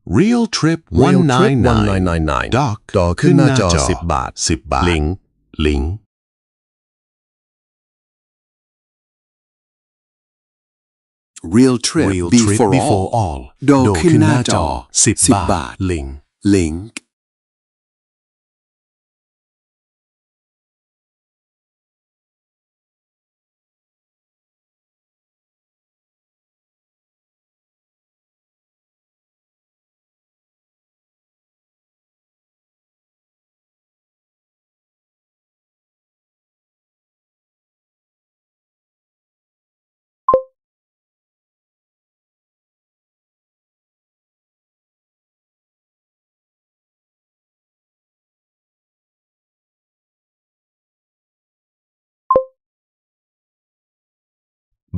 Real Trip 199 Doc ขึ้นหน้าจอ10 บาทลิงก์ Real Trip before all โดขึ้นหน้าจอ10 บาทลิงก์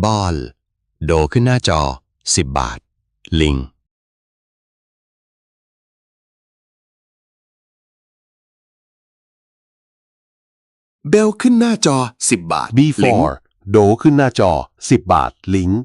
บอลโดขึ้นหน้าจอ10 บาทลิงก์ เบลขึ้นหน้าจอ10 บาท Before โดขึ้นหน้าจอ10 บาทลิงก์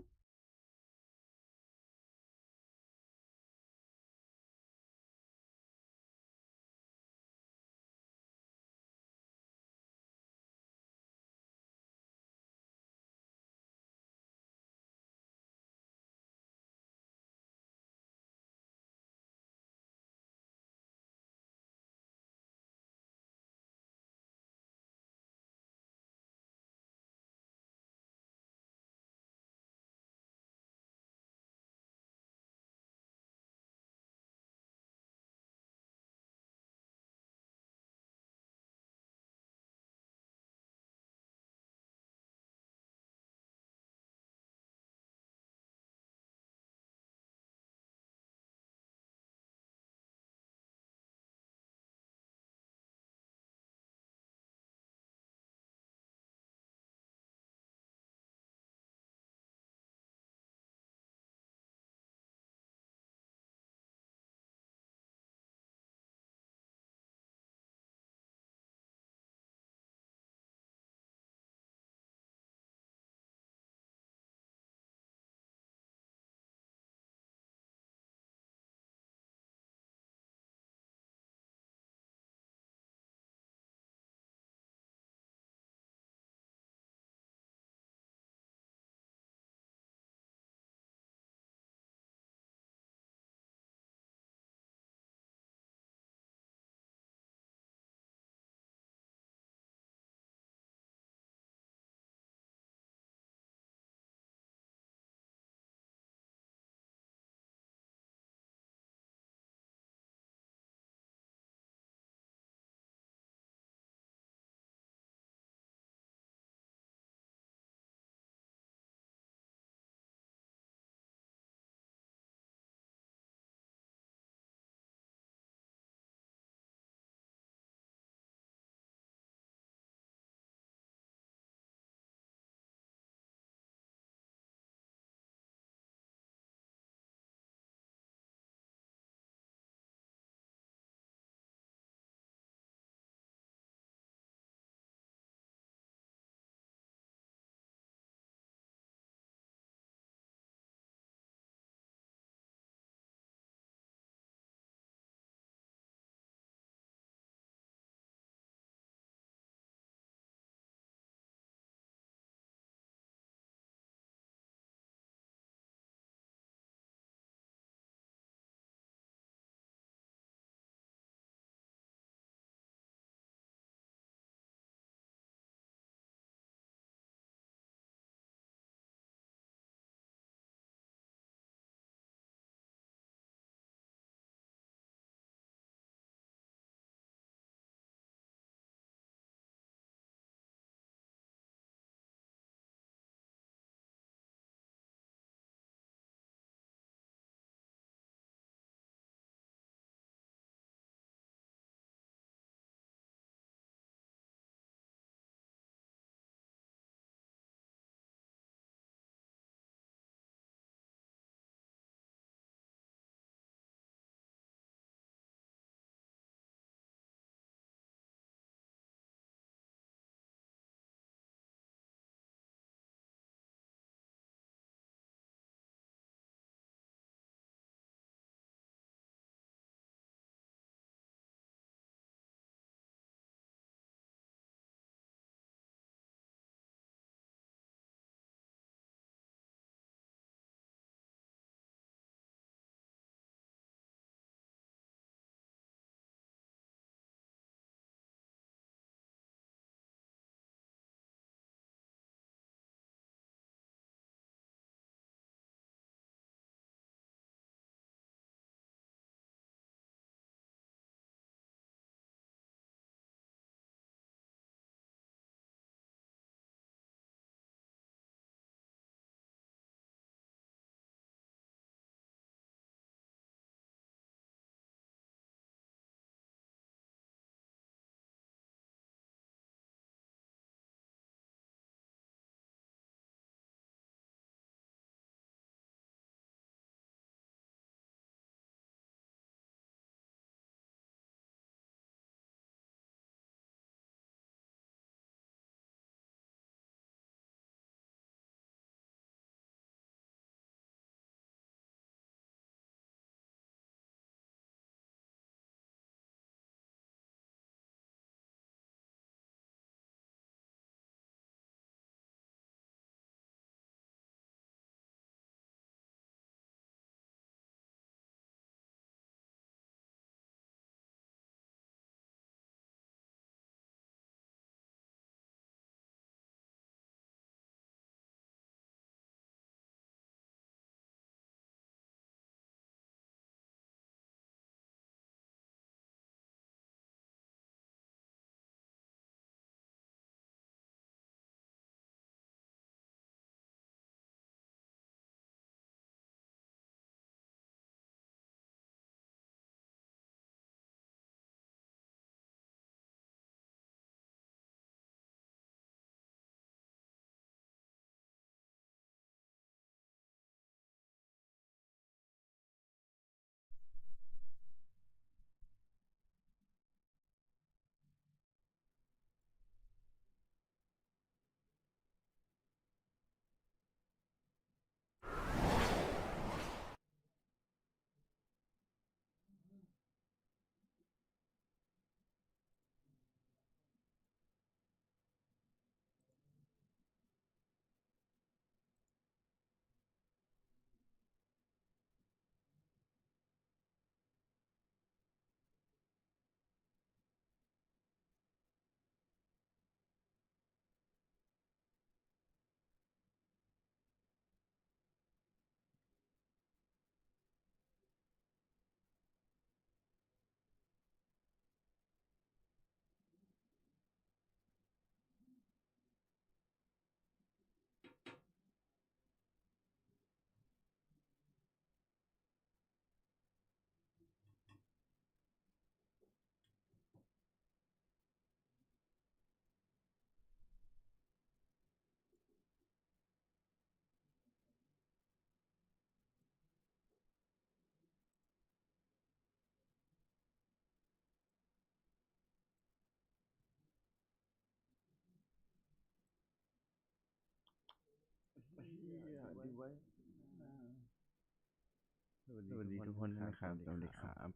สวัสดีทุกคนนะครับสวัสดีครับ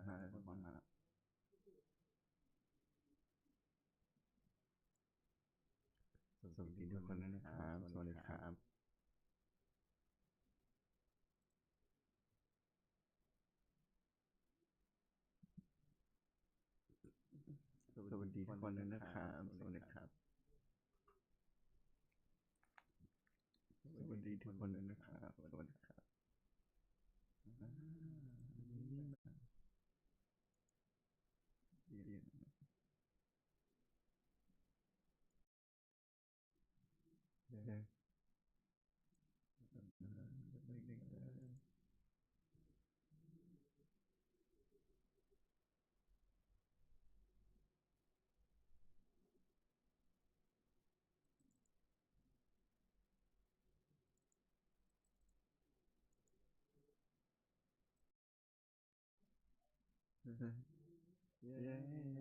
มาแล้วทุกคนมาแล้วสวัสดีทุกคนนะครับสวัสดีครับสวัสดีทุกคนนะครับสวัสดีครับสวัสดีทุกคนนะครับสวัสดีครับเรียนเย้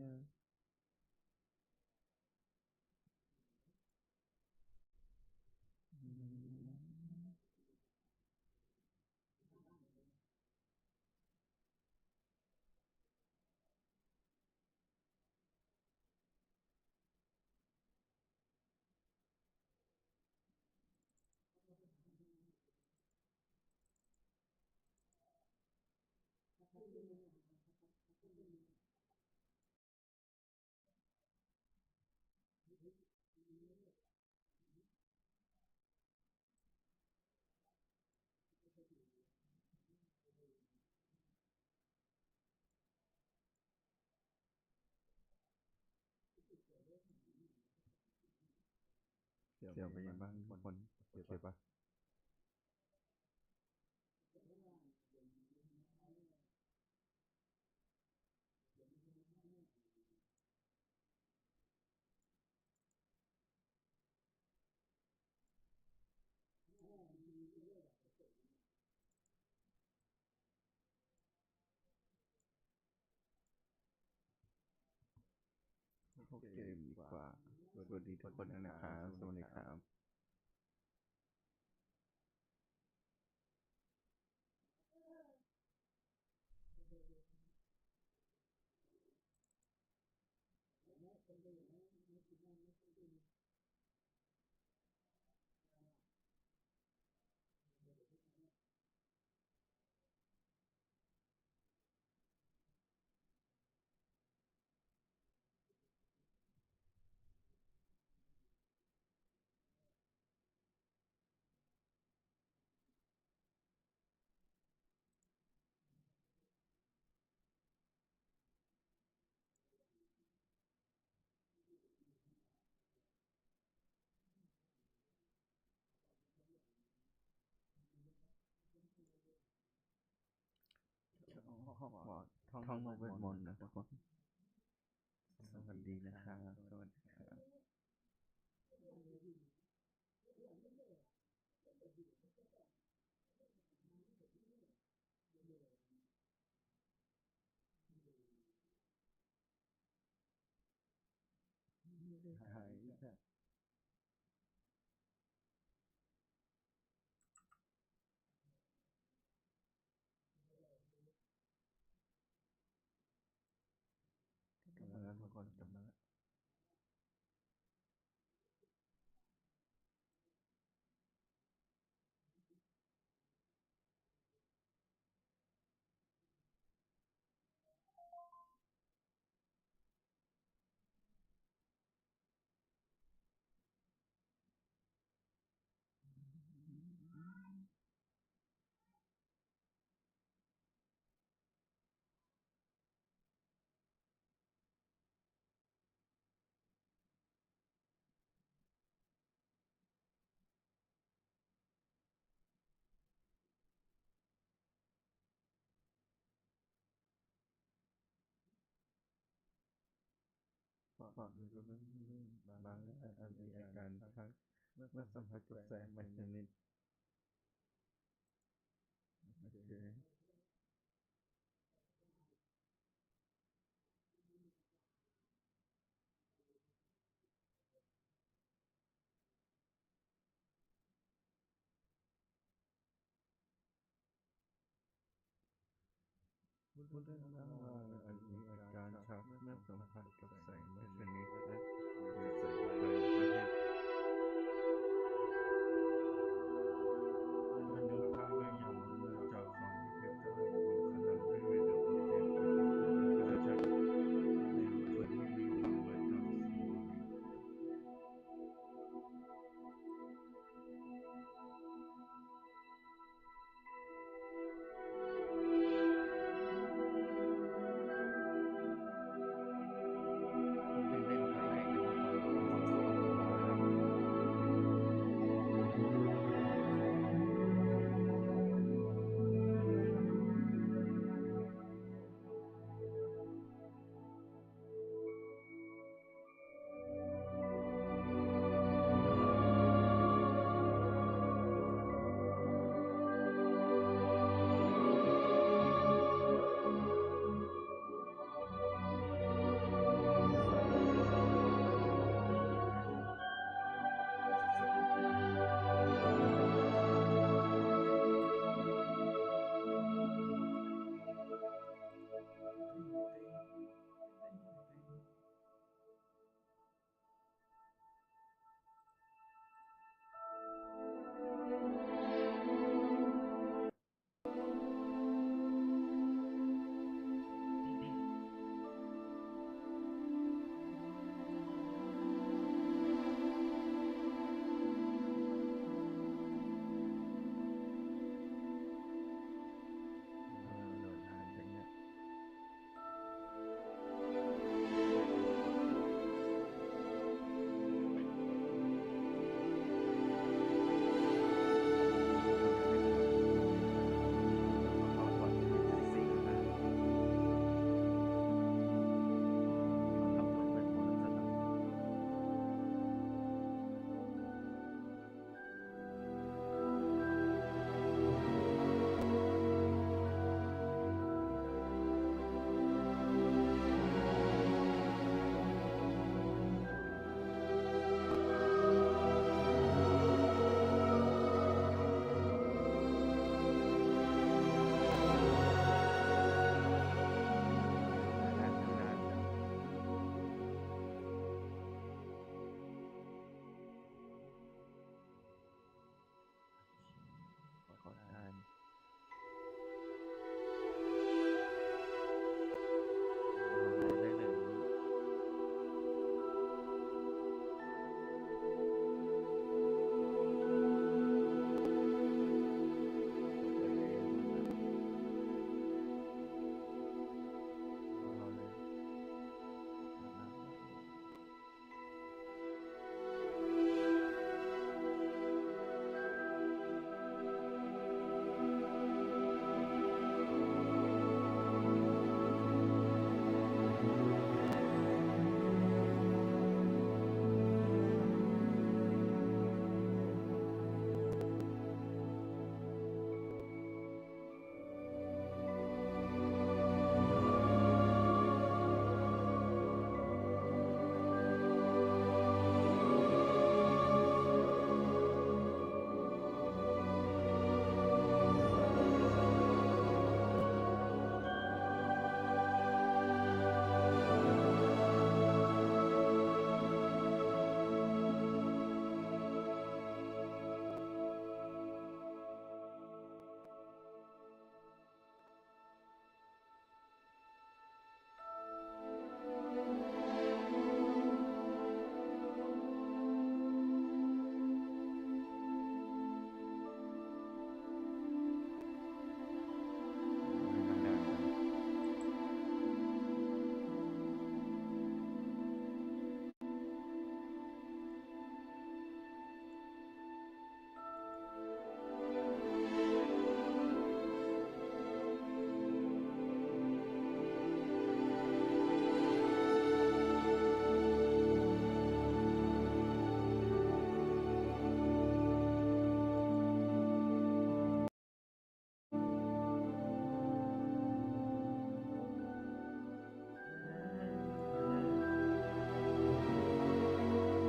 เดี๋ยวไปยังบ้างทุกคนโอเคปะเข้าเกมดีกว่าสวัสดีทุกคนนะครับสวัสดีครับท่องโลกเวทมนต์นะทุกคนสวัสดีนะครับสวัสดีครับไทยกลับมาแล้วทุกคนกลับมาแล้ว ความรู้สึกบางอาจมีอาการชักเมื่อสัมผัสกับแสงบางชนิดโอเคพูดได้แล้วว่าอาจมีอาการชักเมื่อสัมผัสกับแสงบางชนิดและแสงบางชนิดมันดูภาพไม่ยาวเมื่อจอคอมพิวเตอร์ดูขนาดไม่ได้ดูเต็มอาการชักในส่วนที่มีความเหมือนกับสมองเป็นเรื่องอะไร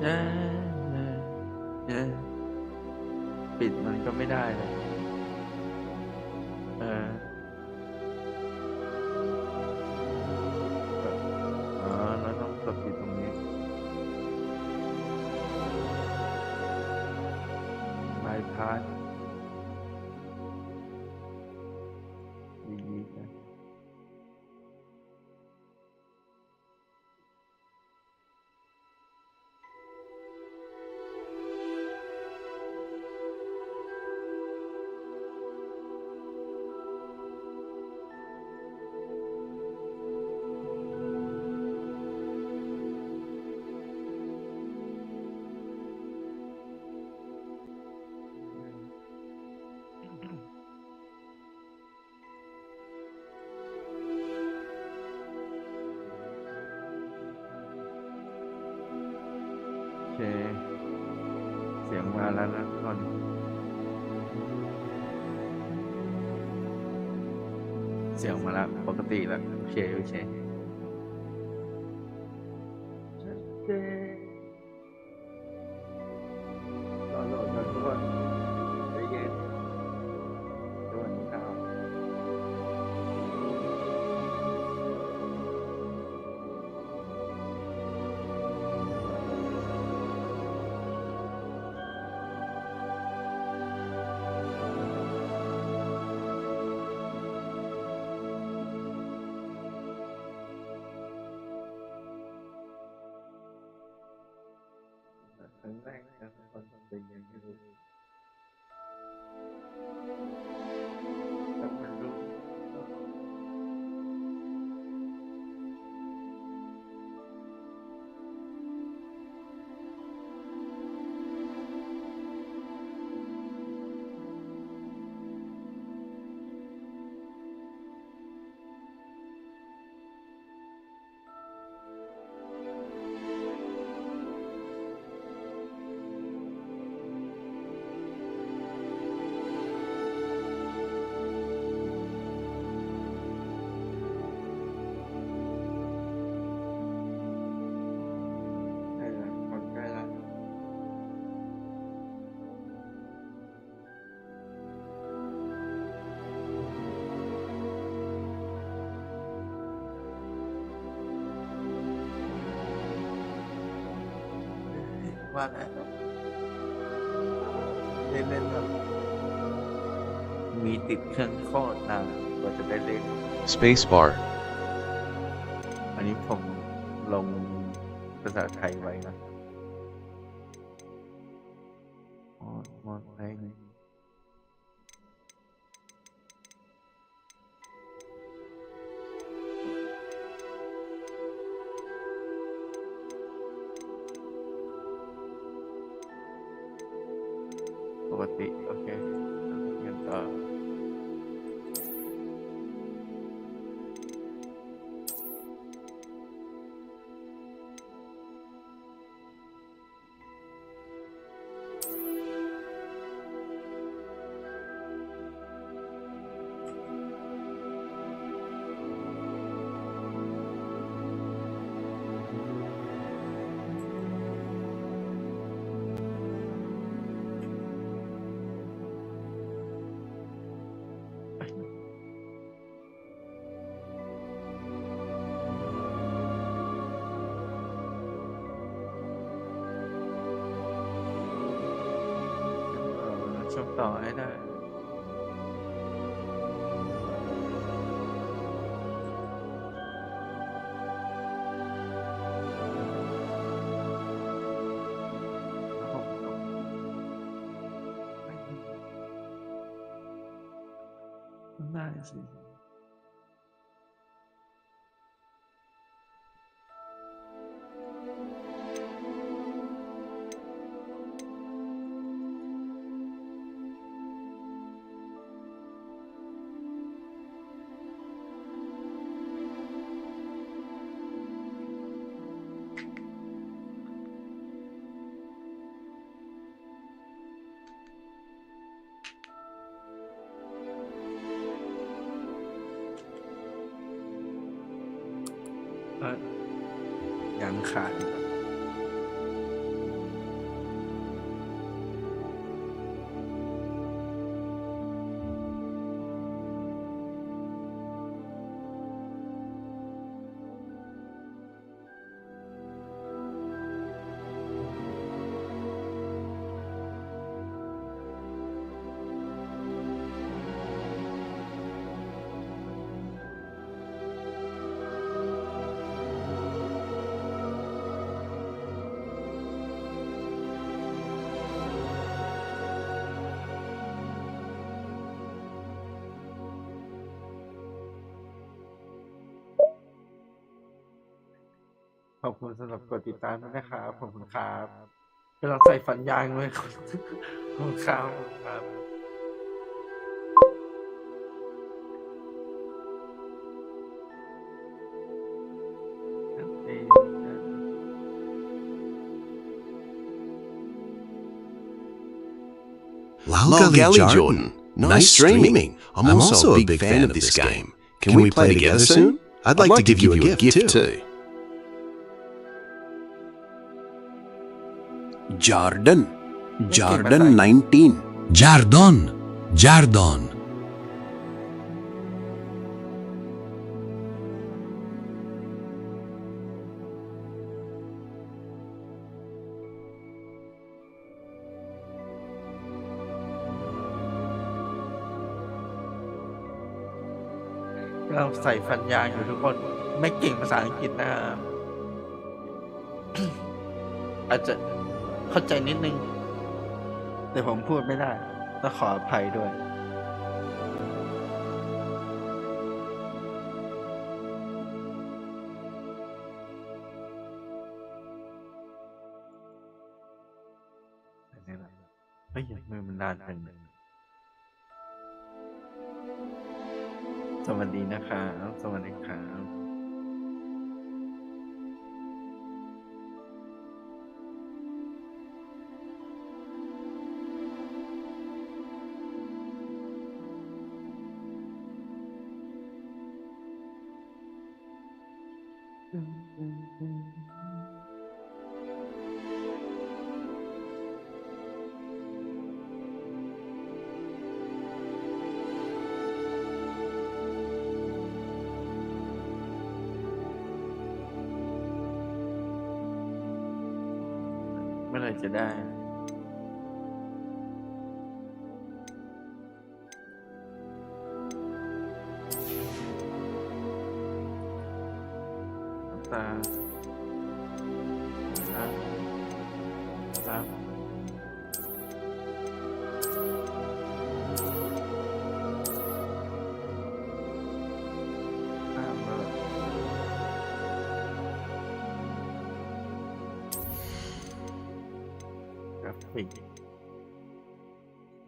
เย้เย้ปิดมันก็ไม่ได้เลยแล้วต้องกดปิดตรงนี้บายพาสดีๆนะโอเคเสียงมาแล้วนะทุกคนเสียงมาแล้วปกติแล้วโอเคชัดเจนรอโหลดกันทุกคนใจเย็นโดนดาวครั้งแรกนะทุกคนเป็นยังไงรู้ต้องมันรู้ใกล้แล้วคนใกล้แล้วว่าแล้วเล่นแบบมีติดเครื่องโคตรนานกว่าจะได้เล่น Spacebar อันนี้ผมลงภาษาไทยไว้นะมอนไทยปกติโอเคงั้นต่อช่วงต่อให้ได้ได้สิ ยังขาดอีก ขอบคุณสำหรับกดติดตามด้วยนะครับขอบคุณครับกำลังใส่ฟันยางเลยขอบคุณครับขอบคุณครับเอ่อ Lolgelly Jordan, nice streaming. I'm also a big fan of this game. Can we play together soon? I'd like to give you a gift too. Jordan 19. Jardon เราใส่ฟันยางอยู่ทุกคนไม่เก่งภาษาอังกฤษนะครับ อาจจะเข้าใจนิดนึง แต่ผมพูดไม่ได้ต้องขออภัยด้วยเฮ้ยมือมันนานจังสวัสดีนะครับสวัสดีครับเมื่อไหร่จะได้ตาครับกราฟิก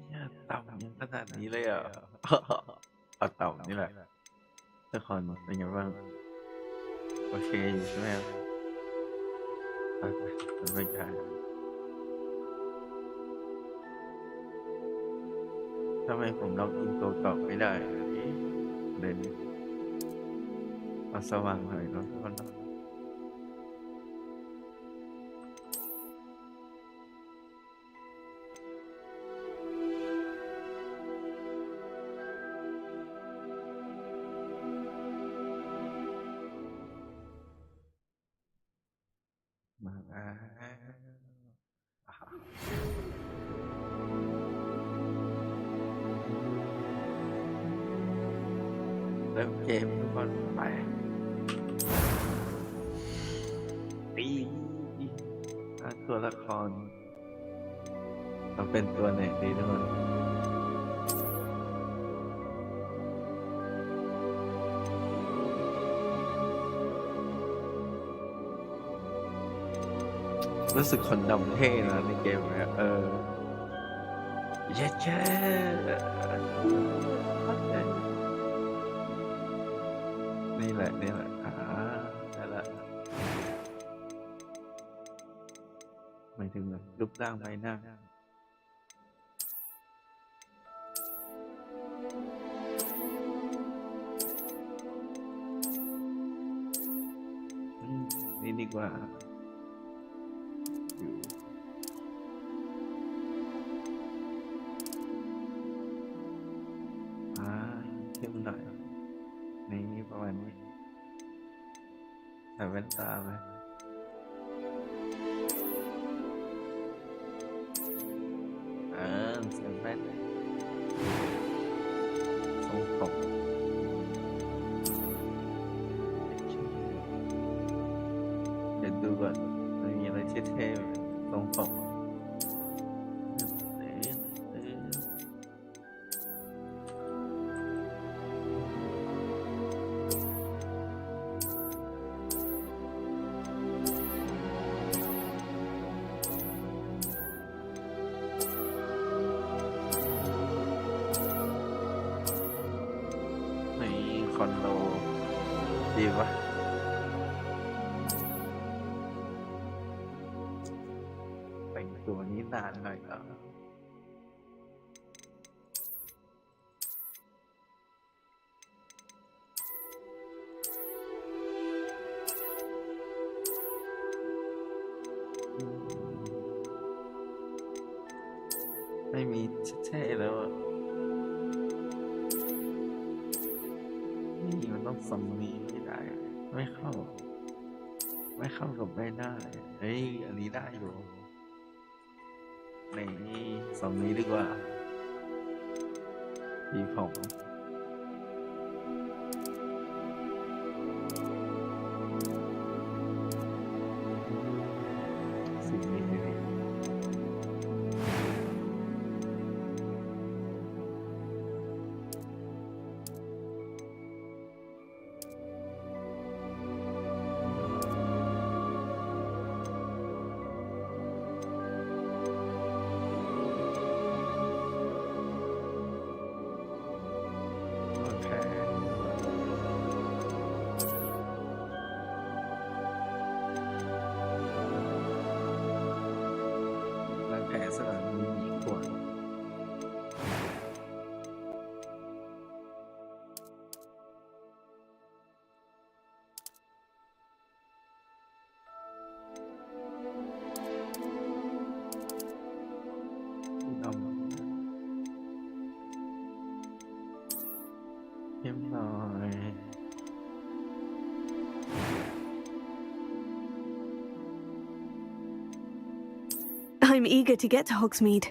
เนี่ยต่ำยังขนาดนี้เลยเหรอ เอาต่ำนี่แหละทุกคนเป็นไงบ้างโอเคอยู่ใช่ไหมครับไปกันทำไมผมล็อกอินตัวเก่าไม่ได้เด่นมาสว่างหน่อยเนาะทุกคนมาเริ่มเกมทุกคนไปตีตัวละครเราเป็นตัวไหนดีทุกคนรู้สึกคนดำเท่นะในเกมเนี่ยเย้แค่นี่แหละนี่แหละได้ละหมายถึงแบบรูปร่างใบหน้านี่ดีกว่าเข้มหน่อยนี่ประมาณนี้ใส่แว่นตาไหมใส่แว่นทรงผมเดี๋ยวดูก่อนมีอะไรเท่ๆทรงผม ดีปะแต่งตัวนี้นานหน่อยก็ไม่มีเท่ๆแล้วอะนี่มันต้องสำนีไม่ได้ ไม่เข้ากับใบหน้าเลยเฮ้ย อันนี้ได้อยู่นี่สำนี้ดีกว่าดีผมสิ่งนี้ดีโอเคล้างแผลสนามนี้มีขวด ดำเรียบร้อย I'm eager to get to Hogsmeade.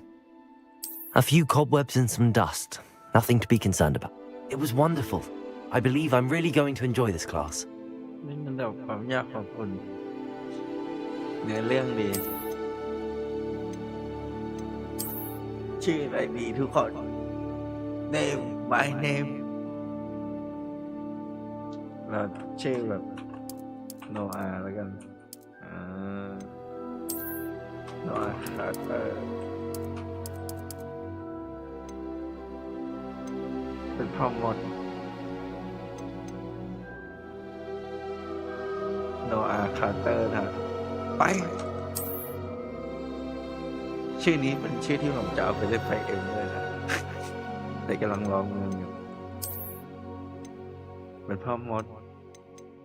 A few cobwebs and some dust. Nothing to be concerned about. It was wonderful. I believe I'm really going to enjoy this class. นี่มันแบบความยากของคุณเนื้อเรื่องดี ชื่ออะไรดีทุกคน name my name เราชื่อแบบโนอาแล้วกันโนอาคาร์เตอร์เป็นพ่อมดโนอาคาร์เตอร์นะไป ชื่อนี้เป็นชื่อที่ผมจะเอาไปเล่นไฟเองเลยนะ แต่กำลังลองเงินอยู่เป็นพ่อมด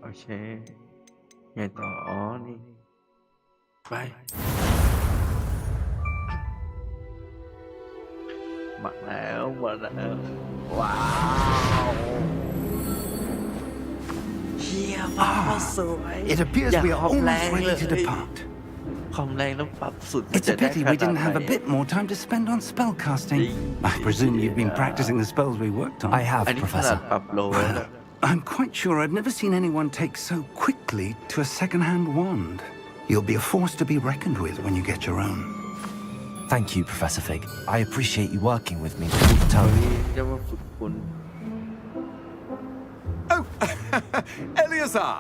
โอเคไงต่ออ๋อนี่ไปมาแล้วว้าวเฮียมาสวย It appears we are almost ready to depart. ความแรงแล้วปรับสุด It's a pity we didn't have a bit more time to spend on spellcasting. I presume you've been practicing the spells we worked on. I have, อันนี้ขนาด Professor. ปรับโลแล้ว I'm quite sure I've never seen anyone take so quickly to a second-hand wand. You'll be a force to be reckoned with when you get your own. Thank you, Professor Fig. I appreciate you working with me all the time. จะมาฝึกคุณ Oh, Eleazar!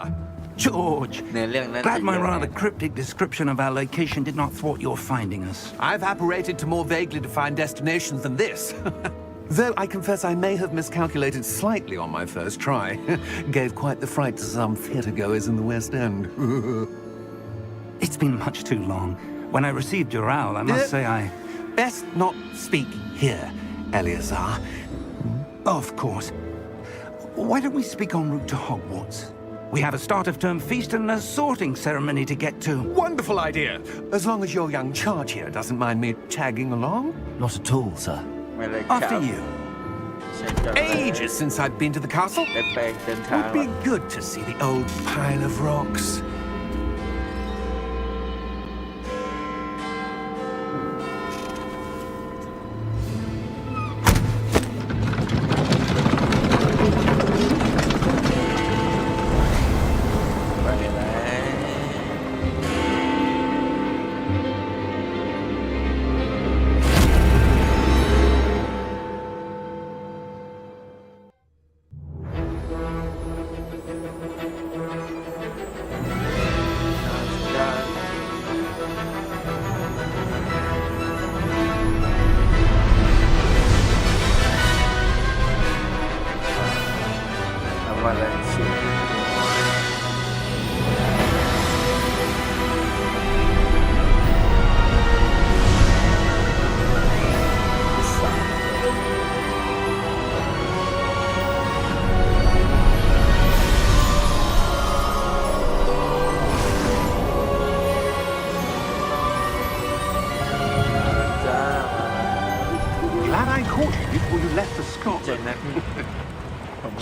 George, ในเรื่องนั้น glad my จะเยอะ rather cryptic description of our location did not thwart your finding us. I've apparated to more vaguely defined destinations than this. Though I confess I may have miscalculated slightly on my first try. Gave quite the fright to some theatre-goers in the West End. It's been much too long. When I received your owl, I must say I... Best not speak here, Eleazar. Of course. Why don't we speak en route to Hogwarts? We have a start-of-term feast and a sorting ceremony to get to. Wonderful idea. As long as your young charge here doesn't mind me tagging along. Not at all, sir. ไม่เลยครับ After you. เช่นกัน Ages since I've been to the castle. ได้แปลงเดินทาง Would be good to see the old pile of rocks.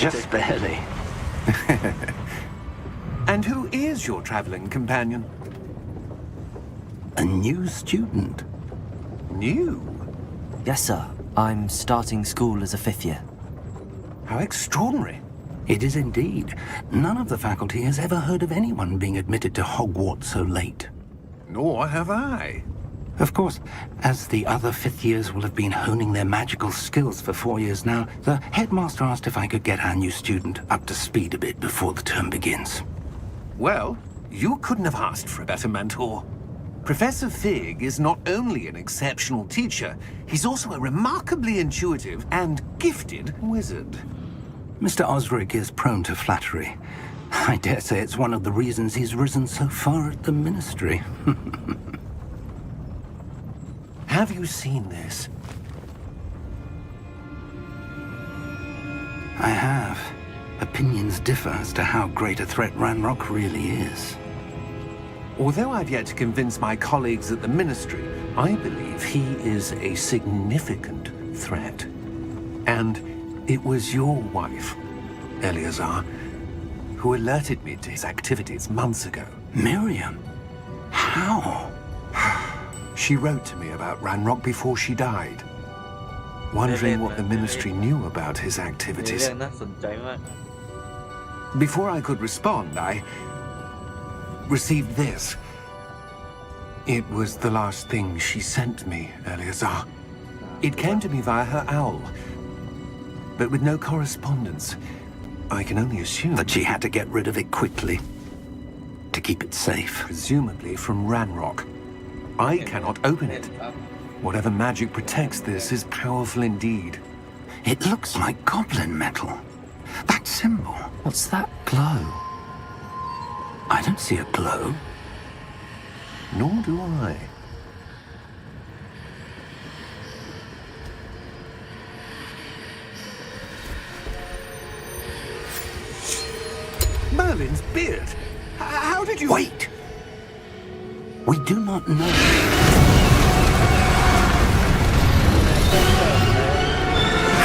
Just barely. And who is your traveling companion? A new student. New? Yes, sir. I'm starting school as a fifth year. How extraordinary. It is indeed. None of the faculty has ever heard of anyone being admitted to Hogwarts so late. Nor have I. Of course, as the other fifth years will have been honing their magical skills for 4 years now, the headmaster asked if I could get our new student up to speed a bit before the term begins. Well, you couldn't have asked for a better mentor. Professor Fig is not only an exceptional teacher, he's also a remarkably intuitive and gifted wizard. Mr. Osric is prone to flattery. I dare say it's one of the reasons he's risen so far at the ministry. Have you seen this? I have. Opinions differ as to how great a threat Ranrock really is. Although I've yet to convince my colleagues at the Ministry, I believe he is a significant threat. And it was your wife, Eleazar, who alerted me to his activities months ago. Miriam? How? She wrote to me about Ranrock before she died, wondering what the Ministry knew about his ใน activities. เรื่องน่าสนใจมาก Before I could respond, I received this. It was the last thing she sent me, Eleazar. It came to me via her owl, but with no correspondence. I can only assume That she had to get rid of it quickly to keep it safe. presumably from Ranrock. I cannot open it. Whatever magic protects this is powerful indeed. It looks like goblin metal. That symbol. What's that glow? I don't see a glow. Nor do I. Merlin's beard. How did you... Wait! We do not know.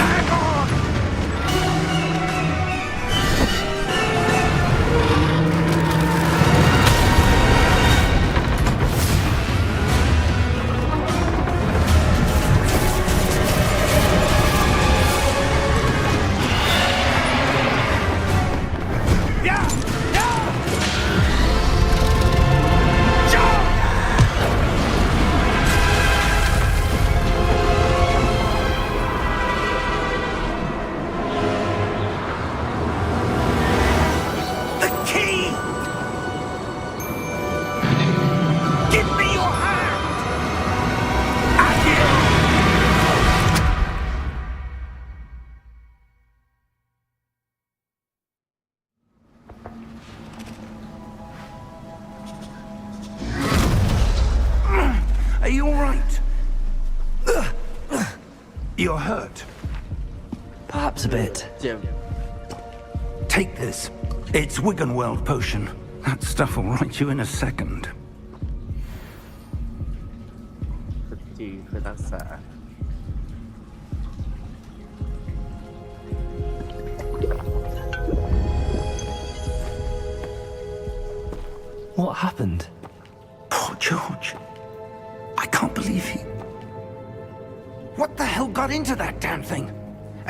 Hang on! The key! Give me your hand! Are you all right? You're hurt. Perhaps a bit. เจ็บ Take this. It's Wiggenweld potion. That stuff will right you in a second. จีคือรักษา What happened? Poor George. I can't believe he... What the hell got into that damn thing?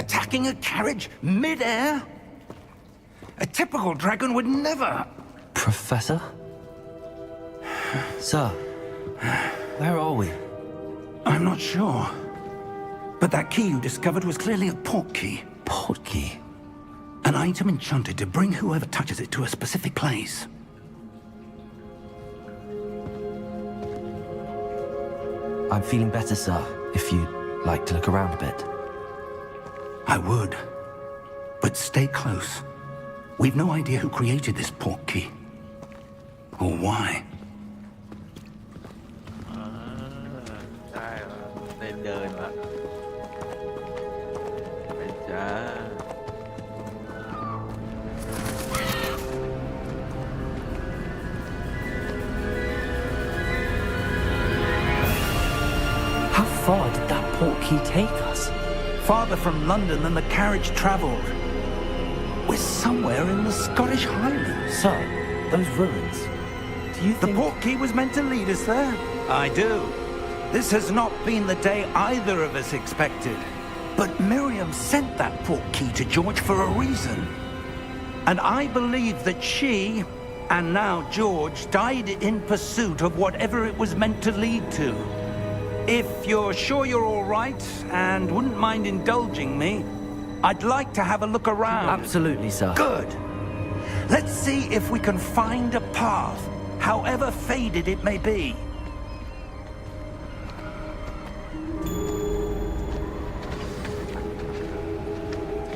Attacking a carriage mid-air? A typical dragon would never... Professor? Sir, where are we? I'm not sure. But that key you discovered was clearly a port key. Port key. An item enchanted to bring whoever touches it to a specific place. I'm feeling better, sir, if you'd like to look around a bit. I would. But stay close. We've no idea who created this port key. Or why. ได้แล้วได้เดินละไปจ้า How far did that port key take us? Farther from London than the carriage traveled. We're somewhere in the Scottish Highlands. Sir, those ruins. Do you The think... portkey was meant to lead us there? I do. This has not been the day either of us expected. But Miriam sent that portkey to George for a reason. And I believe that she, and now George, died in pursuit of whatever it was meant to lead to. If you're sure you're all right and wouldn't mind indulging me, I'd like to have a look around. Absolutely, sir. Good. Let's see if we can find a path, however faded it may be.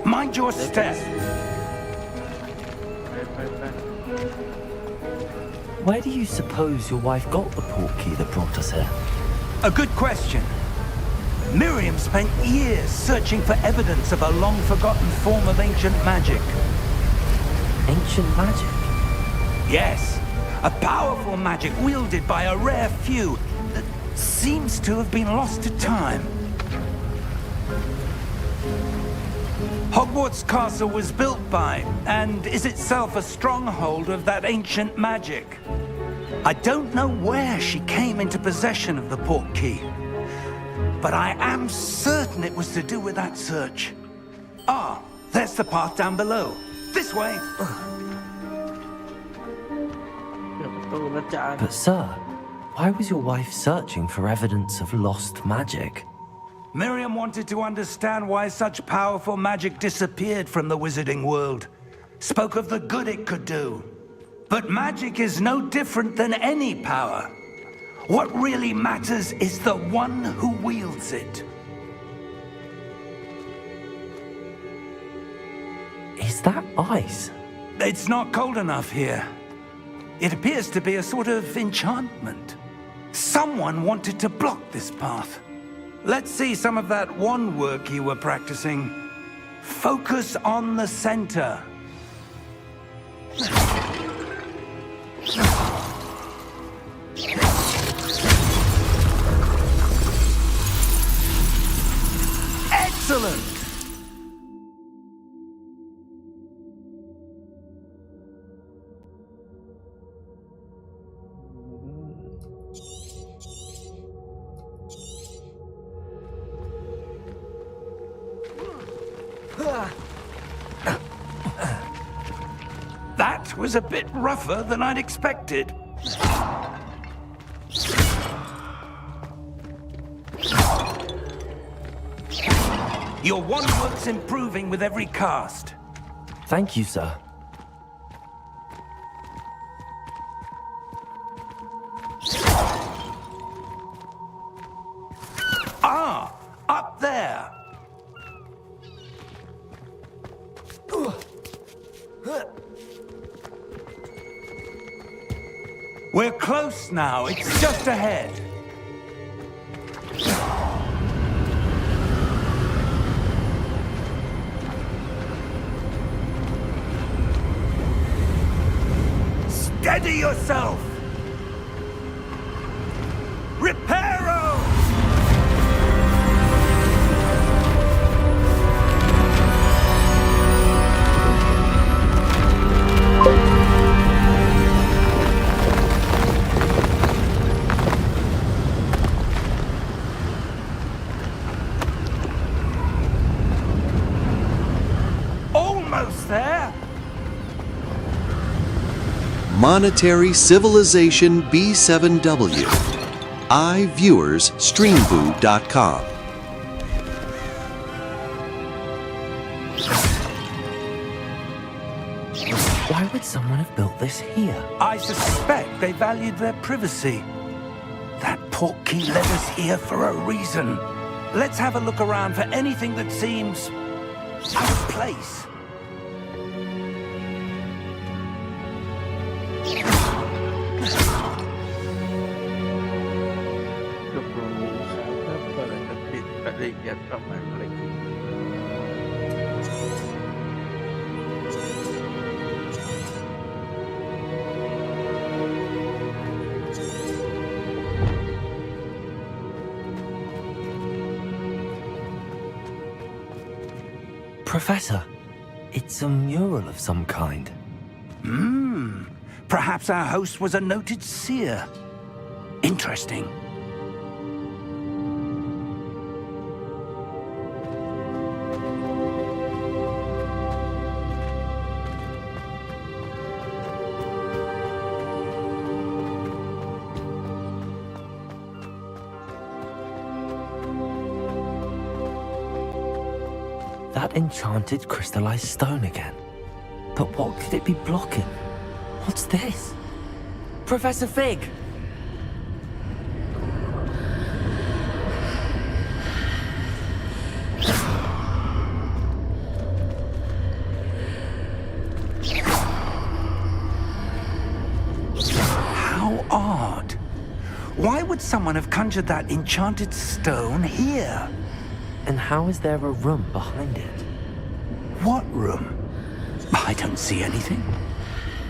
Mind your step. Where do you suppose your wife got the portkey that brought us here? A good question. Miriam spent years searching for evidence of a long-forgotten form of ancient magic. Ancient magic? Yes, a powerful magic wielded by a rare few that seems to have been lost to time. Hogwarts Castle was built by, and is itself a stronghold of that ancient magic. I don't know where she came into possession of the portkey, but I am certain it was to do with that search. Ah, there's the path down below. This way. But sir, why was your wife searching for evidence of lost magic? Miriam wanted to understand why such powerful magic disappeared from the wizarding world. Spoke of the good it could do. But magic is no different than any power. What really matters is the one who wields it. Is that ice? It's not cold enough here. It appears to be a sort of enchantment. Someone wanted to block this path. Let's see some of that wand work you were practicing. Focus on the center. Excellent! That was a bit rougher than I'd expected. Your wand work's improving with every cast. Thank you, sir. Ah, up there. We're close now. It's just ahead. Steady yourself. Reparo! Almost there. Monetary Civilization B7W. iViewersStreamVoo.com. Why would someone have built this here? I suspect they valued their privacy. That portkey led us here for a reason. Let's have a look around for anything that seems out of place. Professor, It's a mural of some kind. Perhaps our host was a noted seer. Interesting. That enchanted crystallized stone again. But what could it be blocking? What's this? Professor Fig! How odd. Why would someone have conjured that enchanted stone here? And how is there a room behind it? What room? I don't see anything.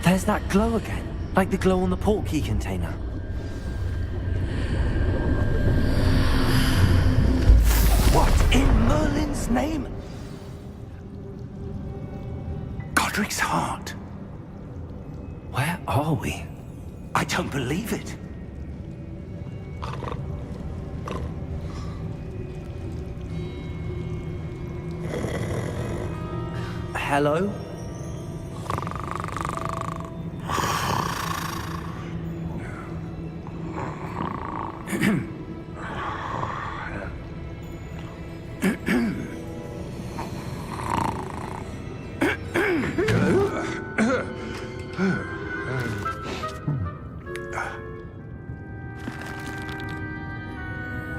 There's that glow again, like the glow on the portkey container. What in Merlin's name? Godric's heart. Where are we? I don't believe it. Hello?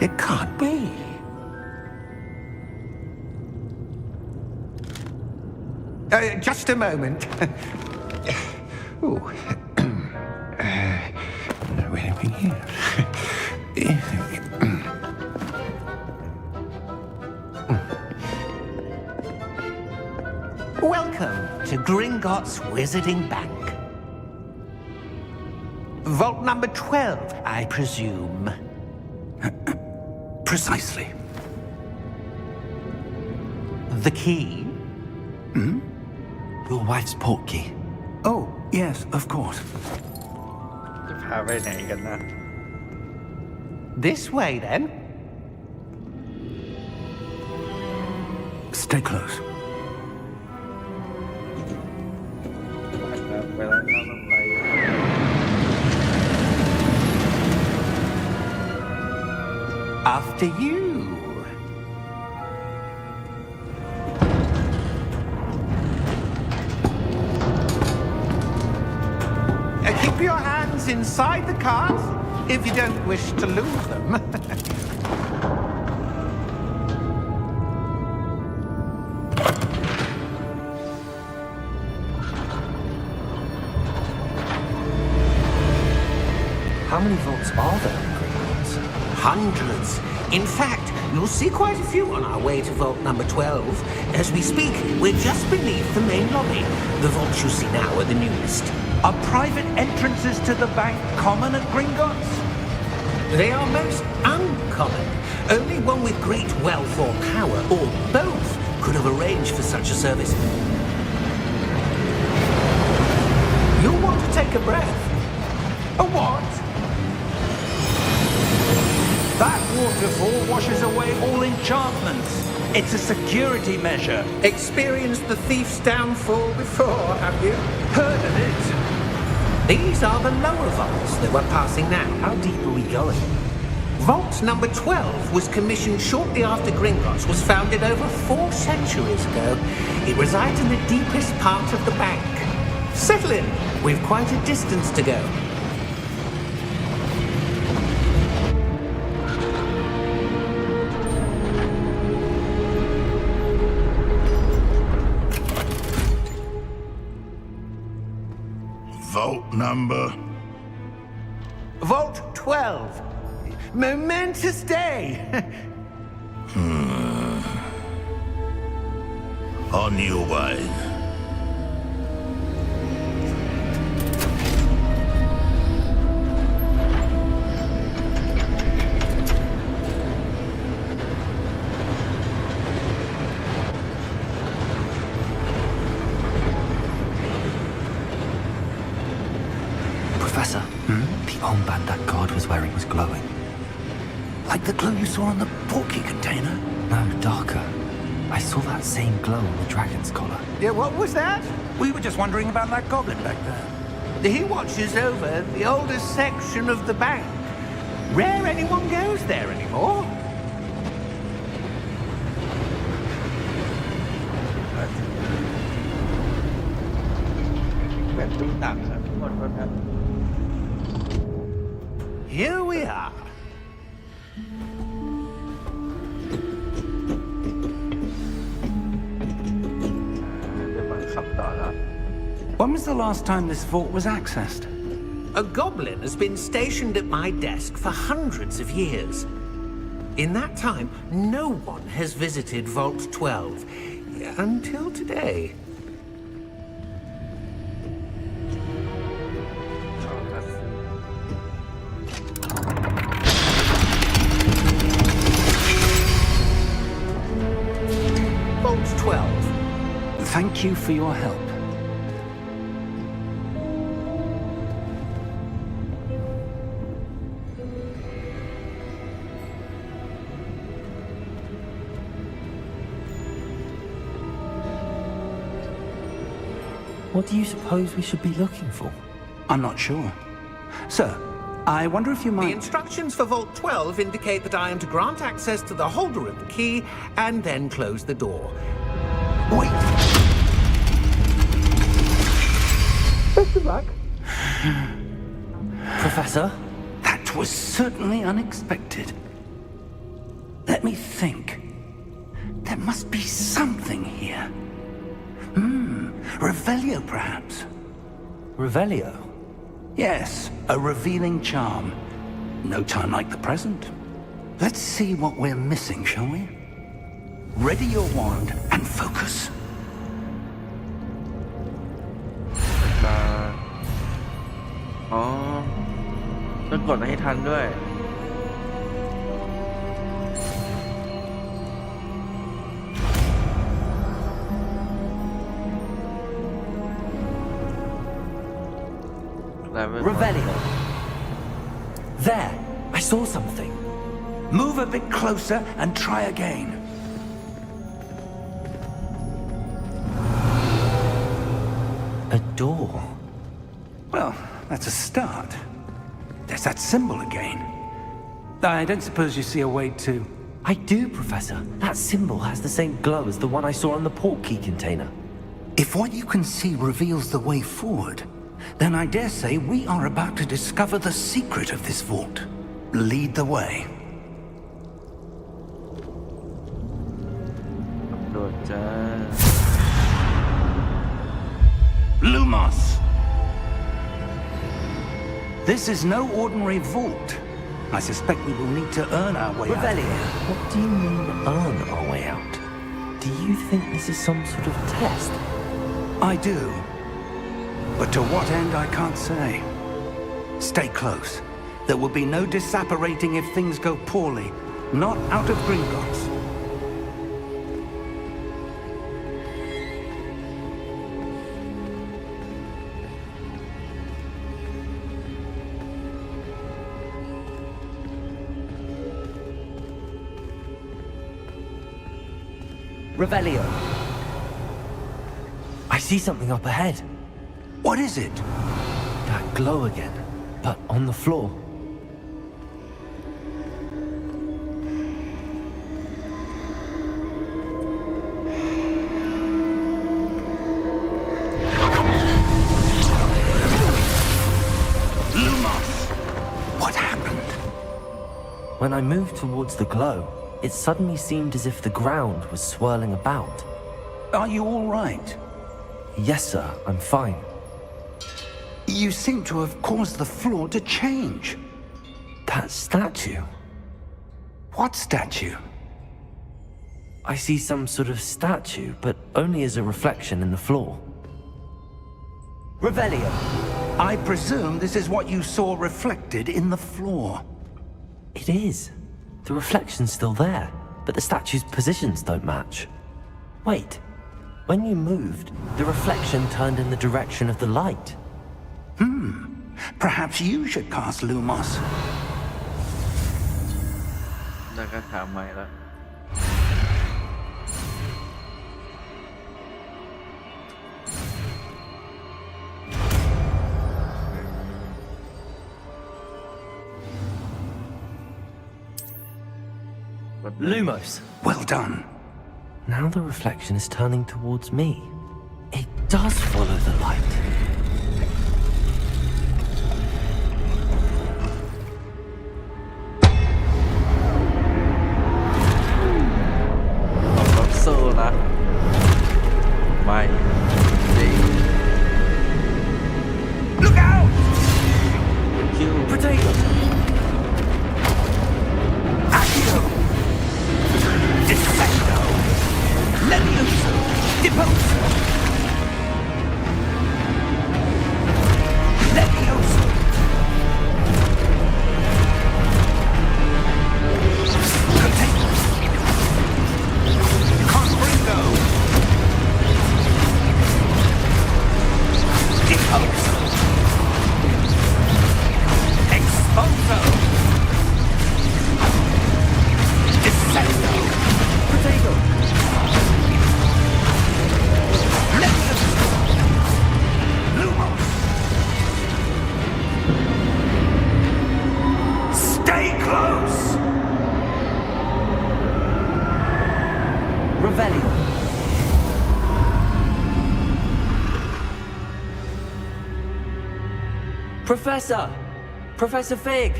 It can't be. Just a moment. Oh. Wait a minute. Welcome to Gringotts Wizarding Bank. Vault number 12, I presume. Precisely. The key? Your wife's portkey. Oh, yes, of course. จะพาไปไหนกันนะ This way, then. Stay close. ไปแล้วเราไป After you. Keep your hands inside the cars if you don't wish to lose them. How many vaults are there in Gringotts? Hundreds. In fact, you'll see quite a few on our way to vault number 12. As we speak, we're just beneath the main lobby. The vaults you see now are the newest. Are private entrances to the bank common at Gringotts? They are most uncommon. Only one with great wealth or power, or both, could have arranged for such a service. You'll want to take a breath. A what? That waterfall washes away all enchantments. It's a security measure. Experienced the thief's downfall before, have you? Heard of it? These are the lower vaults that we're passing now. How deep are we going? Vault number 12 was commissioned shortly after Gringotts was founded over 4 centuries ago. It resides in the deepest part of the bank. Settle in. We've quite a distance to go. Vault number? Vault 12. Momentous day. On your way. Professor, the armband that guard was wearing was glowing. Like the glow you saw on the porky container? No, darker. I saw that same glow on the dragon's collar. Yeah, what was that? We were just wondering about that goblin back there. He watches over the oldest section of the bank. Rare anyone goes there anymore. แบบตุ้งตังครับทุกคนครับ Here we are. จะบังคับต่อแล้ว When was the last time this vault was accessed? A goblin has been stationed at my desk for hundreds of years. In that time, no one has visited Vault 12 until today. Vault 12. Thank you for your help. What do you suppose we should be looking for? I'm not sure. Sir, I wonder if you The might... instructions for Vault 12 indicate that I am to grant access to the holder of the key and then close the door. Wait! Best of luck. Professor? That was certainly unexpected. Let me think. There must be something here. Revelio, perhaps? Revelio? Yes, a revealing charm. No time like the present. Let's see what we're missing, shall we? Ready your wand and focus. อ๋อต้องกดให้ทันด้วย Revelio. There, I saw something. Move a bit closer and try again. A door. Well, that's a start. There's that symbol again. I don't suppose you see a way to... I do, Professor. That symbol has the same glow as the one I saw on the port key container. If what you can see reveals the way forward, then I dare say we are about to discover the secret of this vault. Lead the way. โดดจ้า Lumos! This is no ordinary vault. I suspect we will need to earn our way Revelio, out. what do you mean earn our way out? Do you think this is some sort of test? I do. But to what end, I can't say. Stay close. There will be no disapparating if things go poorly. Not out of Gringotts. Revelio. I see something up ahead. What is it? That glow again, but on the floor. Lumos! What happened? When I moved towards the glow, it suddenly seemed as if the ground was swirling about. Are you all right? Yes, sir, I'm fine. You seem to have caused the floor to change. That statue. What statue? I see some sort of statue, but only as a reflection in the floor. Revelio. I presume this is what you saw reflected in the floor. It is. The reflection's still there, but the statue's positions don't match. Wait. When you moved, the reflection turned in the direction of the light. Perhaps you should cast Lumos. ได้คาถาใหม่แล้ว Lumos. Well done. Now the reflection is turning towards me. It does follow the light. ต้องสู้นะไม่ดี Look out! คิว Potato. Accio! Dissecto! Levioso! Deposo! Levioso! Potato! Confringo! Deposo! Exposo! Dissecto! Potato. Levioso! Lumos! Stay close! Revelio. Professor! Professor Fig!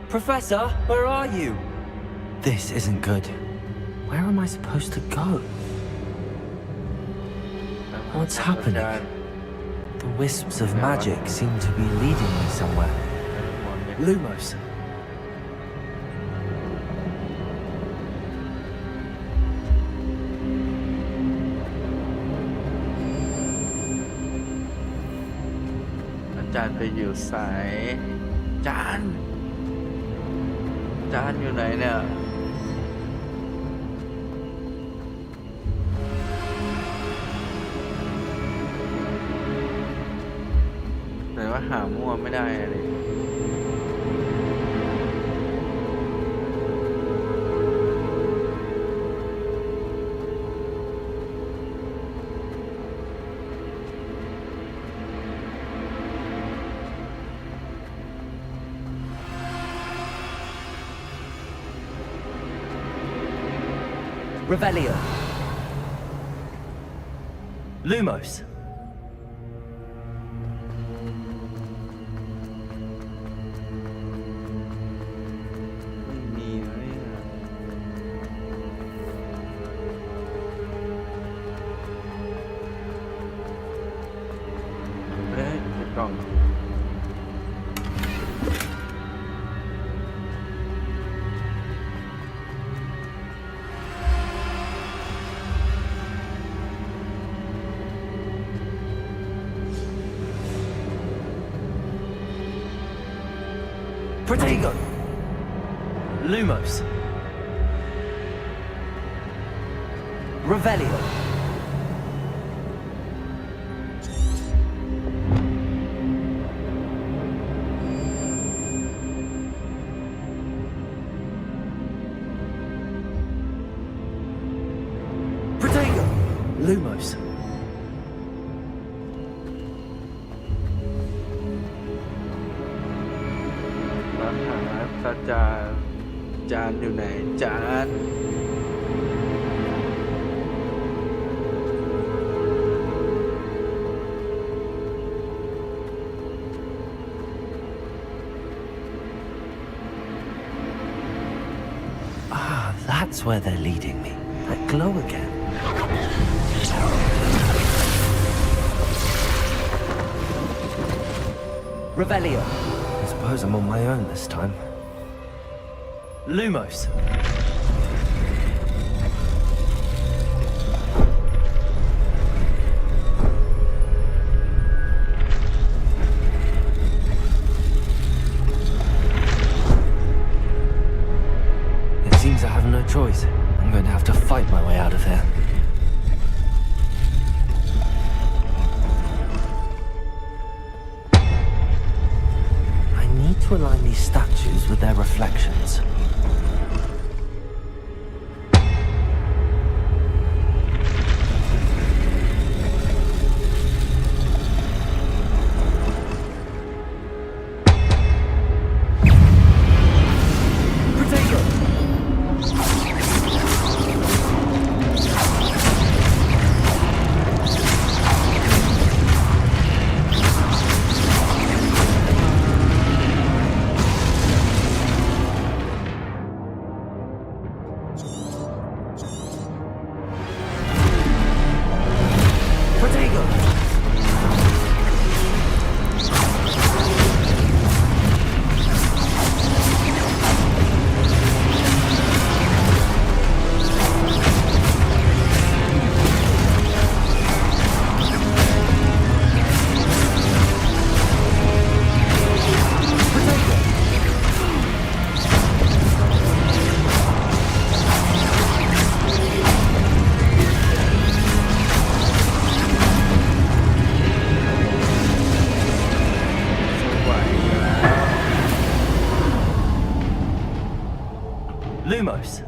Professor, where are you? This isn't good. Where am I supposed to go? What's happening? The wisps of magic seem to be leading me somewhere. Lumos. อาจารย์ไปอยู่สายจานอยู่ไหนเนี่ยแต่ว่าหามั่วไม่ได้เลย Revelio. Lumos. Protego. Lumos. Revelio. Protego. Lumos. จานอยู่ไหนจาน Ah, that's where they're leading me. That glow again. Revelio. I suppose I'm on my own this time. Lumos. It seems I have no choice. I'm going to have to fight my way out of here. to align these statues with their reflections. Lumos.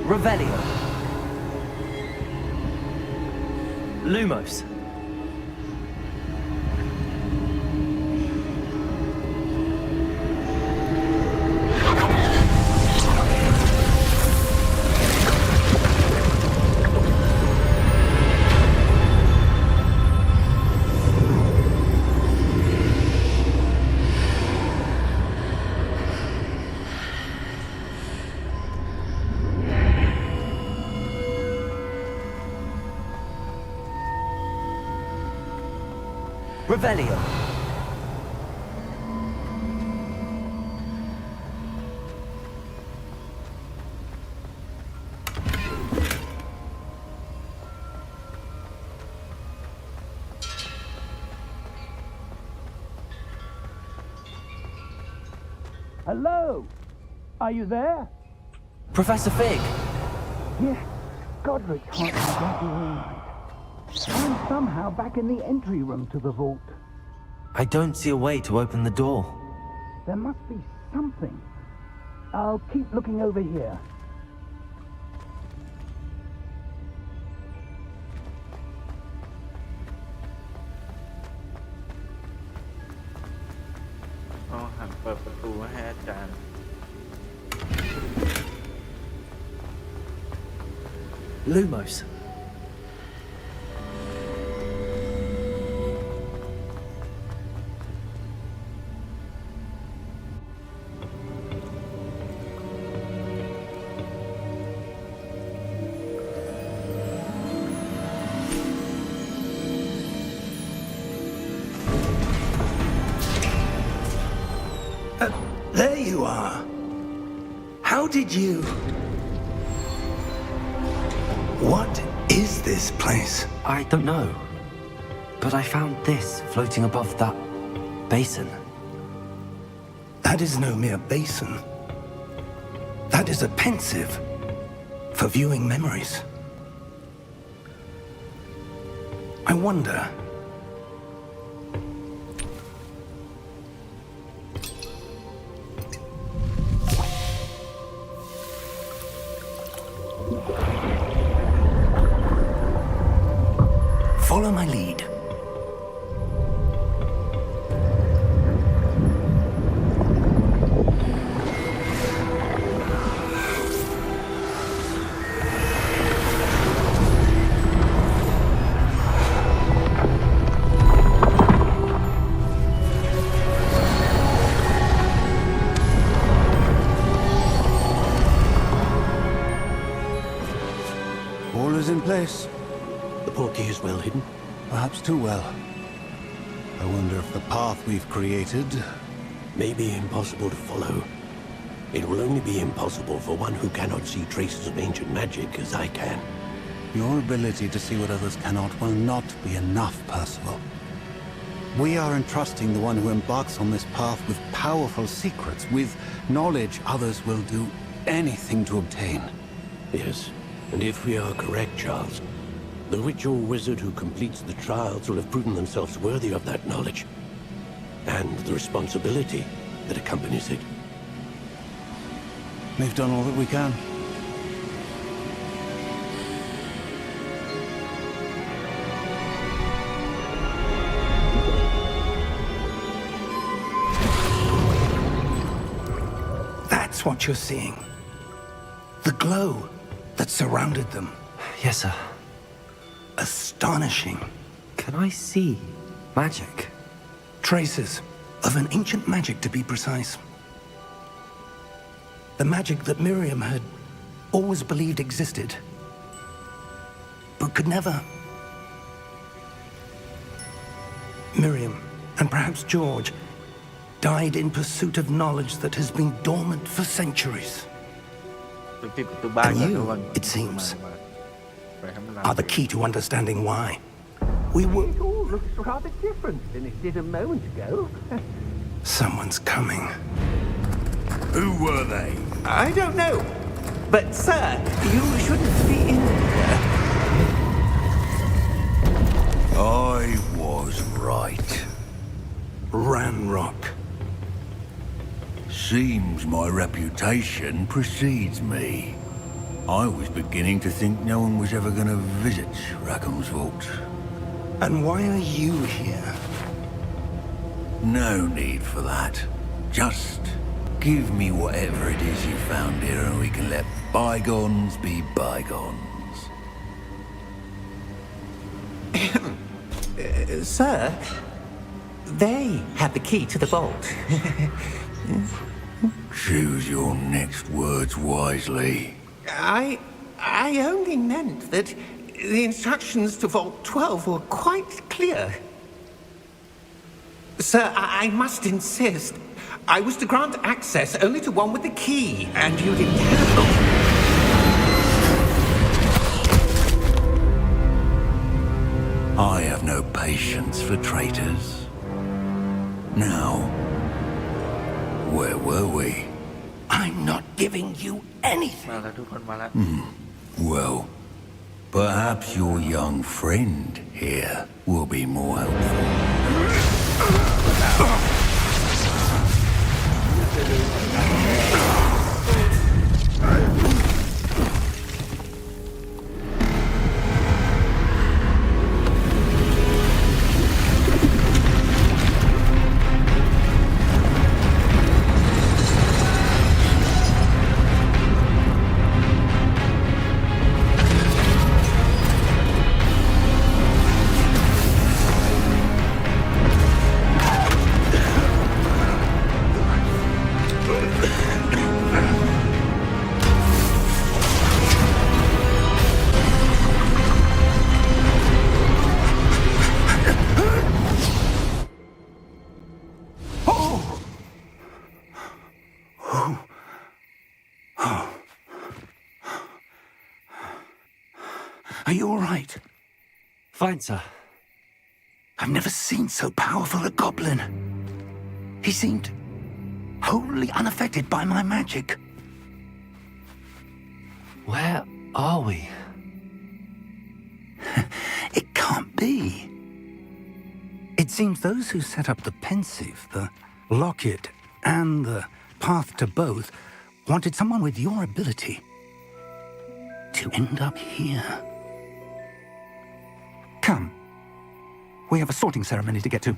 Revelio. Lumos. Revelio. Hello? Are you there? Professor Fig. Yes. Godric can't get you all night. I'm somehow back in the entry room to the vault. I don't see a way to open the door. There must be something. I'll keep looking over here. Oh, หันเปิดประตูให้อาจารย์ Lumos. There you are. How did you... What is this place? I don't know. But I found this floating above that basin. That is no mere basin. That is a pensive for viewing memories. I wonder... Follow my lead. All is in place. The portkey is well hidden. Perhaps too well. I wonder if the path we've created may be impossible to follow. It will only be impossible for one who cannot see traces of ancient magic as I can. Your ability to see what others cannot will not be enough, Percival. We are entrusting the one who embarks on this path with powerful secrets, with knowledge others will do anything to obtain. Yes, and if we are correct, Charles, the witch or wizard who completes the trials will have proven themselves worthy of that knowledge, and the responsibility that accompanies it. We've done all that we can. That's what you're seeing. The glow that surrounded them. Yes, sir. Astonishing. Can I see magic? Traces of an ancient magic, to be precise. The magic that Miriam had always believed existed, but could never. Miriam, and perhaps George, died in pursuit of knowledge that has been dormant for centuries. And you, it seems, are the key to understanding why. We were... It all looks rather different than it did a moment ago. Someone's coming. Who were they? I don't know. But, sir, you shouldn't be in here. I was right. Ranrock. Seems my reputation precedes me. I was beginning to think no one was ever going to visit Rackham's vault. And why are you here? No need for that. Just give me whatever it is you found here and we can let bygones be bygones. Sir, they had the key to the vault. Choose your next words wisely. I only meant that the instructions to Vault 12 were quite clear. Sir, I must insist. I was to grant access only to one with the key, and you didn't have I have no patience for traitors. Now, where were we? I'm not giving you anything. Well, perhaps your young friend here will be more helpful. Are you all right? Fine, sir. I've never seen so powerful a goblin. He seemed wholly unaffected by my magic. Where are we? It can't be. It seems those who set up the pensive, the locket, and the path to both wanted someone with your ability to end up here. Come. We have a sorting ceremony to get to.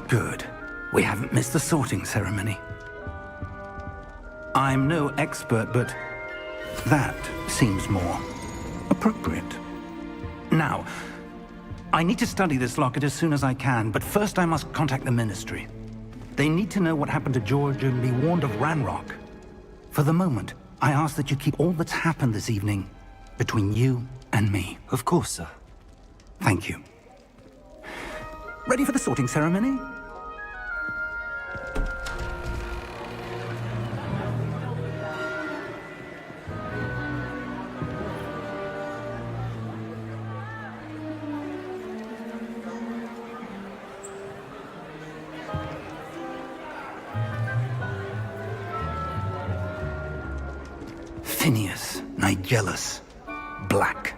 Good. We haven't missed the sorting ceremony. I'm no expert, but that seems more appropriate. Now, I need to study this locket as soon as I can, but first I must contact the Ministry. They need to know what happened to George and be warned of Ranrock. For the moment, I ask that you keep all that's happened this evening between you and me. Of course, sir. Thank you. Ready for the sorting ceremony? Phineas, Nigellus, Black.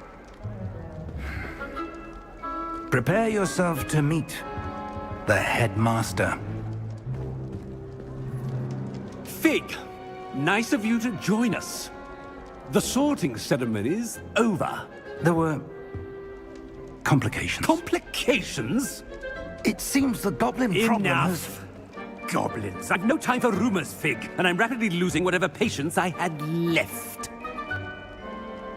Prepare yourself to meet the headmaster. Fig, nice of you to join us. The sorting ceremony's over. There were complications. Complications? It seems the goblin problem has... Enough! Goblins. I've no time for rumors, Fig, and I'm rapidly losing whatever patience I had left.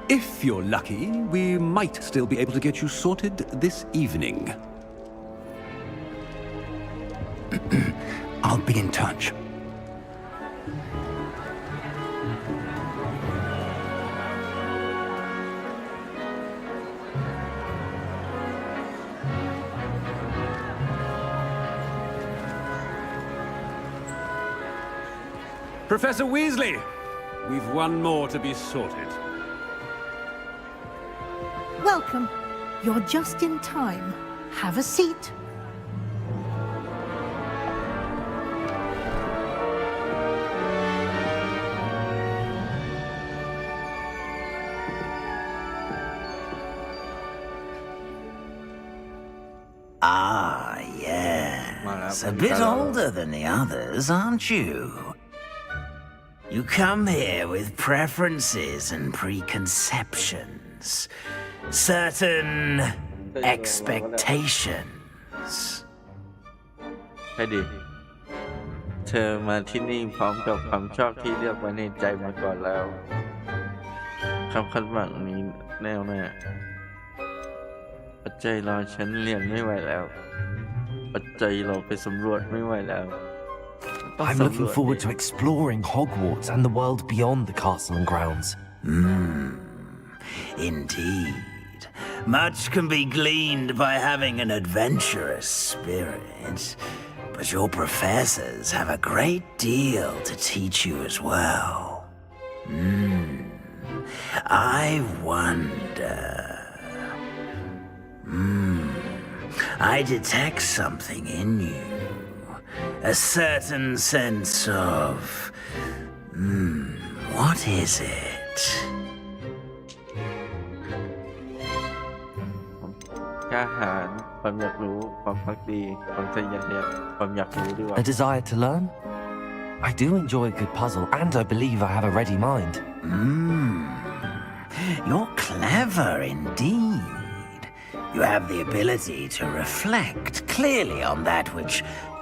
If you're lucky, we might still be able to get you sorted this evening. I'll be in touch. Professor Weasley, we've one more to be sorted. Welcome. You're just in time. Have a seat. Ah, yes. A bit older than the others, aren't you? You come here with preferences and preconceptions. Certain expectations. ใช่ดิเธอมาที่นี่พร้อมกับความชอบที่เลือกไว้ในใจมาก่อนแล้วคำคาดหวังนี้แน่วแน่ปัจจัยรอฉันเลี้ยงไม่ไหวแล้วปัจจัยเราไปสำรวจไม่ไหวแล้ว I'm looking forward to exploring Hogwarts and the world beyond the castle and grounds. Indeed. Much can be gleaned by having an adventurous spirit, but your professors have a great deal to teach you as well. I wonder... I detect something in you. A certain sense of... what is it? กล้าหาญความอยากรู้ความภักดีความทะเยอทะยานความอยากรู้ด้วย A desire to learn? I do enjoy a good puzzle, and I believe I have a ready mind. You're clever indeed. You have the ability to reflect clearly on that which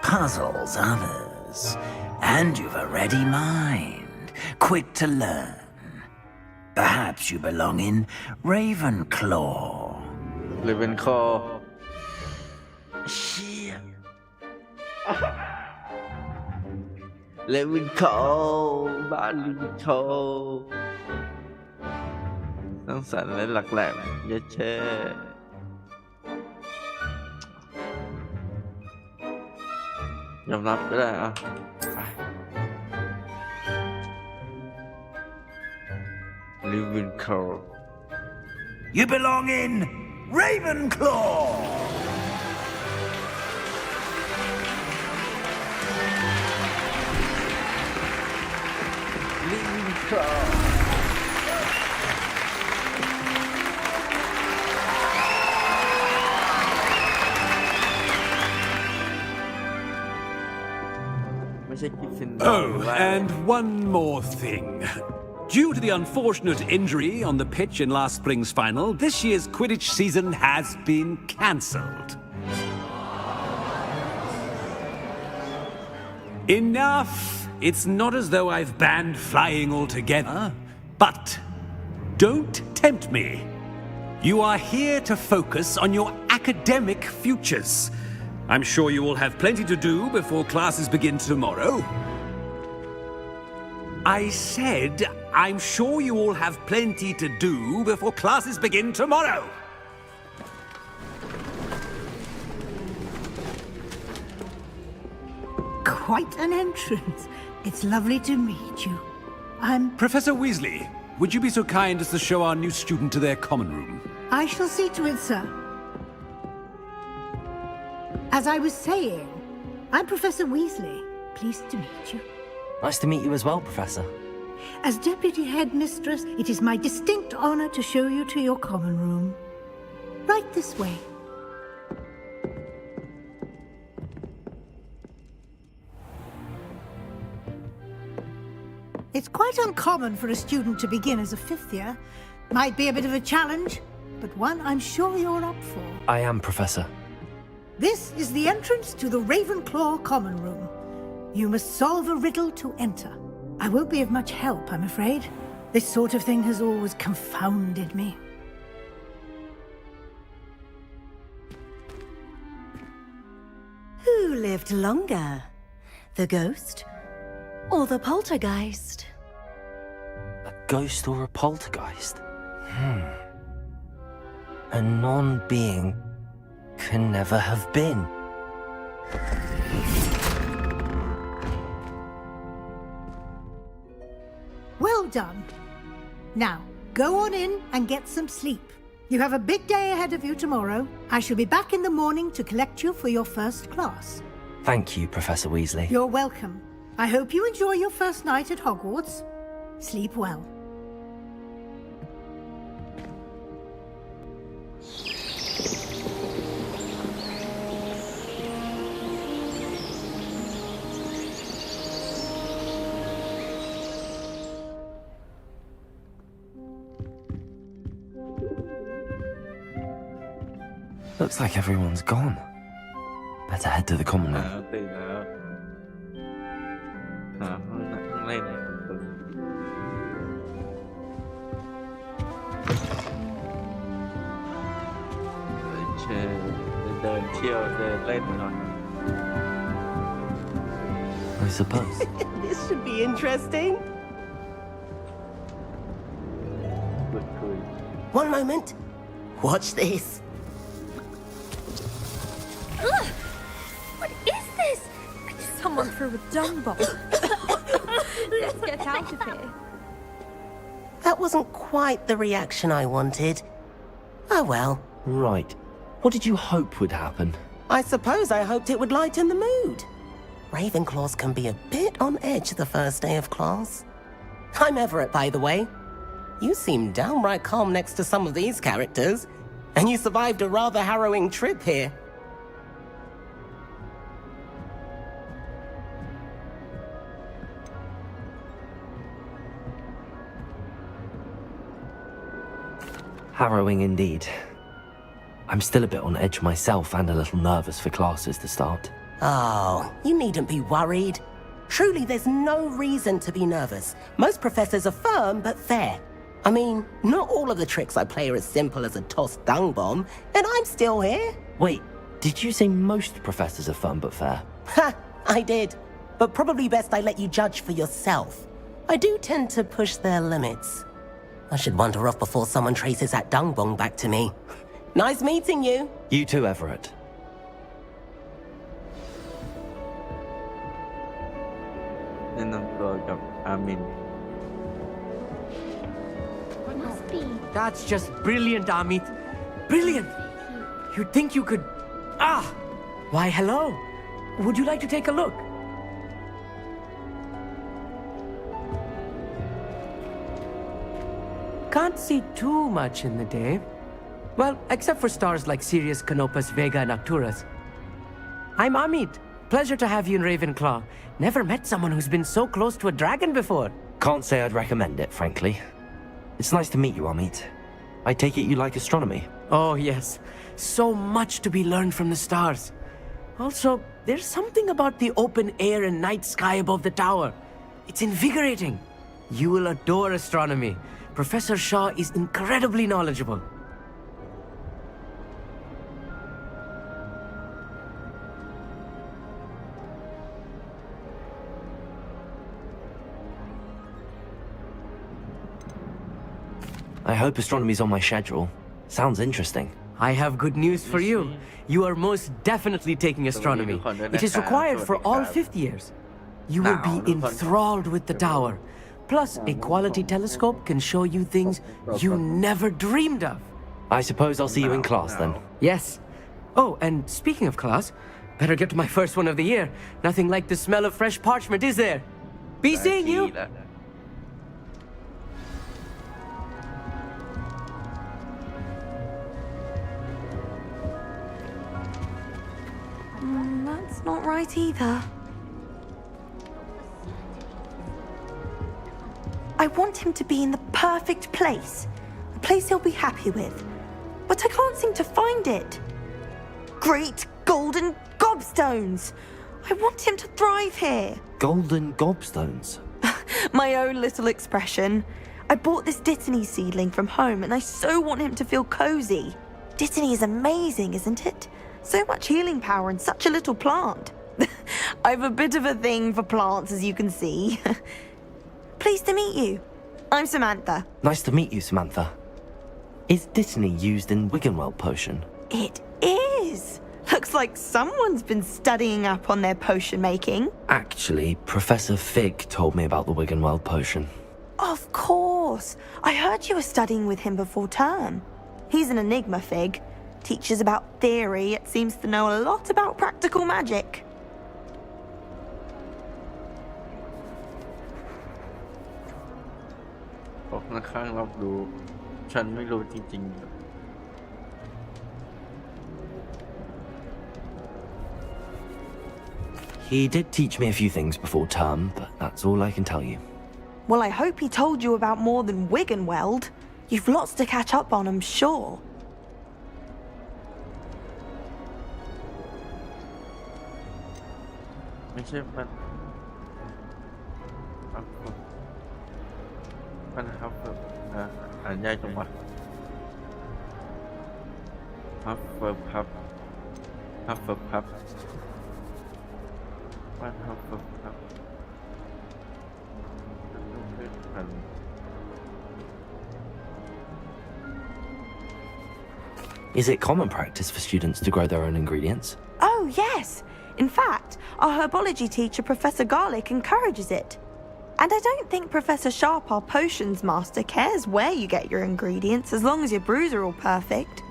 puzzles others. And you've a ready mind, quick to learn. Perhaps you belong in Ravenclaw. Ravenclaw. Ravenclaw บ้าน Ravenclaw สร้างสรรค์และหลักแหลมเยอะแช่ยอมรับก็ได้อ่ะ Ravenclaw. You belong in Ravenclaw. Ravenclaw. Oh, and one more thing. Due to the unfortunate injury on the pitch in last spring's final, this year's Quidditch season has been cancelled. Enough! It's not as though I've banned flying altogether. But don't tempt me. You are here to focus on your academic futures. I'm sure you will have plenty to do before classes begin tomorrow. I said, I'm sure you all have plenty to do before classes begin tomorrow. Quite an entrance. It's lovely to meet you. I'm... Professor Weasley, would you be so kind as to show our new student to their common room? I shall see to it, sir. As I was saying, I'm Professor Weasley. Pleased to meet you. Nice to meet you as well, Professor. As Deputy Headmistress, it is my distinct honor to show you to your common room. Right this way. It's quite uncommon for a student to begin as a fifth year. Might be a bit of a challenge, but one I'm sure you're up for. I am, Professor. This is the entrance to the Ravenclaw common room. You must solve a riddle to enter. I won't be of much help, I'm afraid. This sort of thing has always confounded me. Who lived longer? The ghost or the poltergeist? A ghost or a poltergeist? A non-being can never have been. Well done. Now, go on in and get some sleep. You have a big day ahead of you tomorrow. I shall be back in the morning to collect you for your first class. Thank you, Professor Weasley. You're welcome. I hope you enjoy your first night at Hogwarts. Sleep well. Looks like everyone's gone. Better head to the common room. ตื่นแล้วหาห้องนั่งเล่นให้คุณตื่นเชิญเดินเที่ยวเดินเล่นหน่อย I suppose. This should be interesting. One moment. Watch this. What is this? Someone threw a dung bomb. Let's get out of here. That wasn't quite the reaction I wanted. Oh well. Right. What did you hope would happen? I suppose I hoped it would lighten the mood. Ravenclaws can be a bit on edge the first day of class. I'm Everett, by the way. You seem downright calm next to some of these characters, and you survived a rather harrowing trip here. Harrowing indeed. I'm still a bit on edge myself and a little nervous for classes to start. Oh, you needn't be worried. Truly, there's no reason to be nervous. Most professors are firm but fair. I mean, not all of the tricks I play are as simple as a tossed dung bomb, and I'm still here. Wait, did you say most professors are firm but fair? Ha! I did. But probably best I let you judge for yourself. I do tend to push their limits. I should wander off before someone traces that dung bomb back to me. Nice meeting you. You too, Everett. แนะนำตัวกับอามิน Must be. That's just brilliant, Amit. Brilliant! You'd think you could... Ah! Why, hello. Would you like to take a look? Can't see too much in the day. Well, except for stars like Sirius, Canopus, Vega, and Arcturus. I'm Amit. Pleasure to have you in Ravenclaw. Never met someone who's been so close to a dragon before. Can't say I'd recommend it, frankly. It's nice to meet you, Amit. I take it you like astronomy. Oh, yes. So much to be learned from the stars. Also, There's something about the open air and night sky above the tower. It's invigorating. You will adore astronomy. Professor Shaw is incredibly knowledgeable. I hope astronomy's on my schedule. Sounds interesting. I have good news for you. You are most definitely taking astronomy. It is required for all 5th years. You will be enthralled with the tower. Plus, a quality telescope can show you things you never dreamed of. I suppose I'll see you in class then. Yes. Oh, and speaking of class, better get to my first one of the year. Nothing like the smell of fresh parchment, is there? Be seeing you! That's not right either. I want him to be in the perfect place. A place he'll be happy with. But I can't seem to find it. Great golden gobstones! I want him to thrive here. Golden gobstones? My own little expression. I bought this Dittany seedling from home and I so want him to feel cozy. Dittany is amazing, isn't it? So much healing power in such a little plant. I've a bit of a thing for plants, as you can see. Pleased to meet you. I'm Samantha. Nice to meet you, Samantha. Is Dittany used in Wiggenweld potion? It is. Looks like someone's been studying up on their potion making. Actually, Professor Fig told me about the Wiggenweld potion. Of course. I heard you were studying with him before term. He's an enigma, Fig. Teaches about theory, yet seems to know a lot about practical magic. He did teach me a few things before term, but that's all I can tell you. Well, I hope he told you about more than Wiggenweld. You've lots to catch up on, I'm sure. Is it common practice for students to grow their own ingredients? Oh, yes. In fact, our herbology teacher, Professor Garlick, encourages it. And I don't think Professor Sharp, our potions master, cares where you get your ingredients as long as your brews are all perfect.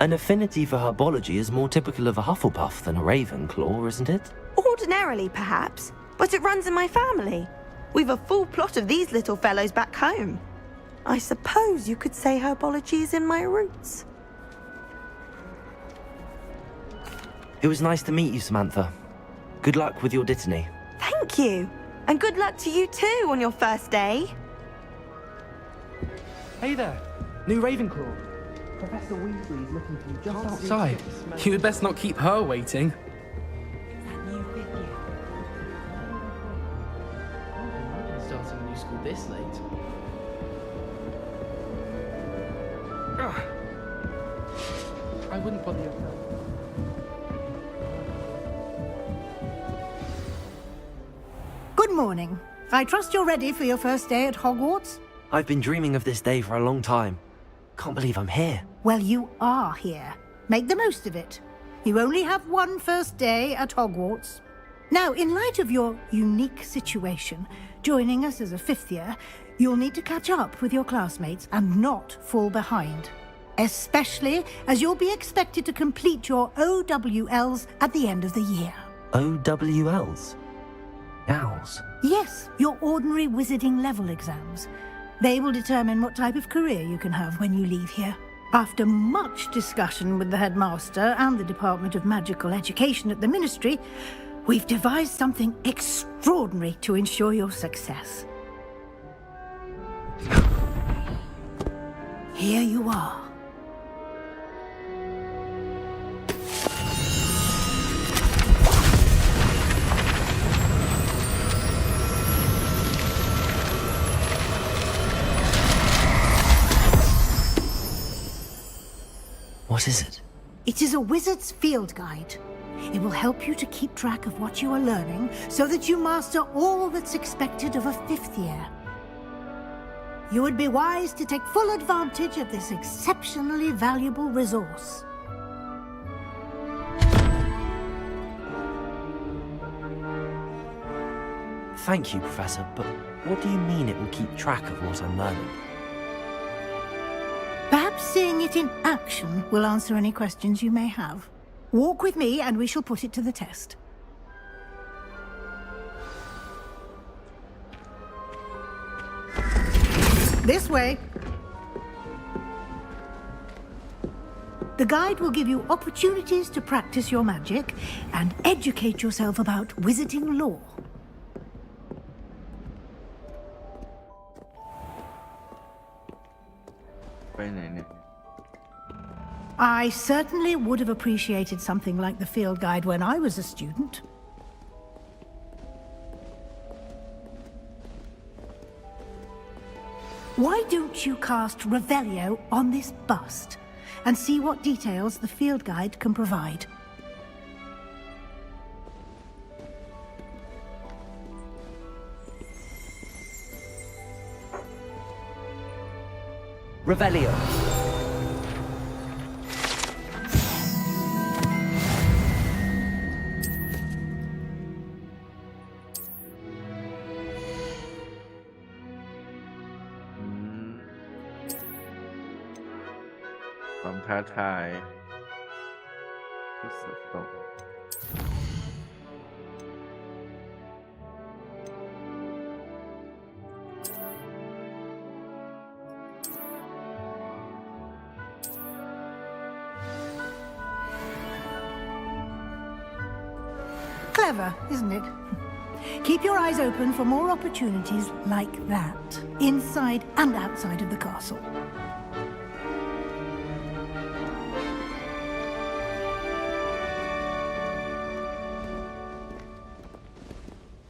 An affinity for herbology is more typical of a Hufflepuff than a Ravenclaw, isn't it? Ordinarily, perhaps, but it runs in my family. We've a full plot of these little fellows back home. I suppose you could say herbology is in my roots. It was nice to meet you, Samantha. Good luck with your Dittany. Thank you. And good luck to you too on your first day. Hey there, new Ravenclaw. Professor Weasley is looking for you just outside. You had best not keep her waiting. Starting a new school this late. I wouldn't bother your friend. Good morning. I trust you're ready for your first day at Hogwarts? I've been dreaming of this day for a long time. Can't believe I'm here. Well, you are here. Make the most of it. You only have one first day at Hogwarts. Now, in light of your unique situation, joining us as a 5th year, you'll need to catch up with your classmates and not fall behind. Especially as you'll be expected to complete your OWLs at the end of the year. OWLs? Owls? Yes, your ordinary wizarding level exams. They will determine what type of career you can have when you leave here. After much discussion with the headmaster and the Department of Magical Education at the Ministry, we've devised something extraordinary to ensure your success. Here you are. What is it? It is a wizard's field guide. It will help you to keep track of what you are learning so that you master all that's expected of a 5th year. You would be wise to take full advantage of this exceptionally valuable resource. Thank you, Professor, but what do you mean it will keep track of what I'm learning? Perhaps seeing it in action will answer any questions you may have. Walk with me and we shall put it to the test. This way. The guide will give you opportunities to practice your magic and educate yourself about wizarding lore. I certainly would have appreciated something like the field guide when I was a student. Why don't you cast Revelio on this bust and see what details the field guide can provide? Revelio. Thai. Clever, isn't it? Keep your eyes open for more opportunities like that, inside and outside of the castle.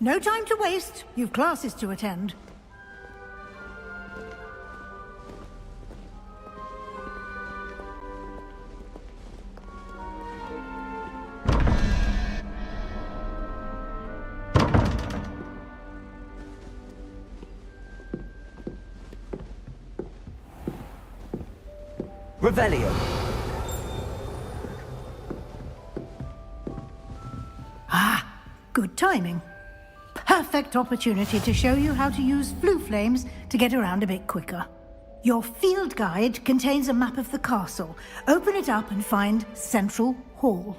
No time to waste. You've classes to attend. Revelio. Ah, good timing. Perfect opportunity to show you how to use flue flames to get around a bit quicker. Your field guide contains a map of the castle. Open it up and find Central Hall.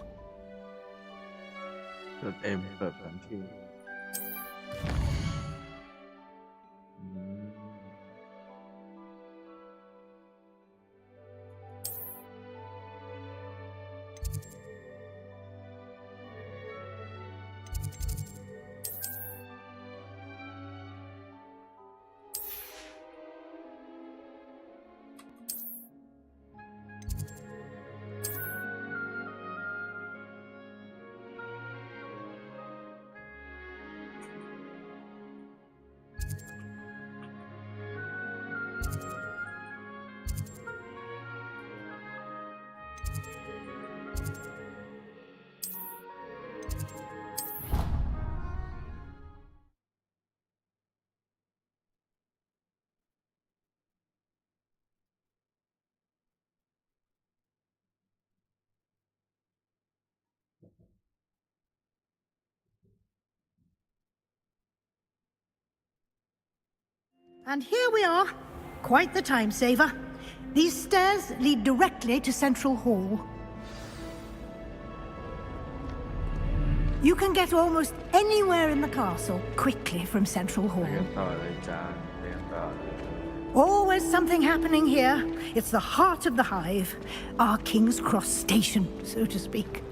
And here we are. Quite the time saver. These stairs lead directly to Central Hall. You can get almost anywhere in the castle quickly from Central Hall. Always something happening here. It's the heart of the hive. Our King's Cross station, so to speak.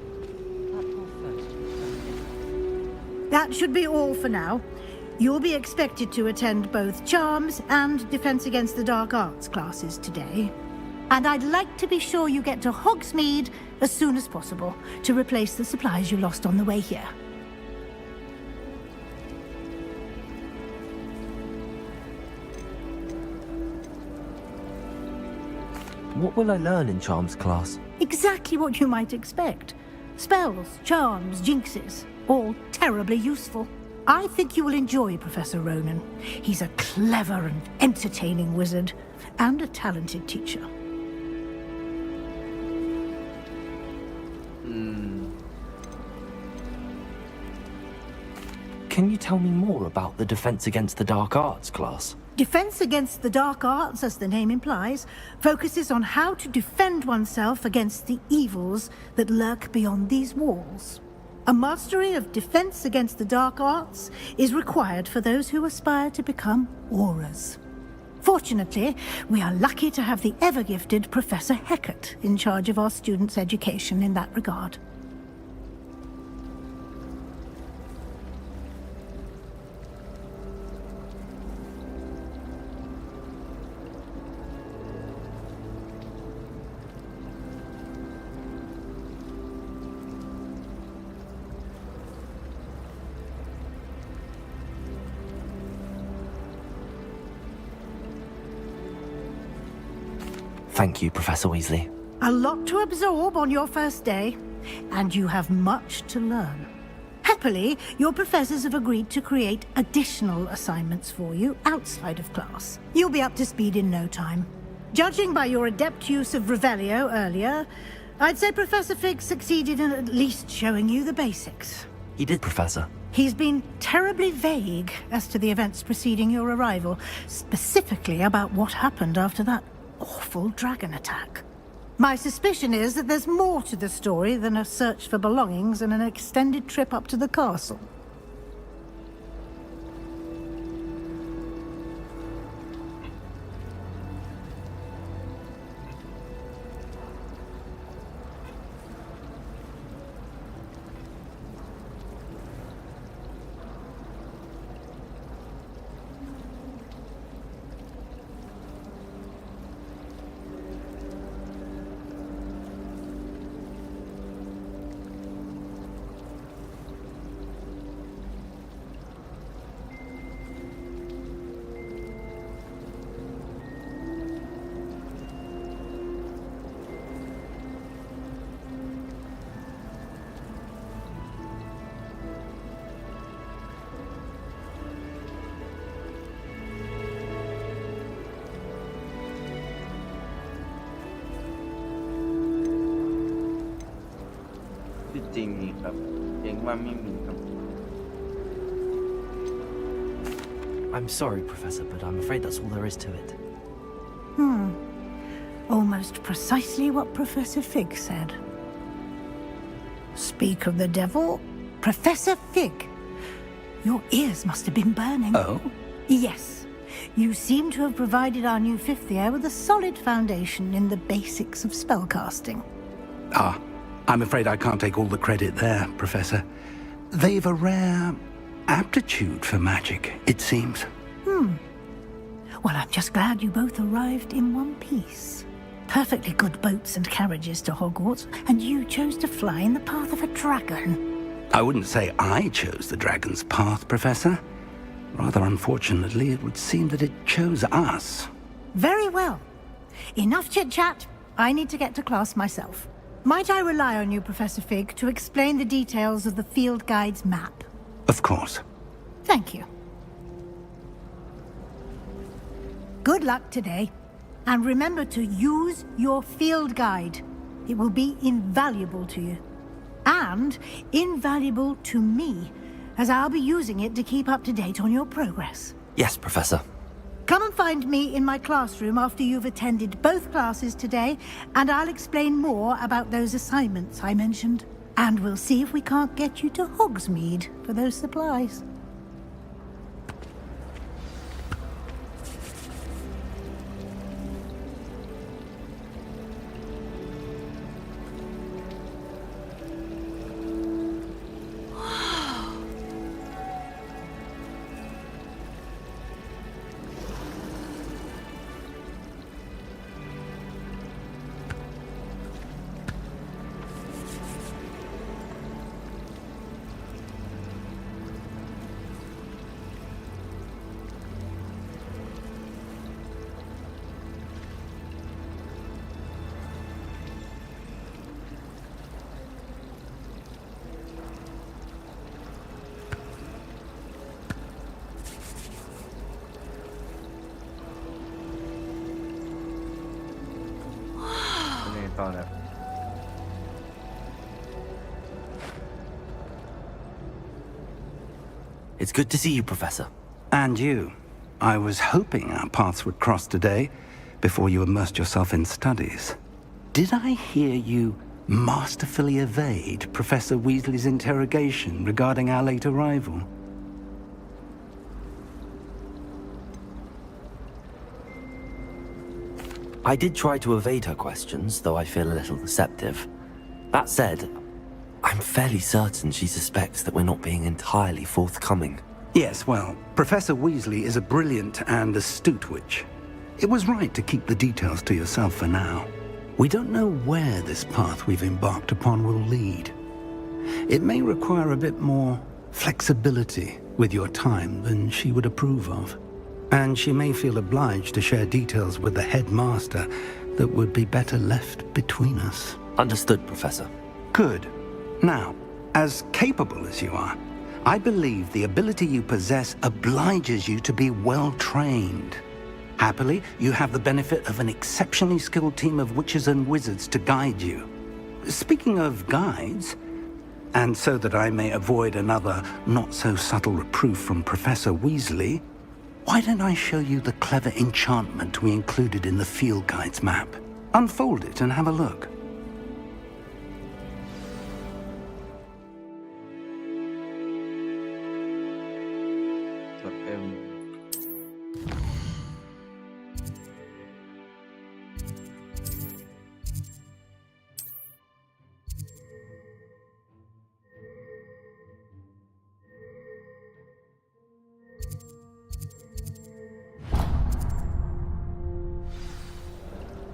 That should be all for now. You'll be expected to attend both Charms and Defense Against the Dark Arts classes today. And I'd like to be sure you get to Hogsmeade as soon as possible to replace the supplies you lost on the way here. What will I learn in Charms class? Exactly what you might expect. Spells, charms, jinxes, all terribly useful. I think you will enjoy Professor Ronan. He's a clever and entertaining wizard, and a talented teacher. Can you tell me more about the Defense Against the Dark Arts class? Defense Against the Dark Arts, as the name implies, focuses on how to defend oneself against the evils that lurk beyond these walls. A mastery of Defense Against the Dark Arts is required for those who aspire to become Aurors. Fortunately, we are lucky to have the ever-gifted Professor Hecat in charge of our students' education in that regard. Thank you, Professor Weasley. A lot to absorb on your first day, and you have much to learn. Happily, your professors have agreed to create additional assignments for you outside of class. You'll be up to speed in no time. Judging by your adept use of Revelio earlier, I'd say Professor Fig succeeded in at least showing you the basics. He did, Professor. He's been terribly vague as to the events preceding your arrival, specifically about what happened after that awful dragon attack. My suspicion is that there's more to the story than a search for belongings and an extended trip up to the castle. I'm sorry, Professor, but I'm afraid that's all there is to it. Almost precisely what Professor Fig said. Speak of the devil, Professor Fig. Your ears must have been burning. Oh? Yes. You seem to have provided our new fifth year with a solid foundation in the basics of spellcasting. Ah, I'm afraid I can't take all the credit there, Professor. They've a rare aptitude for magic, it seems. Well, I'm just glad you both arrived in one piece. Perfectly good boats and carriages to Hogwarts, and you chose to fly in the path of a dragon. I wouldn't say I chose the dragon's path, Professor. Rather unfortunately, it would seem that it chose us. Very well. Enough chit-chat. I need to get to class myself. Might I rely on you, Professor Fig, to explain the details of the field guide's map? Of course. Thank you. Good luck today. And remember to use your field guide. It will be invaluable to you. And invaluable to me, as I'll be using it to keep up to date on your progress. Yes, Professor. Come and find me in my classroom after you've attended both classes today, and I'll explain more about those assignments I mentioned. And we'll see if we can't get you to Hogsmeade for those supplies. ก่อนนะ It's good to see you, Professor. And you. I was hoping our paths would cross today before you immersed yourself in studies. Did I hear you masterfully evade Professor Weasley's interrogation regarding our late arrival? I did try to evade her questions, though I feel a little receptive. That said, I'm fairly certain she suspects that we're not being entirely forthcoming. Yes, well, Professor Weasley is a brilliant and astute witch. It was right to keep the details to yourself for now. We don't know where this path we've embarked upon will lead. It may require a bit more flexibility with your time than she would approve of. And she may feel obliged to share details with the headmaster that would be better left between us. Understood, Professor. Good. Now, as capable as you are, I believe the ability you possess obliges you to be well trained. Happily, you have the benefit of an exceptionally skilled team of witches and wizards to guide you. Speaking of guides, and so that I may avoid another not-so-subtle reproof from Professor Weasley, why don't I show you the clever enchantment we included in the field guide's map? Unfold it and have a look.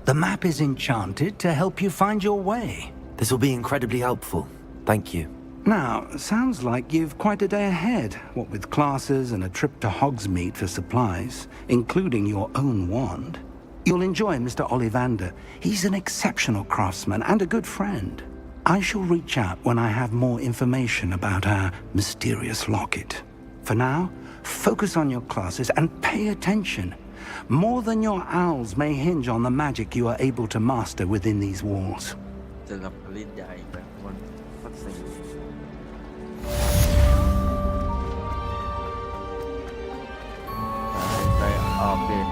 The map is enchanted to help you find your way. This will be incredibly helpful. Thank you. Now, sounds like you've quite a day ahead, what with classes and a trip to Hogsmeade for supplies, including your own wand. You'll enjoy Mr. Ollivander. He's an exceptional craftsman and a good friend. I shall reach out when I have more information about our mysterious locket. For now, focus on your classes and pay attention. More than your owls may hinge on the magic you are able to master within these walls. เจอกับปริญญาอีกแล้วคนฟัดซีไปออกเดน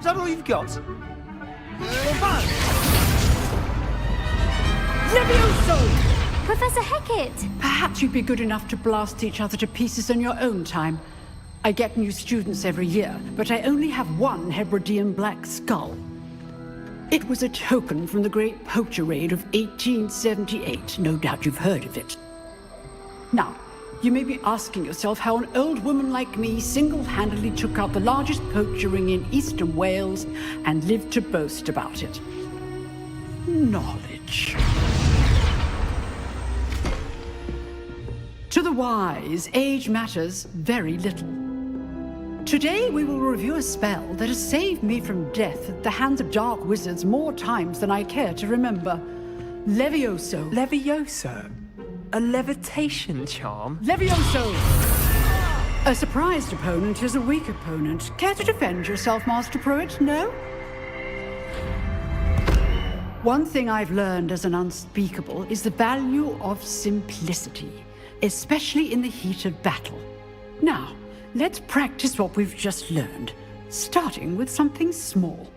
Is that all you've got? Levioso! Professor Hecat! Perhaps you'd be good enough to blast each other to pieces in your own time. I get new students every year, but I only have one Hebridean black skull. It was a token from the Great Poacher Raid of 1878. No doubt you've heard of it. Now, you may be asking yourself how an old woman like me single-handedly took out the largest poacher ring in eastern Wales and lived to boast about it. Knowledge. To the wise, age matters very little. Today we will review a spell that has saved me from death at the hands of dark wizards more times than I care to remember. Levioso. Levioso? A levitation charm? Levioso! A surprised opponent is a weak opponent. Care to defend yourself, Master Pruitt? No? One thing I've learned as an unspeakable is the value of simplicity, especially in the heat of battle. Now, let's practice what we've just learned, starting with something small.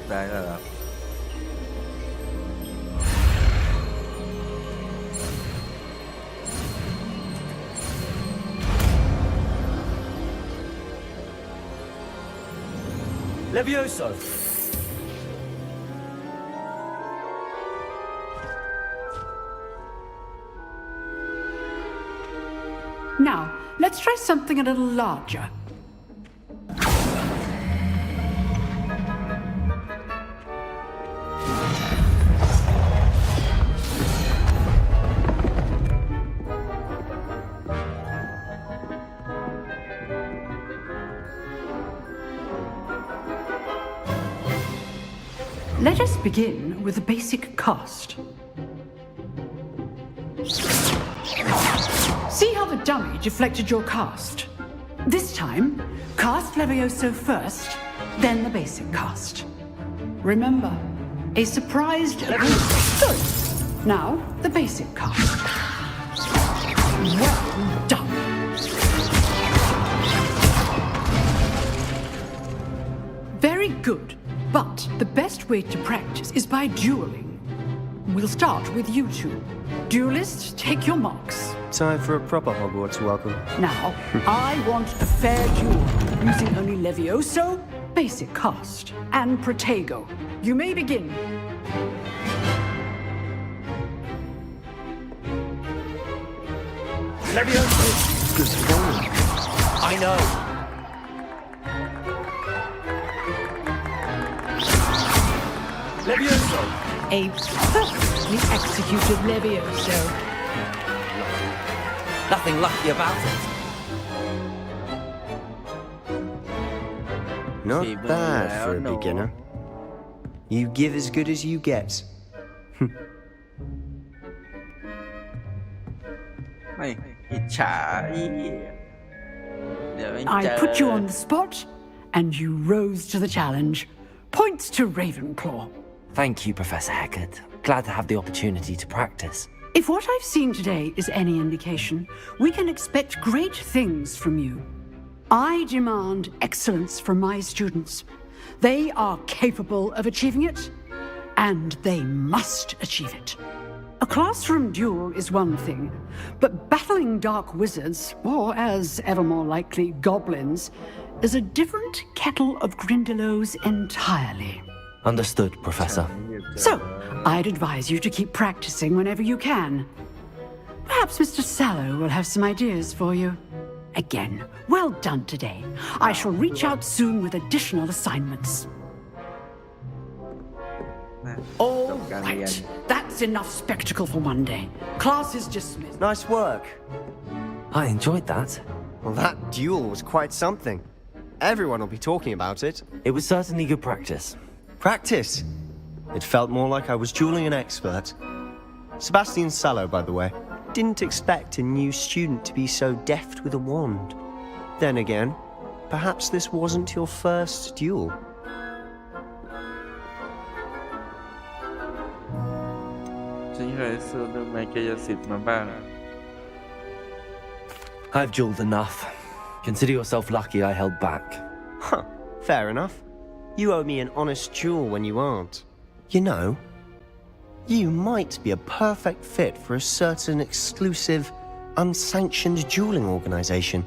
ได้แล้วเหรอ Levioso! Now, let's try something a little larger. Let us begin with the basic cast. See how the dummy deflected your cast? This time, cast Levioso first, then the basic cast. Remember, a surprised Good. Now, the basic cast. Well done. Very good. But the best way to practice is by dueling. We'll start with you two. Duelists, take your marks. Time for a proper Hogwarts welcome. Now, I want a fair duel, using only Levioso, basic cast, and Protego. You may begin. Levioso! Good going. I know. Levioso! A perfectly executed Levioso. Nothing lucky about it. Not bad for a beginner. You give as good as you get. I put you on the spot, and you rose to the challenge. Points to Ravenclaw. Thank you, Professor Hecat. Glad to have the opportunity to practice. If what I've seen today is any indication, we can expect great things from you. I demand excellence from my students. They are capable of achieving it, and they must achieve it. A classroom duel is one thing, but battling dark wizards, or as ever more likely, goblins, is a different kettle of Grindylows entirely. Understood, Professor. So, I'd advise you to keep practicing whenever you can. Perhaps Mr. Sallow will have some ideas for you. Again, well done today. I shall reach out soon with additional assignments. All right, that's enough spectacle for one day. Class is dismissed. Nice work. I enjoyed that. Well, that duel was quite something. Everyone will be talking about it. It was certainly good practice. Practice? It felt more like I was dueling an expert. Sebastian Sallow, by the way. Didn't expect a new student to be so deft with a wand. Then again, perhaps this wasn't your first duel. I've dueled enough. Consider yourself lucky I held back. Huh, fair enough. You owe me an honest duel when you aren't. You know, you might be a perfect fit for a certain exclusive, unsanctioned dueling organization.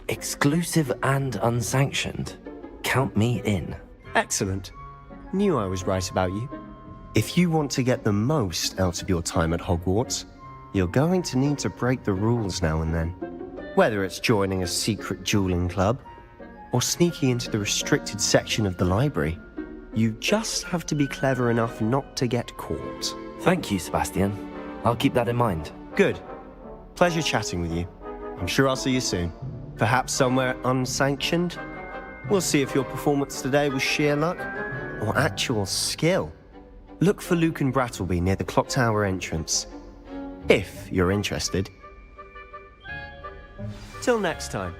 Exclusive and unsanctioned. Count me in. Excellent. Knew I was right about you. If you want to get the most out of your time at Hogwarts, you're going to need to break the rules now and then. Whether it's joining a secret dueling club, or sneaking into the restricted section of the library, you just have to be clever enough not to get caught. Thank you, Sebastian. I'll keep that in mind. Good. Pleasure chatting with you. I'm sure I'll see you soon. Perhaps somewhere unsanctioned? We'll see if your performance today was sheer luck, or actual skill. Look for Luke and Brattleby near the clock tower entrance. If you're interested. Till next time.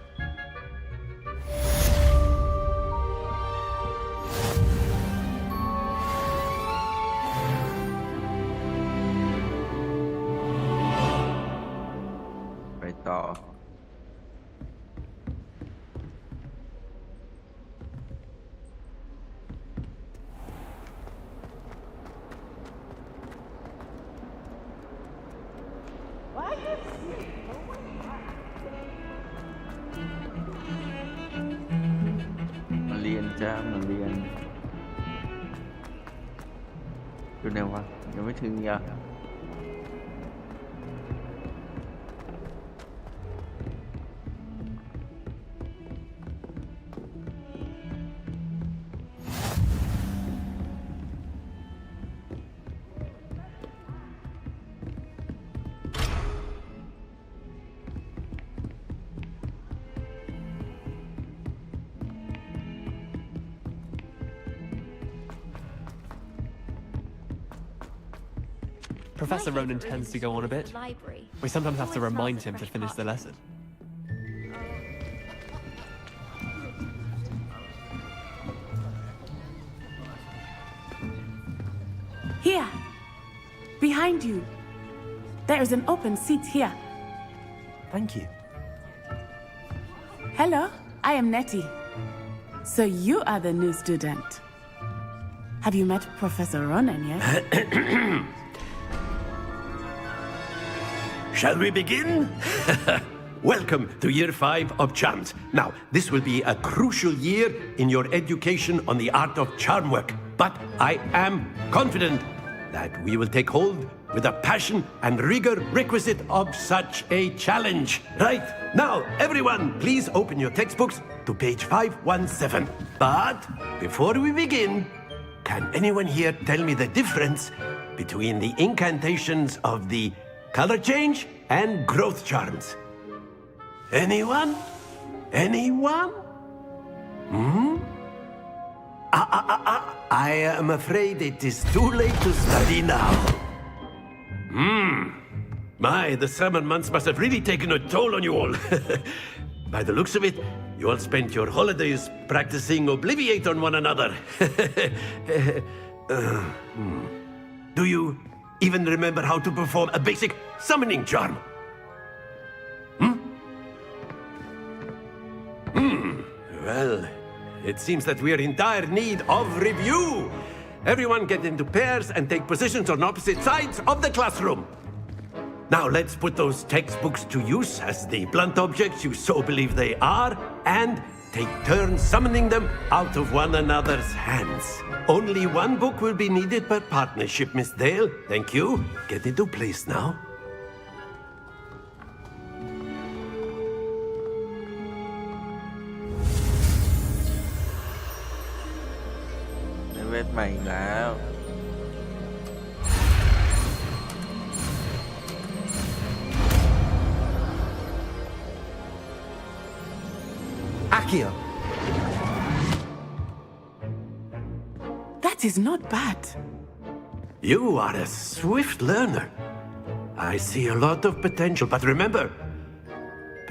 ต่อ มาเรียนจ้ามาเรียนอยู่ไหนวะยังไม่ถึงอ่ะProfessor Ronan tends to go on a bit. We sometimes have to remind him to finish the lesson. Here, behind you. There is an open seat here. Thank you. Hello, I am Nettie. So you are the new student. Have you met Professor Ronan yet? Shall we begin? Welcome to Year 5 of Charms. Now, this will be a crucial year in your education on the art of charm work. But I am confident that we will take hold with the passion and rigor requisite of such a challenge. Right, now, everyone, please open your textbooks to page 517. But before we begin, can anyone here tell me the difference between the incantations of the color change and growth charms? Anyone? Anyone? I am afraid it is too late to study now. My, the summer months must have really taken a toll on you all. By the looks of it, you all spent your holidays practicing Obliviate on one another. Do you even remember how to perform a basic summoning charm? Well, it seems that we are in dire need of review. Everyone get into pairs and take positions on opposite sides of the classroom. Now let's put those textbooks to use as the blunt objects you so believe they are, and take turns summoning them out of one another's hands. Only one book will be needed per partnership, Miss Dale. Thank you. Get into place now. เวทใหม่อีกแล้ว Akio. That is not bad. You are a swift learner. I see a lot of potential, but remember,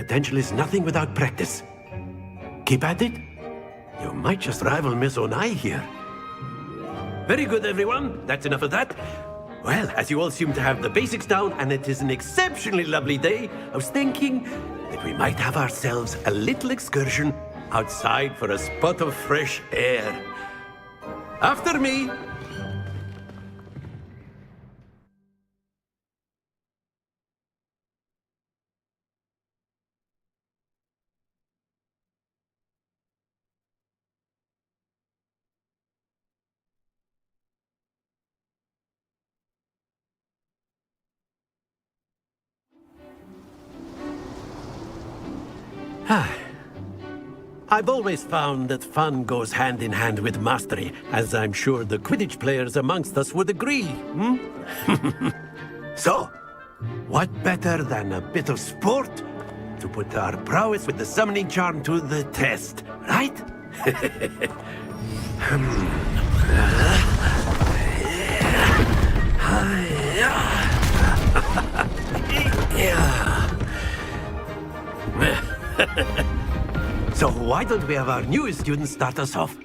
potential is nothing without practice. Keep at it. You might just rival Miss Onai here. Very good, everyone. That's enough of that. Well, as you all seem to have the basics down, and it is an exceptionally lovely day, I was thinking that we might have ourselves a little excursion outside for a spot of fresh air. After me. I've always found that fun goes hand in hand with mastery, as I'm sure the Quidditch players amongst us would agree. So, what better than a bit of sport to put our prowess with the summoning charm to the test, right? So why don't we have our newest student start us off?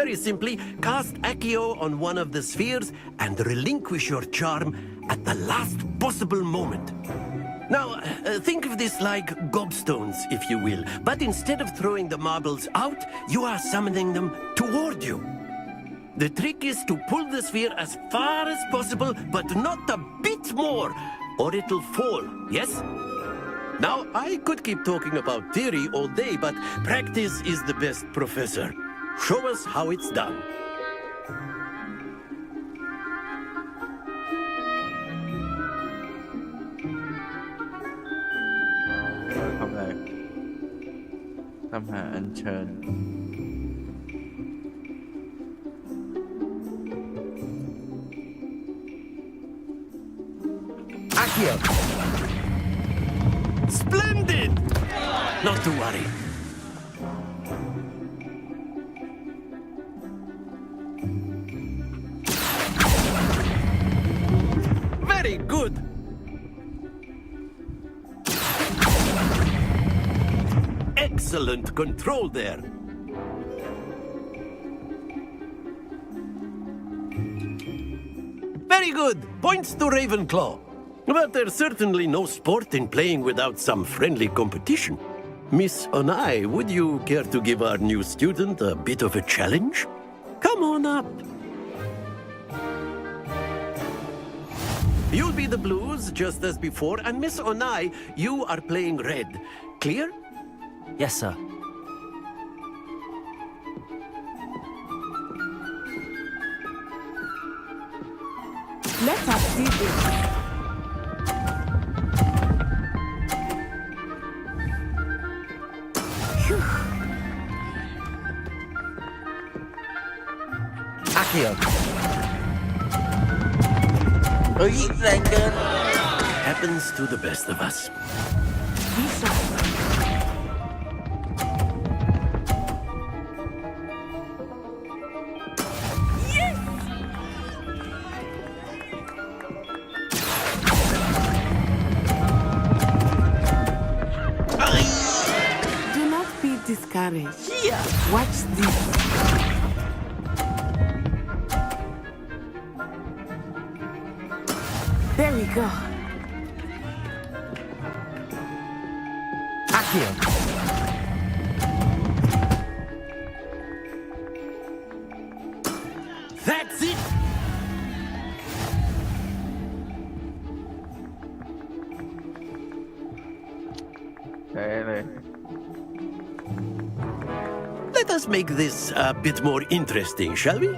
Very simply, cast Accio on one of the spheres and relinquish your charm at the last possible moment. Now, think of this like gobstones, if you will, but instead of throwing the marbles out, you are summoning them toward you. The trick is to pull the sphere as far as possible, but not a bit more, or it'll fall, yes? Now, I could keep talking about theory all day, but practice is the best professor. Show us how it's done. ทำอะไรทำหาอัญเชิญ Accio. Splendid! Not to worry. Very good. Excellent control there. Very good. Points to Ravenclaw. But there's certainly no sport in playing without some friendly competition. Miss Onai, would you care to give our new student a bit of a challenge? Come on up. You'll be the blues, just as before, and Miss Onai, you are playing red. Clear? Yes, sir. Let us see this. Accio. เฮ้ยแรงเกิน Happens to the best of us. Do not be discouraged. Watch this. There we go. Accio. That's it. Let us make this a bit more interesting, shall we?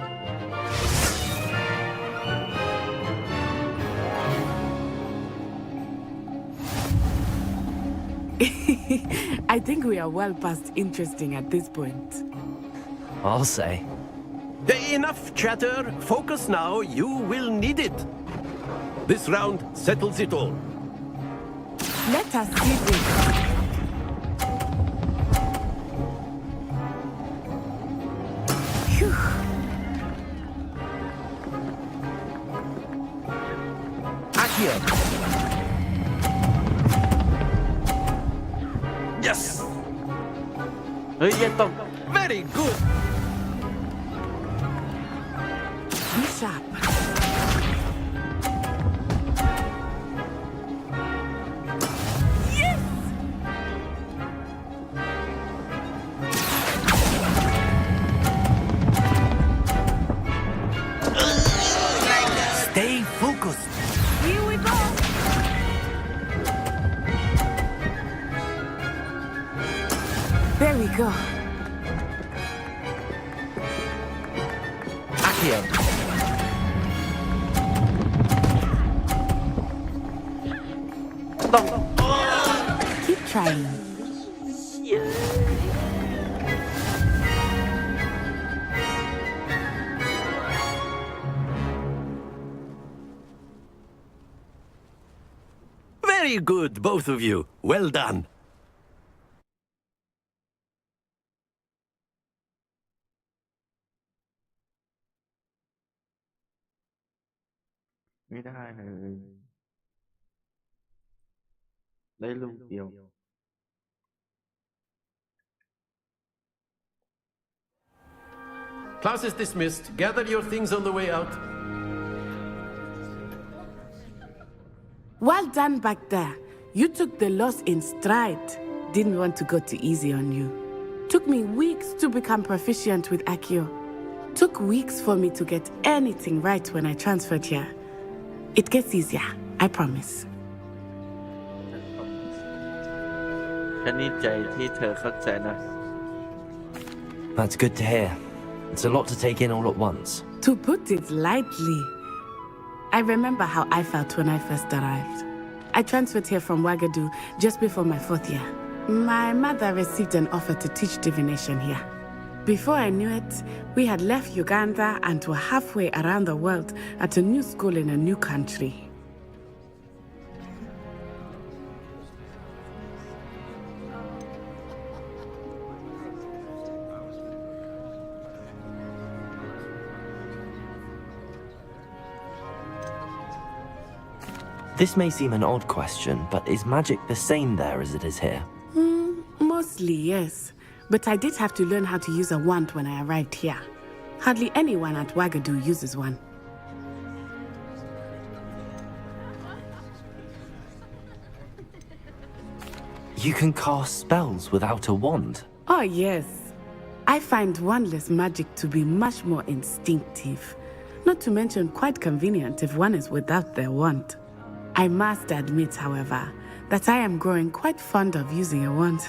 I think we are well past interesting at this point. I'll say. Enough chatter. Focus now. You will need it. This round settles it all. Let us see this. Phew. Accio. Yes. เฮ้ยอย่าตก Very good. Be sharp. Yes! Stay focused. Here we go! There we go. Accio. Keep trying. Very good, both of you. Well done. ไม่ได้เลย ได้ลูกเดียว Phew. Class is dismissed. Gather your things on the way out. Well done back there. You took the loss in stride. Didn't want to go too easy on you. Took me weeks to become proficient with Accio. Took weeks for me to get anything right when I transferred here. It gets easier, I promise. ฉันดีใจที่เธอเข้าใจนะ That's good to hear. It's a lot to take in all at once. To put it lightly, I remember how I felt when I first arrived. I transferred here from Wagadu just before my 4th year. My mother received an offer to teach divination here. Before I knew it, we had left Uganda and were halfway around the world at a new school in a new country. This may seem an odd question, but is magic the same there as it is here? Mostly, yes. But I did have to learn how to use a wand when I arrived here. Hardly anyone at Wagadu uses one. You can cast spells without a wand? Oh, yes. I find wandless magic to be much more instinctive. Not to mention quite convenient if one is without their wand. I must admit, however, that I am growing quite fond of using a wand.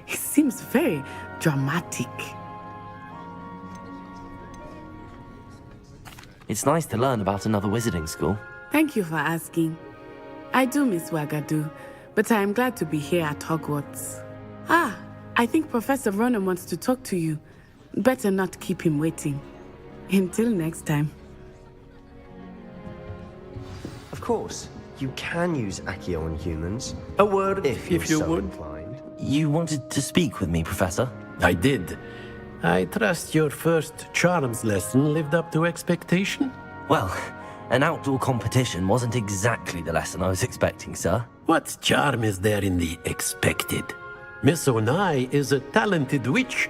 It seems very dramatic. It's nice to learn about another wizarding school. Thank you for asking. I do miss Wagadu, but I am glad to be here at Hogwarts. Ah, I think Professor Ronan wants to talk to you. Better not keep him waiting. Until next time. Of course, you can use Accio on humans. A word if you so would. inclined. You wanted to speak with me, Professor? I did. I trust your first charms lesson lived up to expectation? Well, an outdoor competition wasn't exactly the lesson I was expecting, sir. What charm is there in the expected? Miss Onai is a talented witch.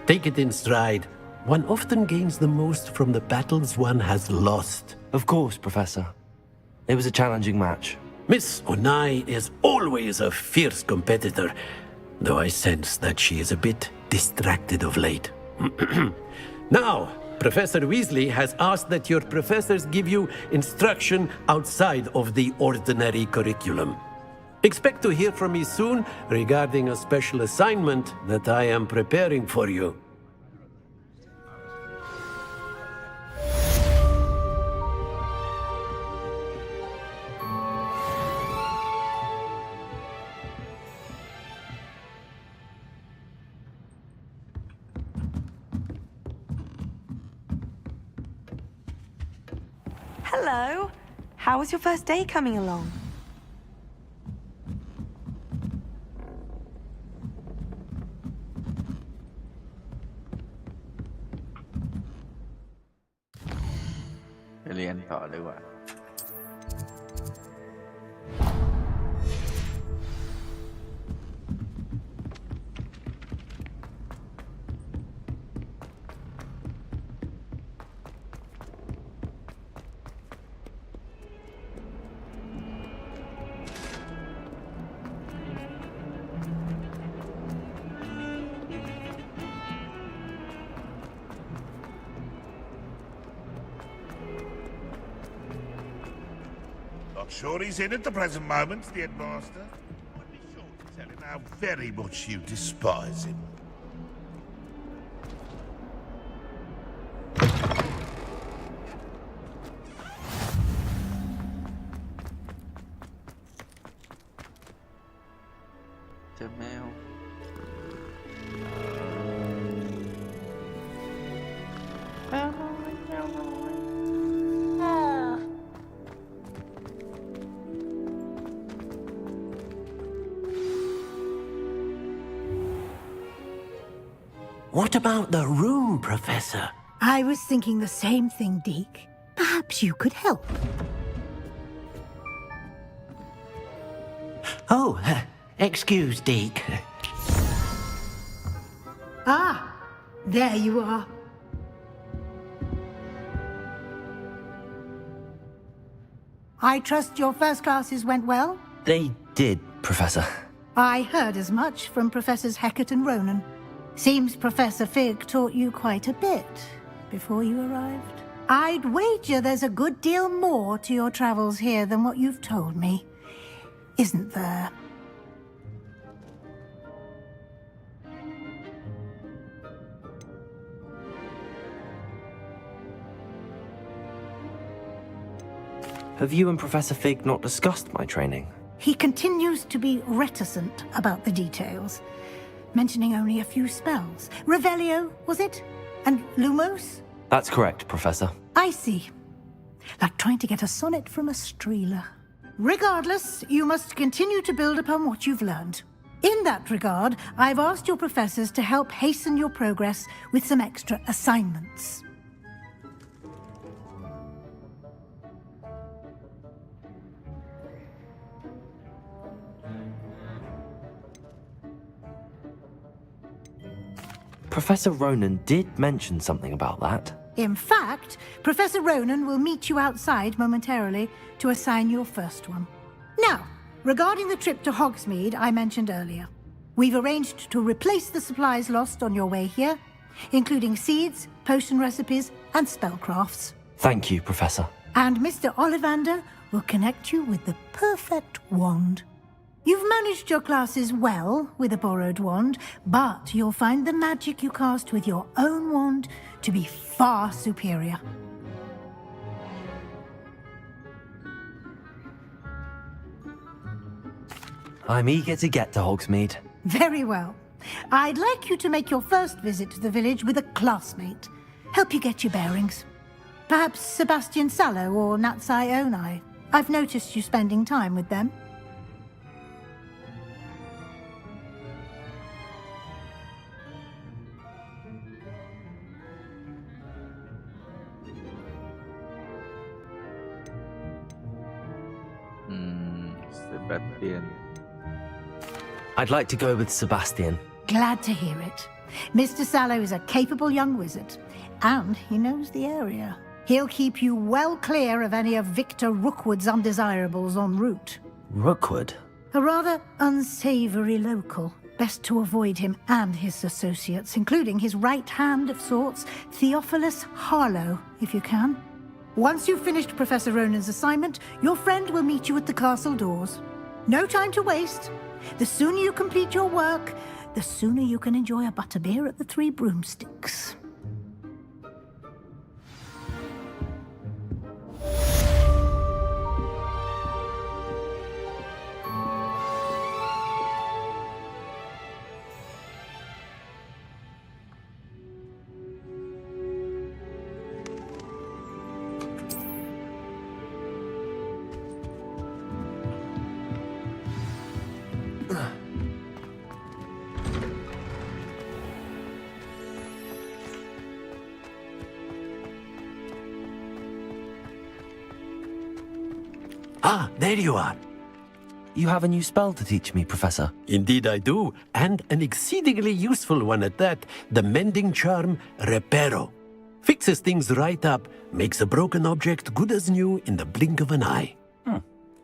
Take it in stride. One often gains the most from the battles one has lost. Of course, Professor. It was a challenging match. Miss Onai is always a fierce competitor, though I sense that she is a bit distracted of late. Now, Professor Weasley has asked that your professors give you instruction outside of the ordinary curriculum. Expect to hear from me soon regarding a special assignment that I am preparing for you. Hello. How was your first day coming along? Rillian ต่อเลยว่ะ Not sure he's in at the present moment, the headmaster. Would be sure to tell him how very much you despise him. What about the room, Professor? I was thinking the same thing, Deke. Perhaps you could help. Oh, excuse, Deke. Ah, there you are. I trust your first classes went well? They did, Professor. I heard as much from Professors Hecat and Ronan. Seems Professor Fig taught you quite a bit before you arrived. I'd wager there's a good deal more to your travels here than what you've told me, isn't there? Have you and Professor Fig not discussed my training? He continues to be reticent about the details, mentioning only a few spells. Revelio, was it? And Lumos? That's correct, Professor. I see. Like trying to get a sonnet from a streeler. Regardless, you must continue to build upon what you've learned. In that regard, I've asked your professors to help hasten your progress with some extra assignments. Professor Ronan did mention something about that. In fact, Professor Ronan will meet you outside momentarily to assign your first one. Now, regarding the trip to Hogsmeade I mentioned earlier, we've arranged to replace the supplies lost on your way here, including seeds, potion recipes, and spellcrafts. Thank you, Professor. And Mr. Ollivander will connect you with the perfect wand. You've managed your classes well with a borrowed wand, but you'll find the magic you cast with your own wand to be far superior. I'm eager to get to Hogsmeade. Very well. I'd like you to make your first visit to the village with a classmate. Help you get your bearings. Perhaps Sebastian Sallow or Natsai Onai. I've noticed you spending time with them. Sebastian. I'd like to go with Sebastian. Glad to hear it. Mr. Sallow is a capable young wizard, and he knows the area. He'll keep you well clear of any of Victor Rookwood's undesirables en route. Rookwood? A rather unsavory local. Best to avoid him and his associates, including his right hand of sorts, Theophilus Harlow, if you can. Once you've finished Professor Ronan's assignment, your friend will meet you at the castle doors. No time to waste. The sooner you complete your work, the sooner you can enjoy a butterbeer at the Three Broomsticks. Ah, there you are. You have a new spell to teach me, Professor. Indeed I do, and an exceedingly useful one at that, the mending charm Reparo. Fixes things right up, makes a broken object good as new in the blink of an eye.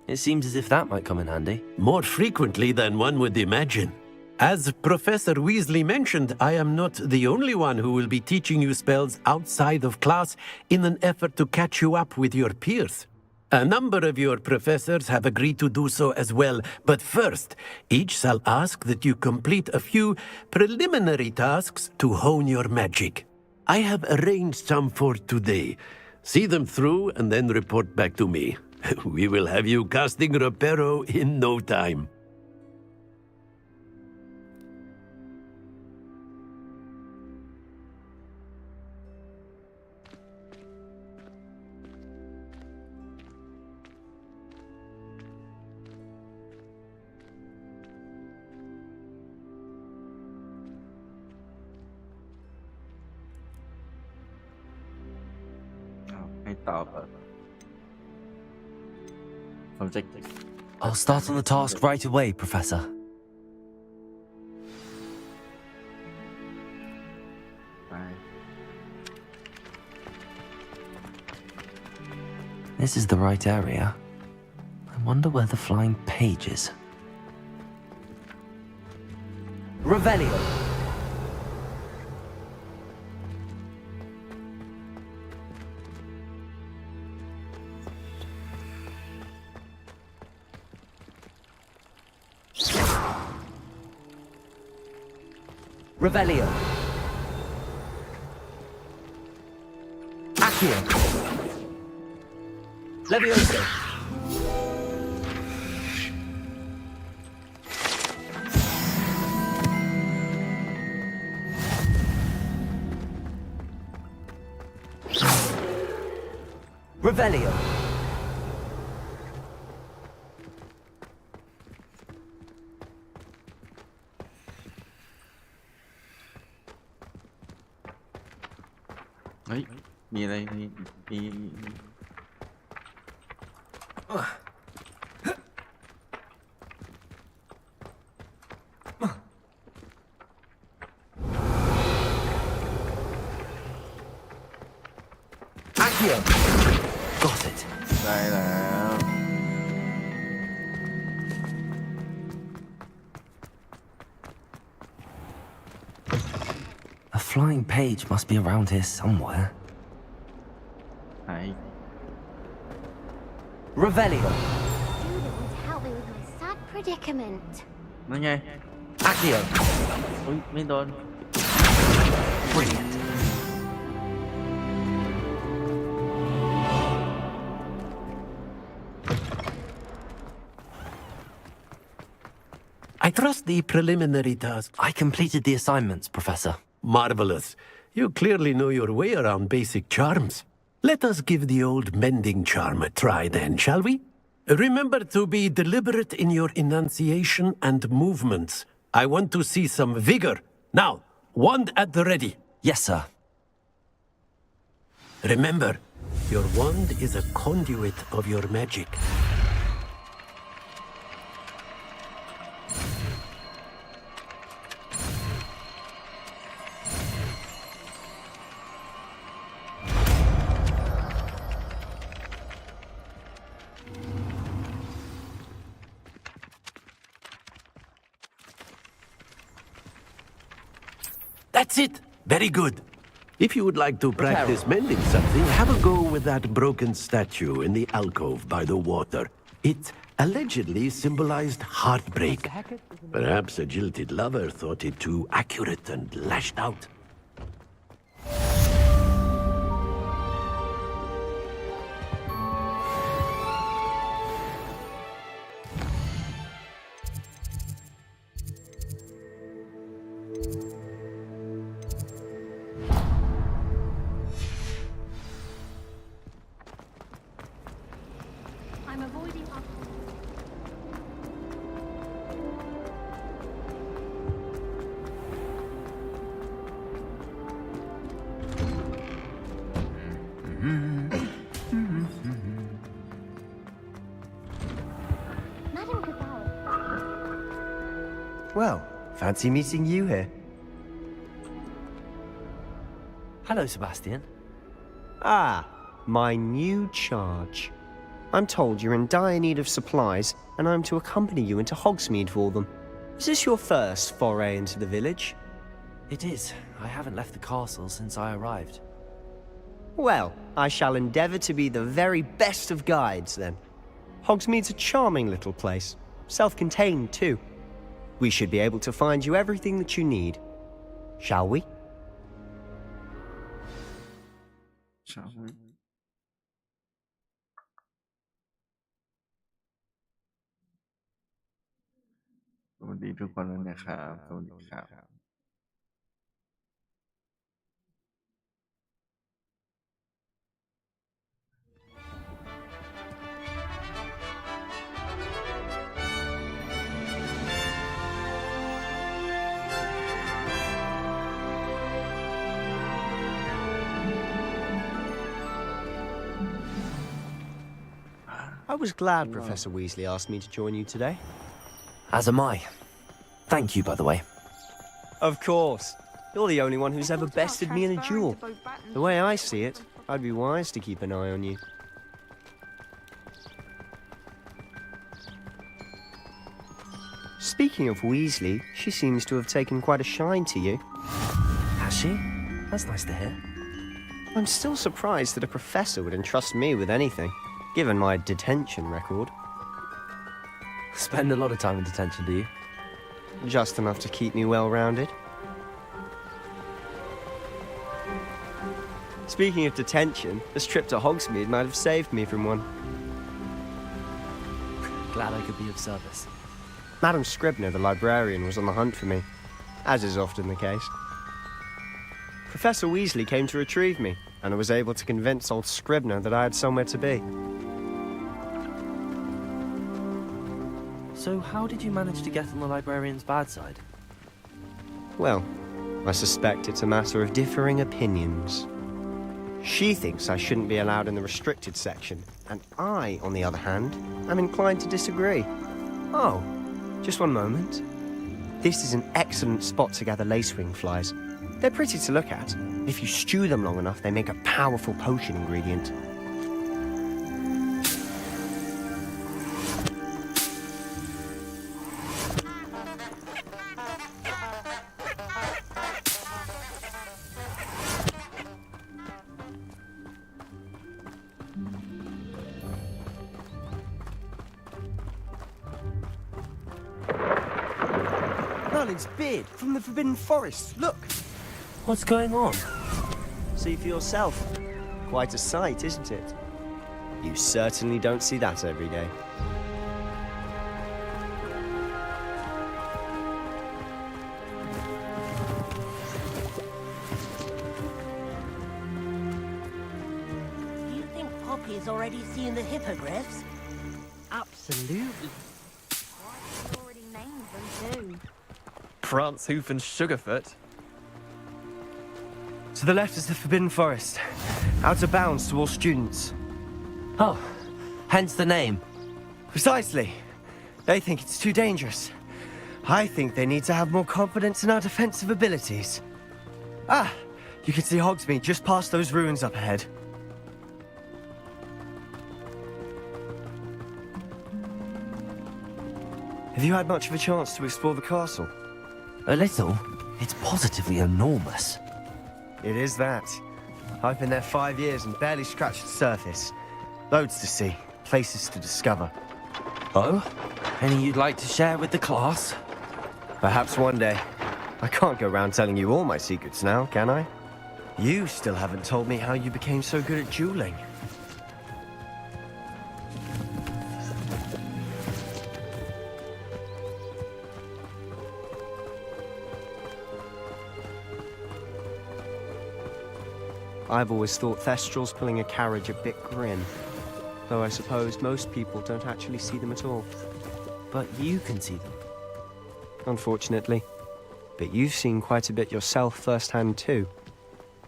It seems as if that might come in handy. More frequently than one would imagine. As Professor Weasley mentioned, I am not the only one who will be teaching you spells outside of class in an effort to catch you up with your peers. A number of your professors have agreed to do so as well, but first, each shall ask that you complete a few preliminary tasks to hone your magic. I have arranged some for today. See them through and then report back to me. We will have you casting Reparo in no time. I'll start on the task right away, Professor. This is the right area. wonder where the flying page is. Revelio. Revelio. Accio. Levioso. Revelio. Ấy, gì đây? Accio. Got it. Đây là A flying page must be around here somewhere. Hãy Revelio. Do to help me with my sad predicament. nói nghe. Accio. Ui, mấy đồn. Brilliant. I trust the preliminary task. I completed the assignments, Professor. Marvelous. You clearly know your way around basic charms. Let us give the old mending charm a try then, shall we? Remember to be deliberate in your enunciation and movements. I want to see some vigor. Now, wand at the ready. Yes, sir. Remember, your wand is a conduit of your magic. That's it. Very good. If you would like to practice mending something, have a go with that broken statue in the alcove by the water. It allegedly symbolized heartbreak. Perhaps a jilted lover thought it too accurate and lashed out. I'm avoiding up. Madam Cabal. Well, fancy meeting you here. Hello, Sebastian. Ah, my new charge. I'm told you're in dire need of supplies, and I'm to accompany you into Hogsmeade for them. Is this your first foray into the village? It is. I haven't left the castle since I arrived. Well, I shall endeavour to be the very best of guides, then. Hogsmeade's a charming little place. Self-contained, too. We should be able to find you everything that you need. Shall we? Shall we? สวัสดีทุกคนเลยนะครับ สวัสดีครับ I was glad Professor Weasley asked me to join you today. As am I. Thank you, by the way. Of course. You're the only one who's ever bested me in a duel. The way I see it, I'd be wise to keep an eye on you. Speaking of Weasley, she seems to have taken quite a shine to you. Has she? That's nice to hear. I'm still surprised that a professor would entrust me with anything, given my detention record. Spend a lot of time in detention, do you? Just enough to keep me well-rounded. Speaking of detention, this trip to Hogsmeade might have saved me from one. Glad I could be of service. Madam Scribner, the librarian, was on the hunt for me, as is often the case. Professor Weasley came to retrieve me, and I was able to convince old Scribner that I had somewhere to be. So how did you manage to get on the librarian's bad side? Well, I suspect it's a matter of differing opinions. She thinks I shouldn't be allowed in the restricted section, and I, on the other hand, am inclined to disagree. Oh, just one moment. This is an excellent spot to gather lacewing flies. They're pretty to look at. If you stew them long enough, they make a powerful potion ingredient. Merlin's beard from the Forbidden Forest. Look! What's going on? See for yourself. Quite a sight, isn't it? You certainly don't see that every day. Do you think Poppy's already seen the hippogriffs? Absolutely. Already named them too. Prance, Hoof, and Sugarfoot. To the left is the Forbidden Forest. Out of bounds to all students. Oh, hence the name. Precisely. They think it's too dangerous. I think they need to have more confidence in our defensive abilities. Ah, you can see Hogsmeade just past those ruins up ahead. Have you had much of a chance to explore the castle? A little. It's positively enormous. It is that. I've been there 5 years and barely scratched the surface. Loads to see, places to discover. Oh? Any you'd like to share with the class? Perhaps one day. I can't go around telling you all my secrets now, can I? You still haven't told me how you became so good at dueling. I've always thought Thestrals pulling a carriage a bit grim, though I suppose most people don't actually see them at all. But you can see them. Unfortunately. But you've seen quite a bit yourself firsthand too.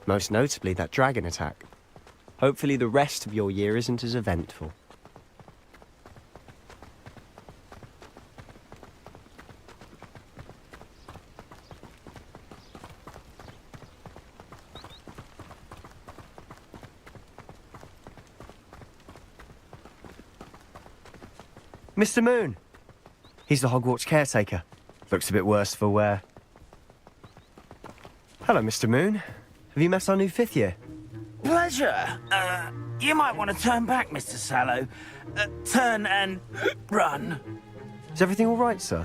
Most notably that dragon attack. Hopefully the rest of your year isn't as eventful. Mr. Moon! He's the Hogwarts caretaker. Looks a bit worse for wear. Hello, Mr. Moon. Have you met our new 5th year? Pleasure. You might want to turn back, Mr. Sallow. Turn and run. Is everything all right, sir?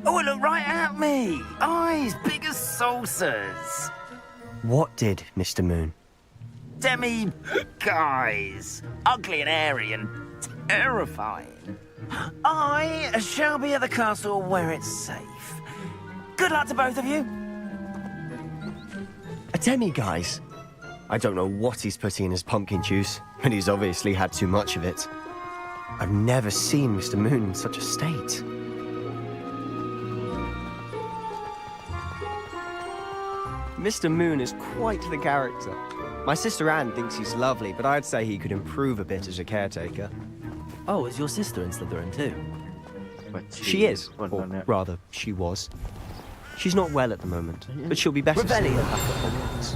Oh, look right at me. Eyes big as saucers. What did, Mr. Moon? Guys. Ugly and airy and terrifying. I shall be at the castle where it's safe. Good luck to both of you. A demi-guise? I don't know what he's putting in his pumpkin juice, but he's obviously had too much of it. I've never seen Mr. Moon in such a state. Mr. Moon is quite the character. My sister Anne thinks he's lovely, but I'd say he could improve a bit as a caretaker. Oh, is your sister in Slytherin too? But She is, or rather, she was. She's not well at the moment, but she'll be better soon. Back at Hogwarts.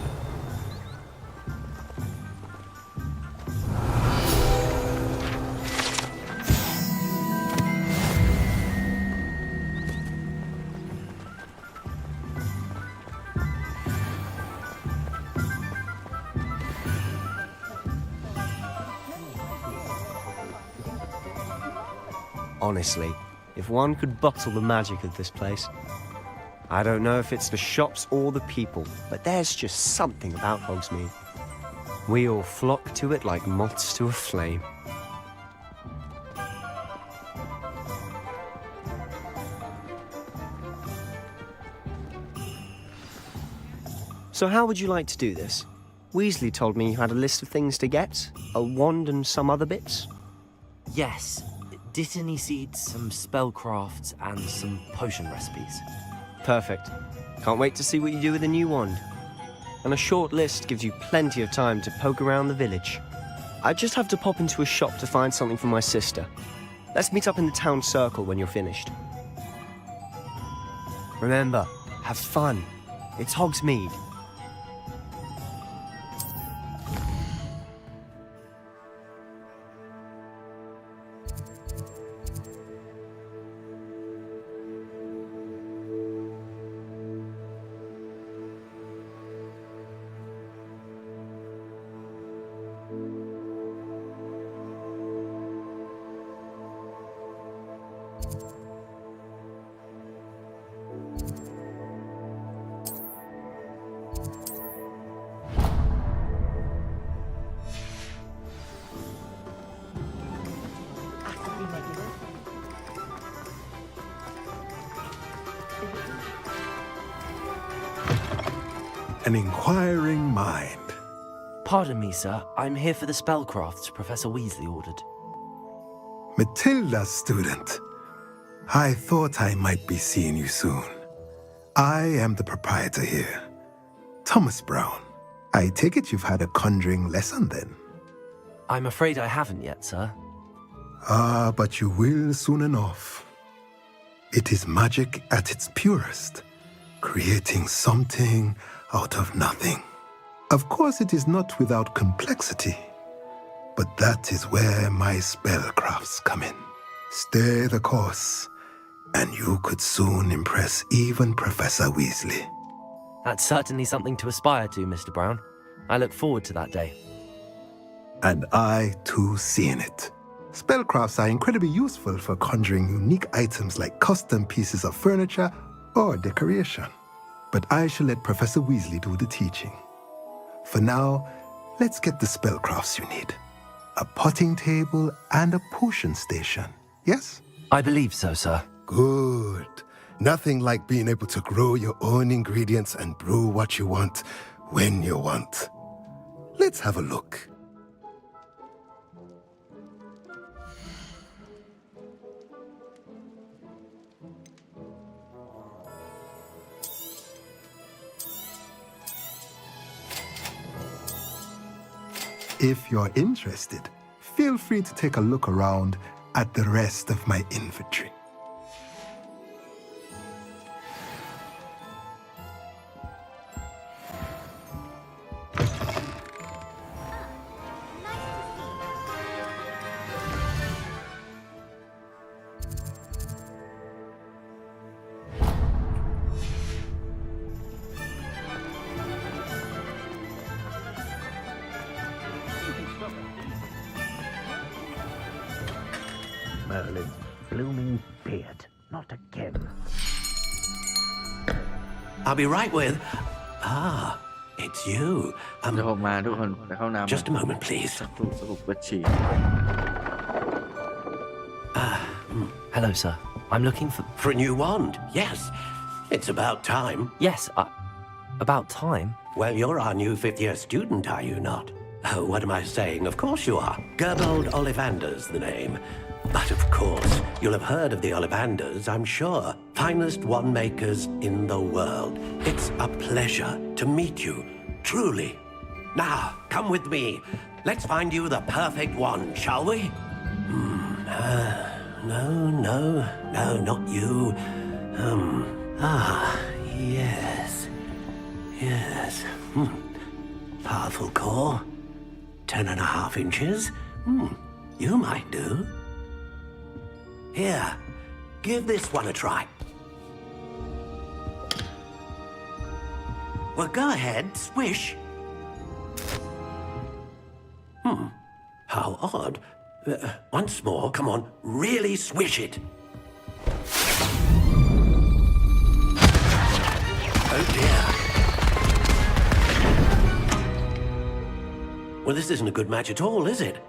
Honestly, if one could bottle the magic of this place. I don't know if it's the shops or the people, but there's just something about Hogsmeade. We all flock to it like moths to a flame. So how would you like to do this? Weasley told me you had a list of things to get, a wand and some other bits. Yes, Dittany seeds, some spellcrafts, and some potion recipes. Perfect. Can't wait to see what you do with the new wand. And a short list gives you plenty of time to poke around the village. I just have to pop into a shop to find something for my sister. Let's meet up in the town circle when you're finished. Remember, have fun. It's Hogsmeade. An inquiring mind. Pardon me, sir. I'm here for the spellcrafts Professor Weasley ordered. Matilda's student. I thought I might be seeing you soon. I am the proprietor here, Thomas Brown. I take it you've had a conjuring lesson then? I'm afraid I haven't yet, sir. Ah, but you will soon enough. It is magic at its purest, creating something out of nothing. Of course, it is not without complexity, but that is where my spellcrafts come in. Stay the course, and you could soon impress even Professor Weasley. That's certainly something to aspire to, Mr. Brown. I look forward to that day. And I, too, seeing it. Spellcrafts are incredibly useful for conjuring unique items like custom pieces of furniture or decoration. But I shall let Professor Weasley do the teaching. For now, let's get the spellcrafts you need. A potting table and a potion station, yes? I believe so, sir. Good. Nothing like being able to grow your own ingredients and brew what you want when you want. Let's have a look. If you're interested, feel free to take a look around at the rest of my inventory. Merlin's blooming beard. Not again. I'll be right with... Ah, it's you. Just a moment, please. Hello, sir. I'm looking for... For a new wand, yes. It's about time. Yes, about time? Well, you're our new fifth-year student, are you not? Oh, what am I saying? Of course you are. Gerbold Ollivander's the name. But of course, you'll have heard of the Ollivanders, I'm sure. Finest wand makers in the world. It's a pleasure to meet you, truly. Now, come with me. Let's find you the perfect wand, shall we? No, not you. Yes. Powerful core. 10.5 inches. You might do. Here, give this one a try. Well, go ahead, swish. How odd. Once more, come on, really swish it. Oh dear. Well, this isn't a good match at all, is it?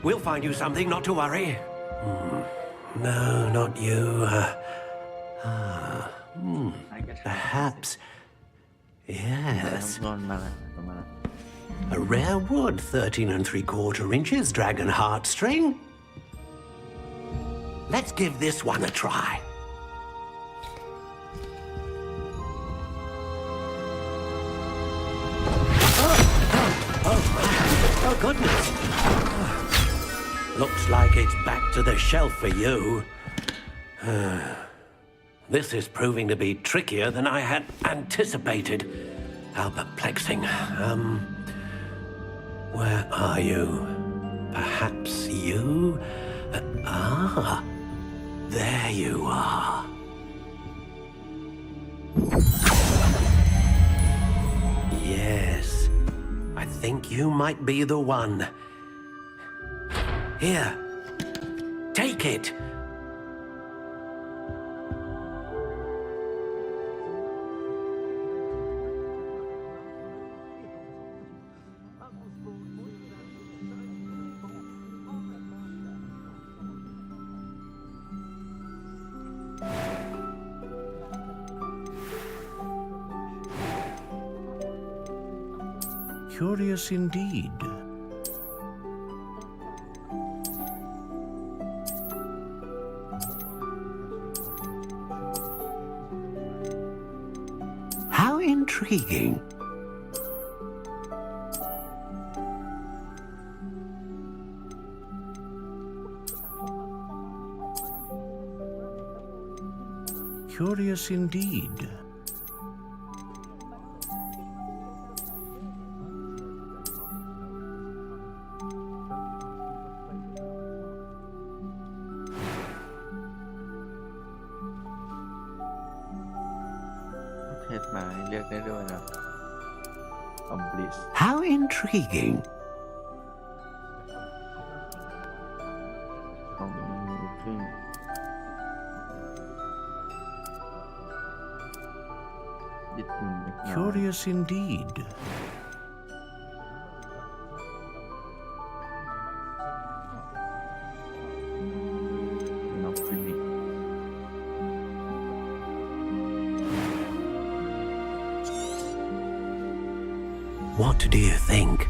We'll find you something, not to worry. No, not you. Perhaps. Yes. A rare wood, 13 3/4 inches, dragon heartstring. Let's give this one a try. Oh, goodness. Looks like it's back to the shelf for you. This is proving to be trickier than I had anticipated. How perplexing. Where are you? Perhaps you? There you are. Yes, I think you might be the one. Here, take it. Curious indeed. How intriguing. Curious indeed. How intriguing. Curious indeed. What do you think?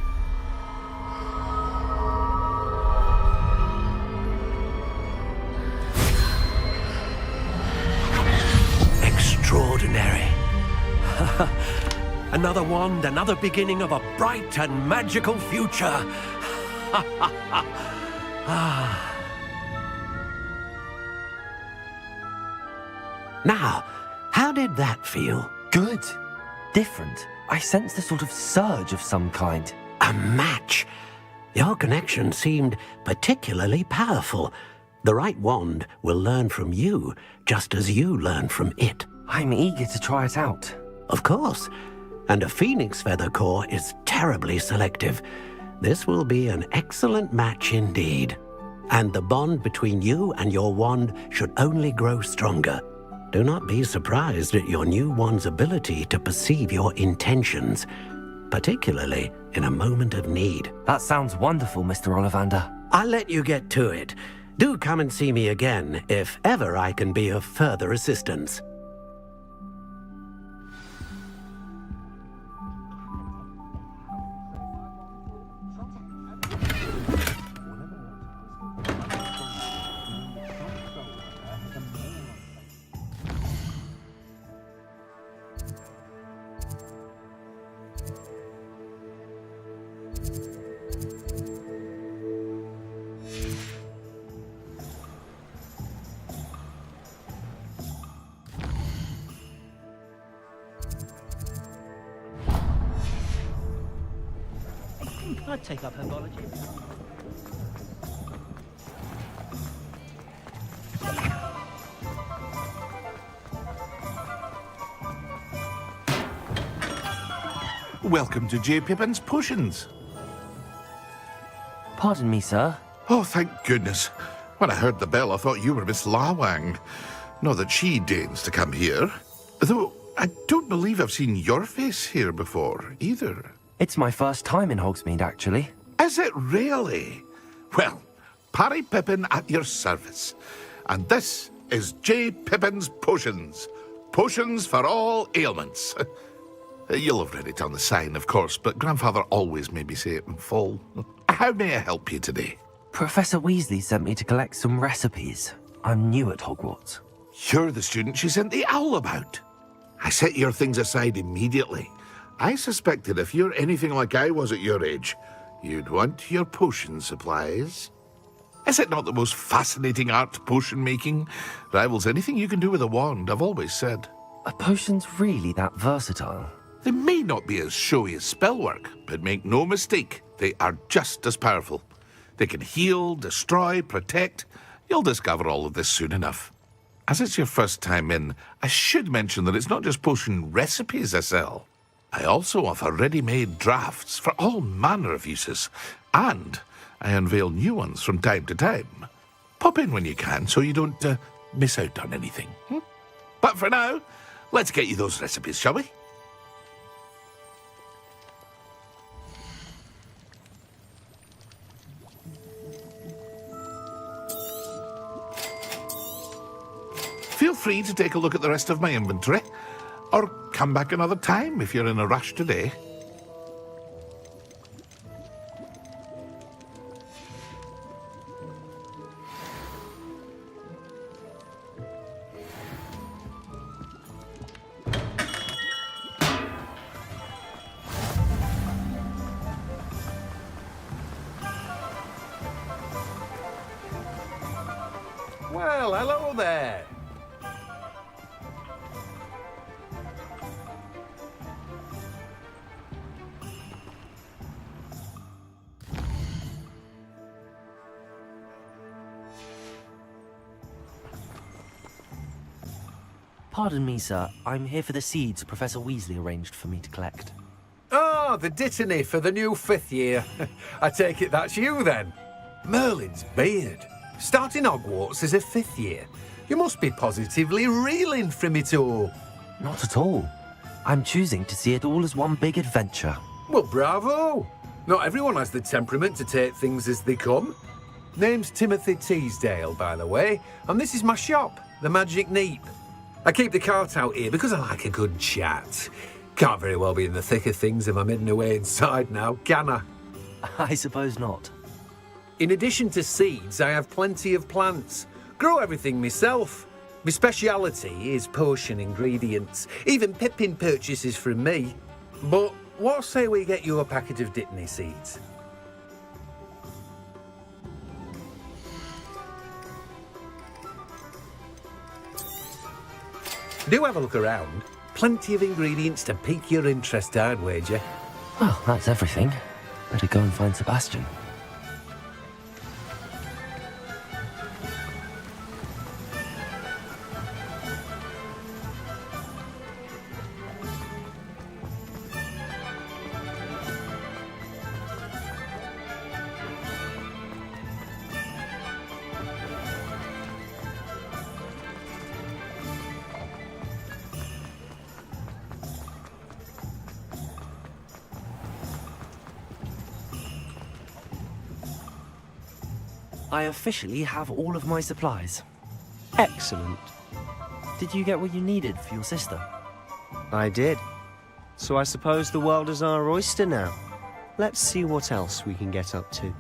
Extraordinary. Another wand, another beginning of a bright and magical future. Now, how did that feel? Good. Different. I sensed a sort of surge of some kind. A match. Your connection seemed particularly powerful. The right wand will learn from you, just as you learn from it. I'm eager to try it out. Of course. And a phoenix feather core is terribly selective. This will be an excellent match indeed. And the bond between you and your wand should only grow stronger. Do not be surprised at your new wand's ability to perceive your intentions, particularly in a moment of need. That sounds wonderful, Mr. Ollivander. I'll let you get to it. Do come and see me again if ever I can be of further assistance. I'd take up herbology. Welcome to J. Pippin's Potions. Pardon me, sir. Oh, thank goodness. When I heard the bell, I thought you were Miss Lawang. Not that she deigns to come here. Though I don't believe I've seen your face here before, either. It's my first time in Hogsmeade, actually. Is it really? Well, Parry Pippin at your service. And this is J. Pippin's Potions. Potions for all ailments. You'll have read it on the sign, of course, but Grandfather always made me say it in full. How may I help you today? Professor Weasley sent me to collect some recipes. I'm new at Hogwarts. You're the student she sent the owl about. I set your things aside immediately. I suspected if you're anything like I was at your age, you'd want your potion supplies. Is it not the most fascinating art, potion making? Rivals anything you can do with a wand, I've always said. Are potions really that versatile? They may not be as showy as spellwork, but make no mistake, they are just as powerful. They can heal, destroy, protect. You'll discover all of this soon enough. As it's your first time in, I should mention that it's not just potion recipes I sell. I also offer ready-made drafts for all manner of uses, and I unveil new ones from time to time. Pop in when you can so you don't miss out on anything. But for now, let's get you those recipes, shall we? Feel free to take a look at the rest of my inventory, or come back another time if you're in a rush today. Well, hello there. Pardon me, sir. I'm here for the seeds Professor Weasley arranged for me to collect. Oh, the dittany for the new 5th year. I take it that's you, then. Merlin's beard. Starting Hogwarts as a 5th year. You must be positively reeling from it all. Not at all. I'm choosing to see it all as one big adventure. Well, bravo. Not everyone has the temperament to take things as they come. Name's Timothy Teasdale, by the way, and this is my shop, the Magic Neep. I keep the cart out here because I like a good chat. Can't very well be in the thick of things if I'm hidden away inside now, can I? I suppose not. In addition to seeds, I have plenty of plants. Grow everything myself. My speciality is potion ingredients. Even Pippin purchases from me. But what say we get you a packet of dittany seeds? Do have a look around. Plenty of ingredients to pique your interest, I'd wager. Well, that's everything. Better go and find Sebastian. I officially have all of my supplies. Excellent. Did you get what you needed for your sister? I did. So I suppose the world is our oyster now. Let's see what else we can get up to.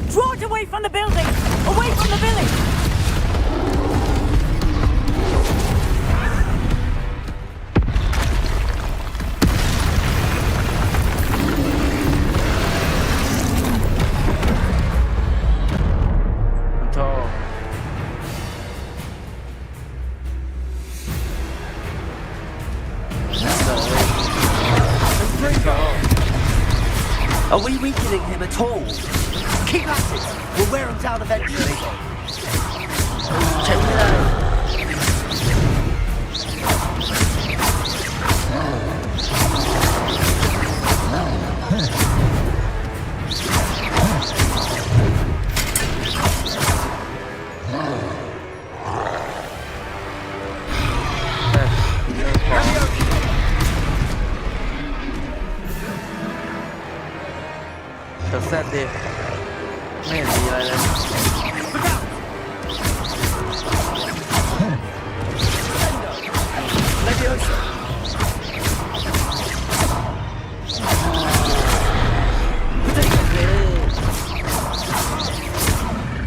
Draw it away from the building! Away from the village! Are we weakening him at all? Keep at it! We'll wear him down eventually. Check it out. Thật sad đi. Mấy gì lại đây?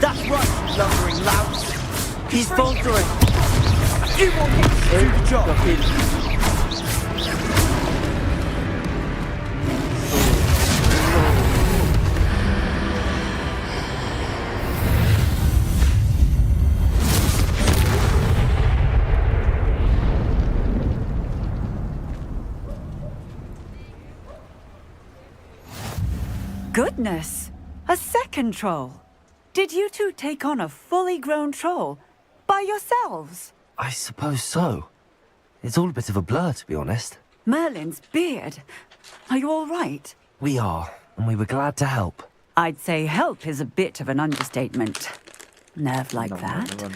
That's right, lumbering lout. He's faltering. A few more hits to the job. Goodness! A second troll! Did you two take on a fully grown troll by yourselves? I suppose so. It's all a bit of a blur, to be honest. Merlin's beard. Are you all right? We are, and we were glad to help. I'd say help is a bit of an understatement. Nerve like that.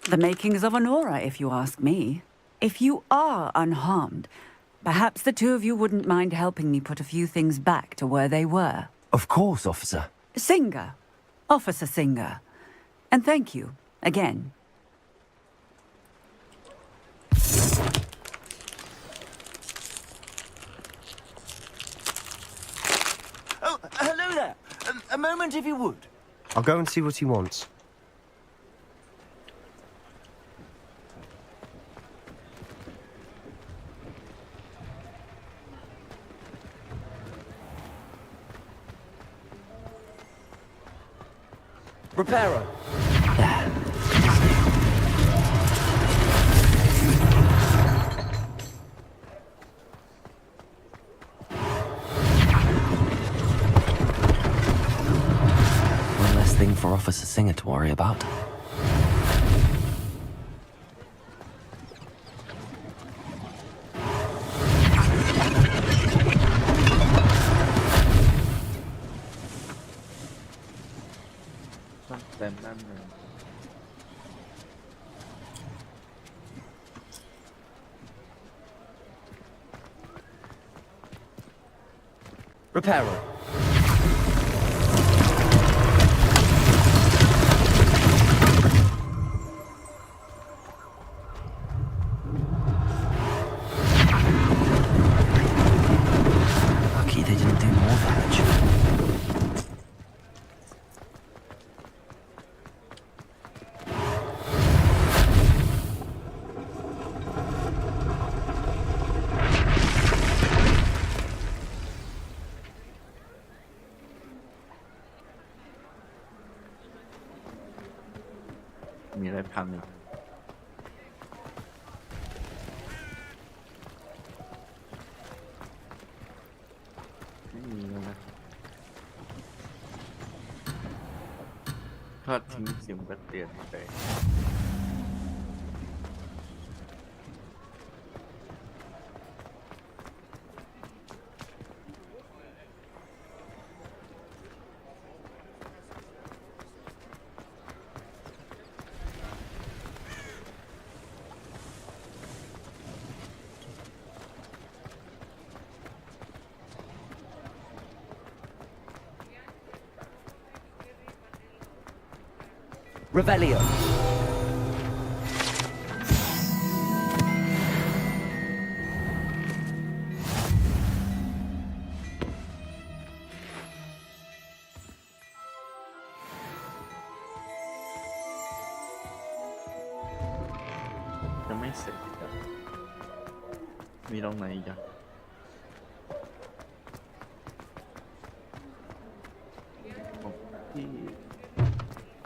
The makings of an aura, if you ask me. If you are unharmed, perhaps the two of you wouldn't mind helping me put a few things back to where they were. Of course, officer. Singer. Officer Singer. And thank you, again. Oh, hello there. A moment if you would. I'll go and see what he wants. Repairer. One less thing for Officer Singer to worry about. Repairer. Lucky they didn't do more damage.มีอะไรพังอีกไม่มีแล้วนะทอดทิ้งเสียงกระเตียนไปRevelio.ยังไม่เสร็จอีกอ่ะมีตรงไหนอีกอ่ะที่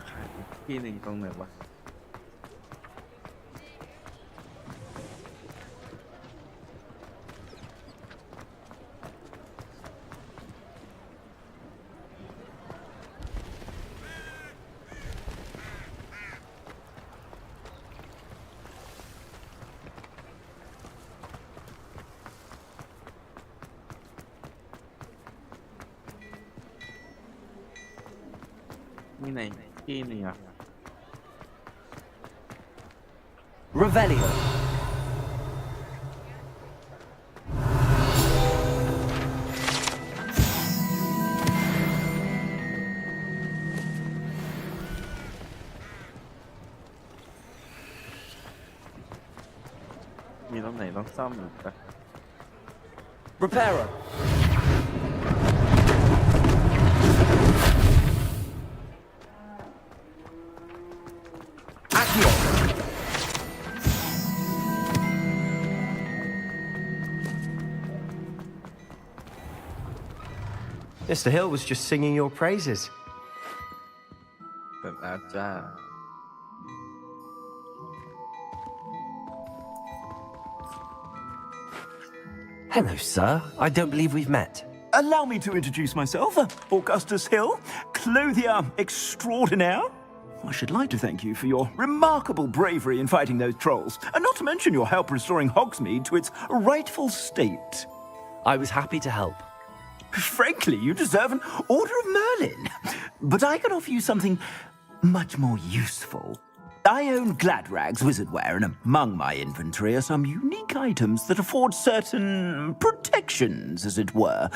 ขาดอีกที่หนึ่งตรงไหนวะ มีไหนที่นี่อ่ะ Revelio.มีตรงไหนต้องซ่อมอีกปะ Reparo. Accio. Mr. Hill was just singing your praises. แบบอาจารย์ Hello, sir. I don't believe we've met. Allow me to introduce myself, Augustus Hill, clothier extraordinaire. I should like to thank you for your remarkable bravery in fighting those trolls, and not to mention your help restoring Hogsmeade to its rightful state. I was happy to help. Frankly, you deserve an Order of Merlin. But I can offer you something much more useful. I own Gladrag's wizardware, and among my inventory are some unique items that afford certain protections, as it were.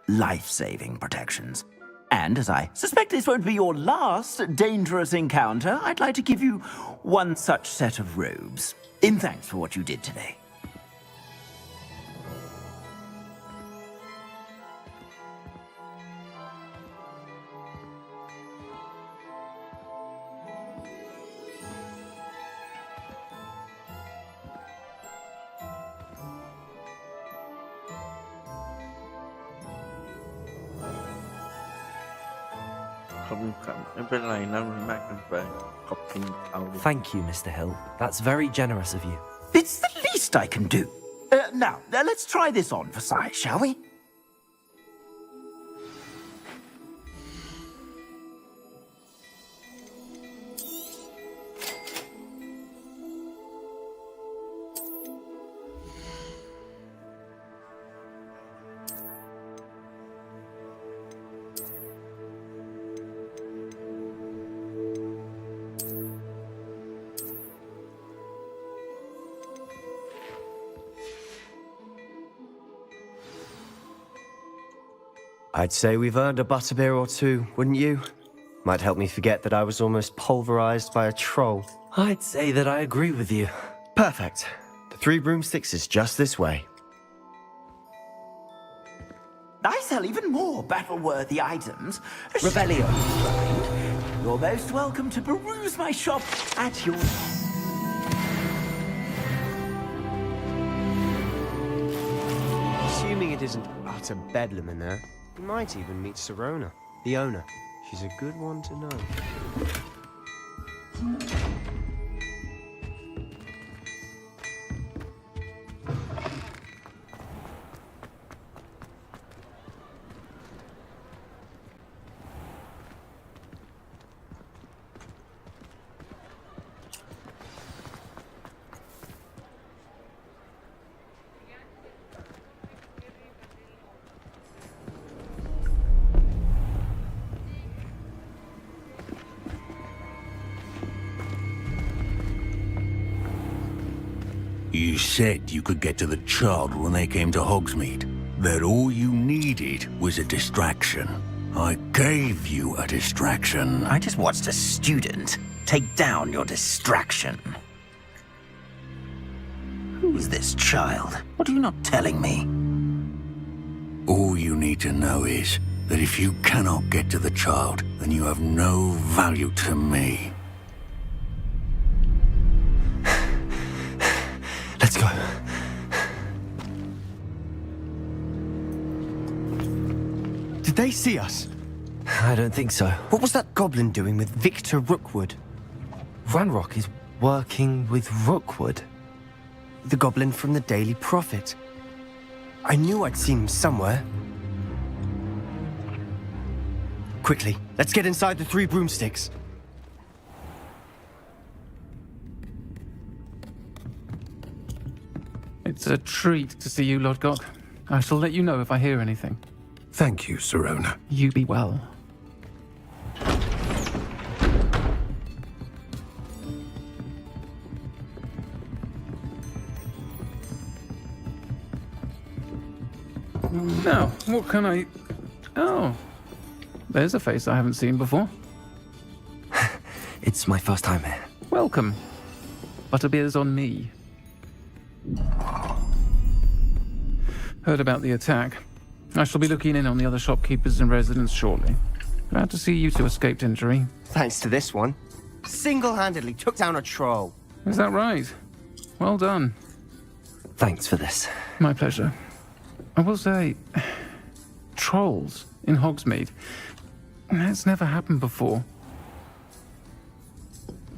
Life-saving protections. And as I suspect this won't be your last dangerous encounter, I'd like to give you one such set of robes, in thanks for what you did today. Thank you, Mr. Hill. That's very generous of you. It's the least I can do. Now, let's try this on for size, shall we? I'd say we've earned a butterbeer or two, wouldn't you? Might help me forget that I was almost pulverized by a troll. I'd say that I agree with you. Perfect. The 3 broomsticks is just this way. I sell even more battle-worthy items. Revelio. You're most welcome to peruse my shop at your... Assuming it isn't utter bedlam in there, you might even meet Sirona, the owner. She's a good one to know. You said you could get to the child when they came to Hogsmeade. That all you needed was a distraction. I gave you a distraction. I just watched a student take down your distraction. Who is this child? What are you not telling me? All you need to know is that if you cannot get to the child, then you have no value to me. Let's go. Did they see us? I don't think so. What was that goblin doing with Victor Rookwood? Ranrock is working with Rookwood. The goblin from the Daily Prophet. I knew I'd seen him somewhere. Quickly, let's get inside the 3 broomsticks. It's a treat to see you, Lord Gok. I shall let you know if I hear anything. Thank you, Sirona. You be well. Now, what can I... Oh, there's a face I haven't seen before. It's my first time here. Welcome. Butterbeer's on me. Heard about the attack. I shall be looking in on the other shopkeepers and residents shortly. Glad to see you two escaped injury. Thanks to this one. Single-handedly took down a troll. Is that right? Well done. Thanks for this. My pleasure. I will say, trolls in Hogsmeade. That's never happened before.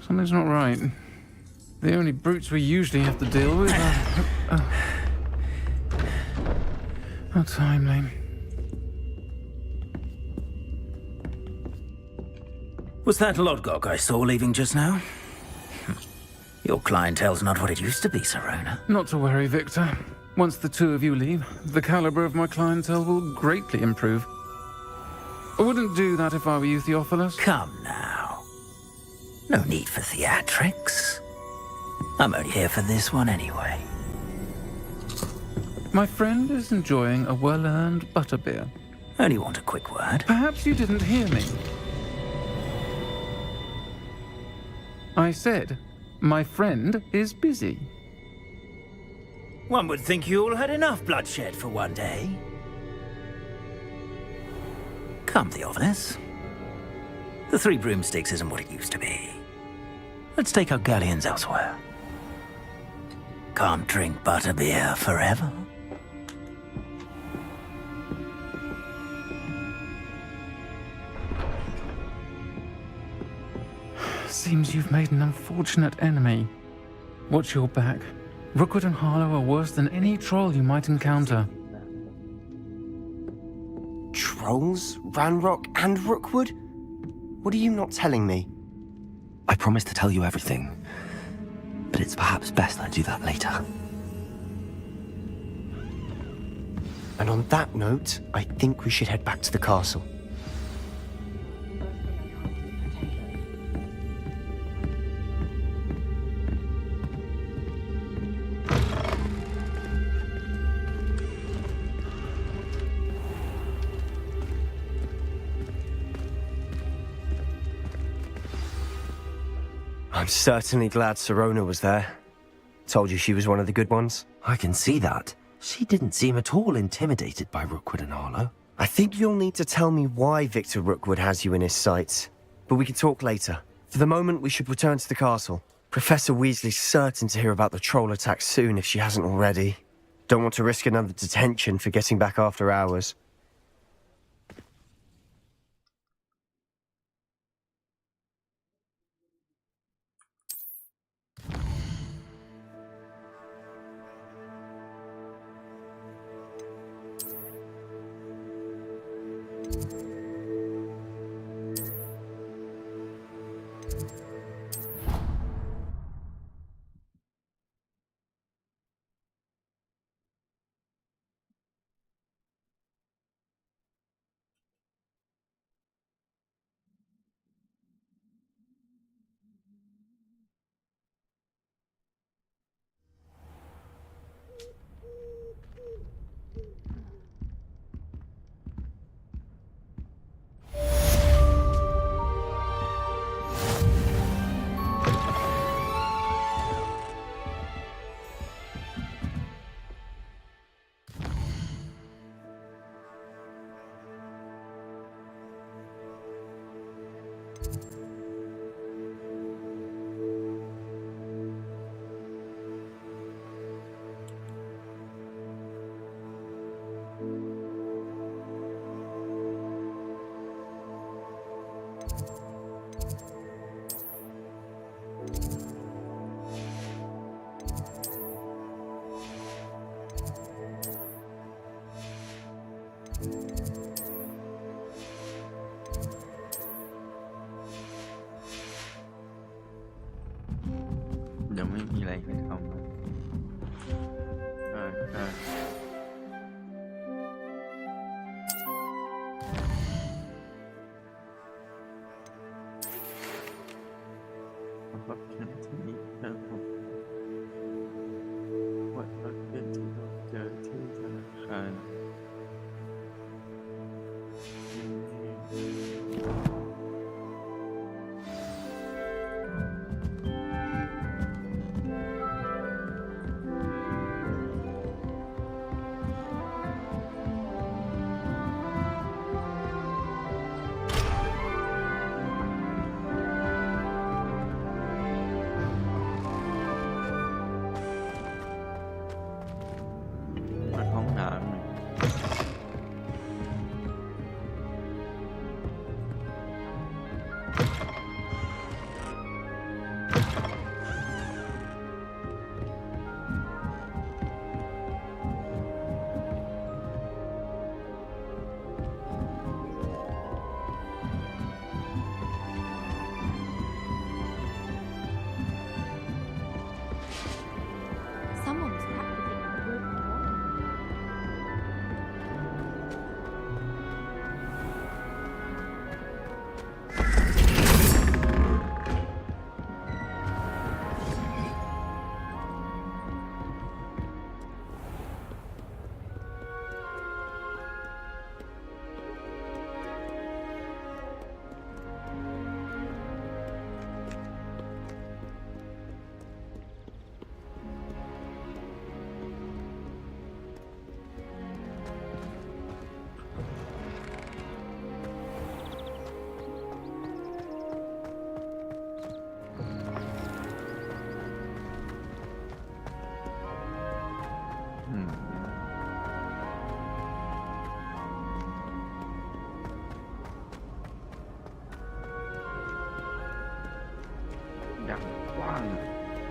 Something's not right. The only brutes we usually have to deal with are... How timely. Was that Lodgok I saw leaving just now? Your clientele's not what it used to be, Sirona. Not to worry, Victor. Once the two of you leave, the caliber of my clientele will greatly improve. I wouldn't do that if I were you, Theophilus. Come now. No need for theatrics. I'm only here for this one anyway. My friend is enjoying a well-earned butterbeer. Only want a quick word. Perhaps you didn't hear me. I said, my friend is busy. One would think you all had enough bloodshed for one day. Come, Theophilus. The Three Broomsticks isn't what it used to be. Let's take our galleons elsewhere. Can't drink butterbeer forever. Seems you've made an unfortunate enemy. Watch your back. Rookwood and Harlow are worse than any troll you might encounter. Trolls? Ranrock and Rookwood? What are you not telling me? I promise to tell you everything, but it's perhaps best I do that later. And on that note, I think we should head back to the castle. I'm certainly glad Sirona was there. Told you she was one of the good ones. I can see that. She didn't seem at all intimidated by Rookwood and Harlow. I think you'll need to tell me why Victor Rookwood has you in his sights. But we can talk later. For the moment, we should return to the castle. Professor Weasley's certain to hear about the troll attack soon if she hasn't already. Don't want to risk another detention for getting back after hours.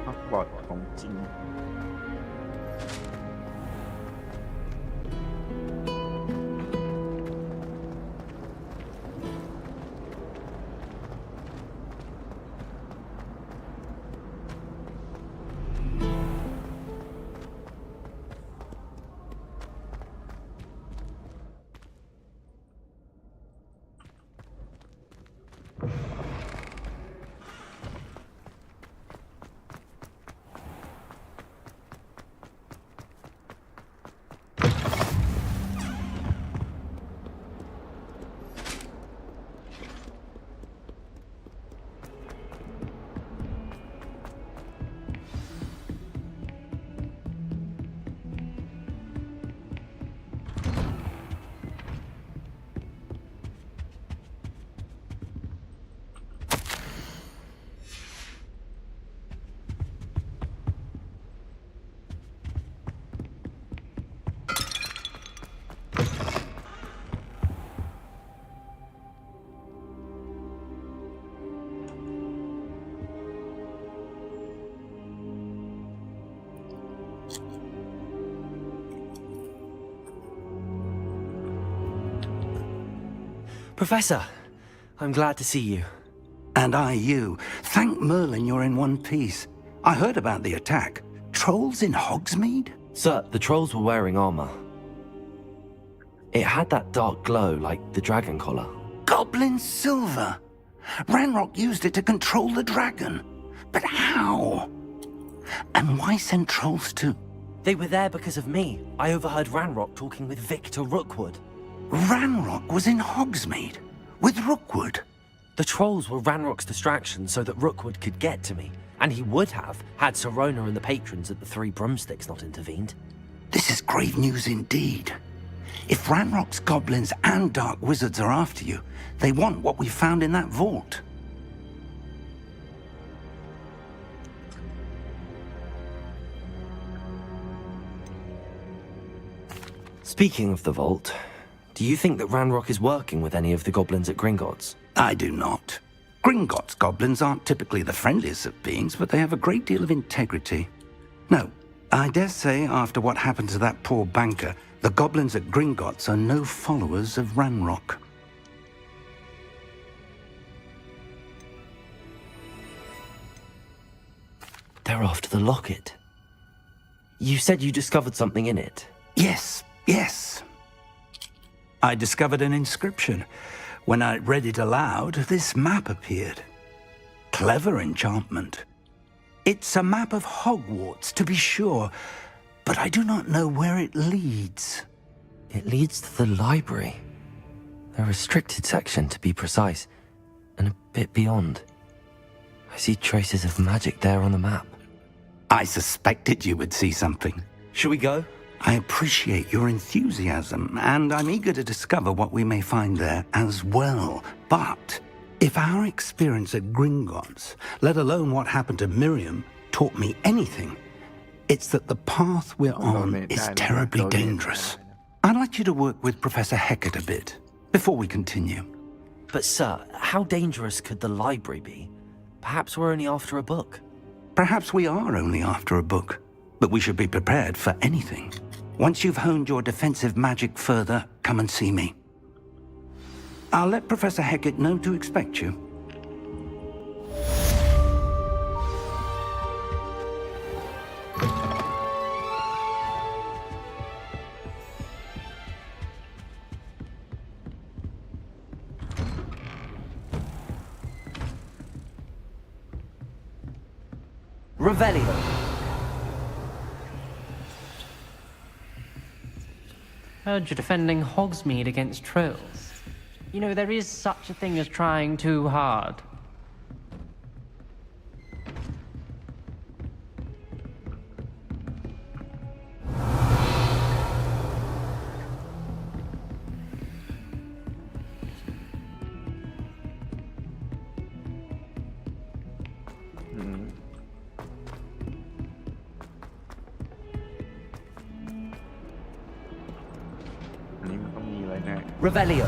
ฮอกวอตส์ของจริง Professor, I'm glad to see you. And I you. Thank Merlin you're in one piece. I heard about the attack. Trolls in Hogsmeade? Sir, the trolls were wearing armor. It had that dark glow like the dragon collar. Goblin silver. Ranrock used it to control the dragon. But how? And why send trolls to... They were there because of me. I overheard Ranrock talking with Victor Rookwood. Ranrock was in Hogsmeade? With Rookwood? The trolls were Ranrock's distraction so that Rookwood could get to me. And he would have, had Sirona and the patrons at the Three Broomsticks not intervened. This is grave news indeed. If Ranrock's goblins and dark wizards are after you, they want what we found in that vault. Speaking of the vault, do you think that Ranrock is working with any of the goblins at Gringotts? I do not. Gringotts goblins aren't typically the friendliest of beings, but they have a great deal of integrity. No, I dare say after what happened to that poor banker, the goblins at Gringotts are no followers of Ranrock. They're after the locket. You said you discovered something in it. Yes. I discovered an inscription. When I read it aloud, this map appeared. Clever enchantment. It's a map of Hogwarts, to be sure, but I do not know where it leads. It leads to the library. A restricted section, to be precise, and a bit beyond. I see traces of magic there on the map. I suspected you would see something. Shall we go? I appreciate your enthusiasm, and I'm eager to discover what we may find there as well. But if our experience at Gringotts, let alone what happened to Miriam, taught me anything, it's that the path we're on is terribly dangerous. I'd like you to work with Professor Hecat a bit before we continue. But sir, how dangerous could the library be? Perhaps we're only after a book. Perhaps we are only after a book, but we should be prepared for anything. Once you've honed your defensive magic further, come and see me. I'll let Professor Hecat know to expect you. Revelio. Heard you're defending Hogsmeade against trolls. You know, there is such a thing as trying too hard. Revelio.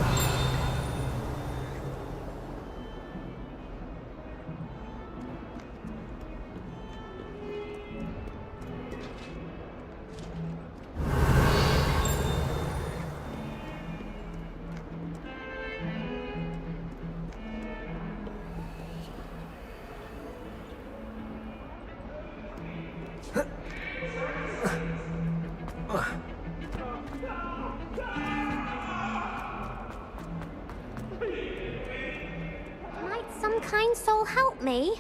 kind soul help me?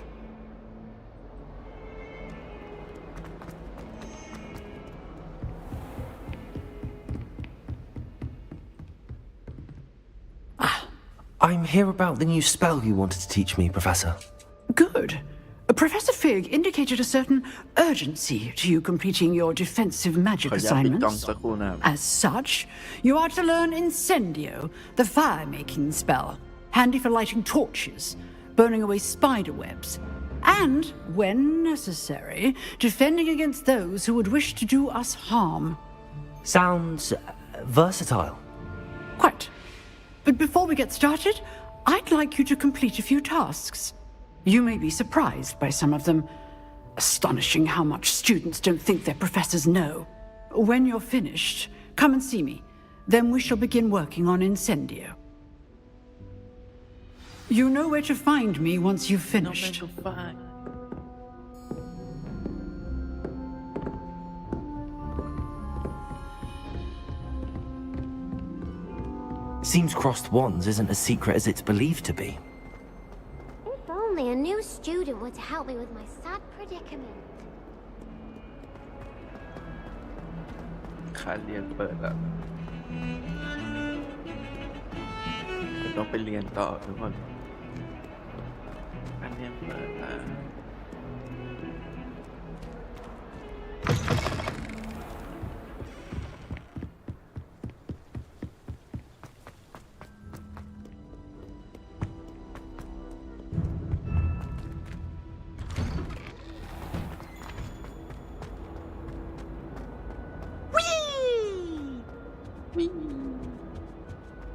I'm here about the new spell you wanted to teach me, Professor. Good. Professor Fig indicated a certain urgency to you completing your defensive magic assignments. As such, you are to learn Incendio, the fire-making spell, handy for lighting torches, burning away spider webs, and, when necessary, defending against those who would wish to do us harm. Sounds versatile. Quite. But before we get started, I'd like you to complete a few tasks. You may be surprised by some of them. Astonishing how much students don't think their professors know. When you're finished, come and see me. Then we shall begin working on Incendio. You know where to find me once you've finished. Seems crossed wands isn't as secret as it's believed to be. If only a new student were to help me with my sad predicament. ค่าเรียนเปิดแล้วต้องไปเรียนต่อทุกคนค่าเรียนเปิดแล้ว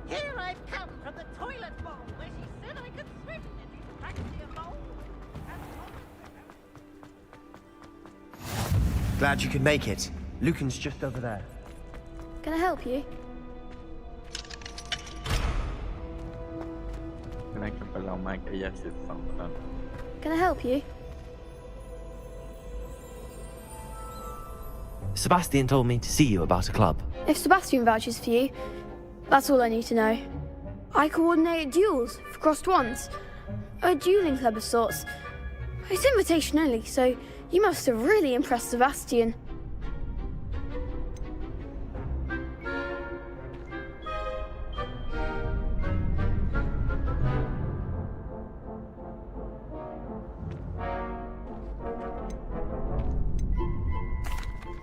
Here I've come from the toilet bowl where she said I could swim in the Praxia bowl. Glad you could make it. Lucan's just over there. Can I help you? นั่นก็เป็นเราไม้กายสิทธิ์2 คน Can I help you? Sebastian told me to see you about a club. If Sebastian vouches for you, that's all I need to know. I coordinate duels for crossed wands. A dueling club of sorts. It's invitation only, so you must have really impressed Sebastian.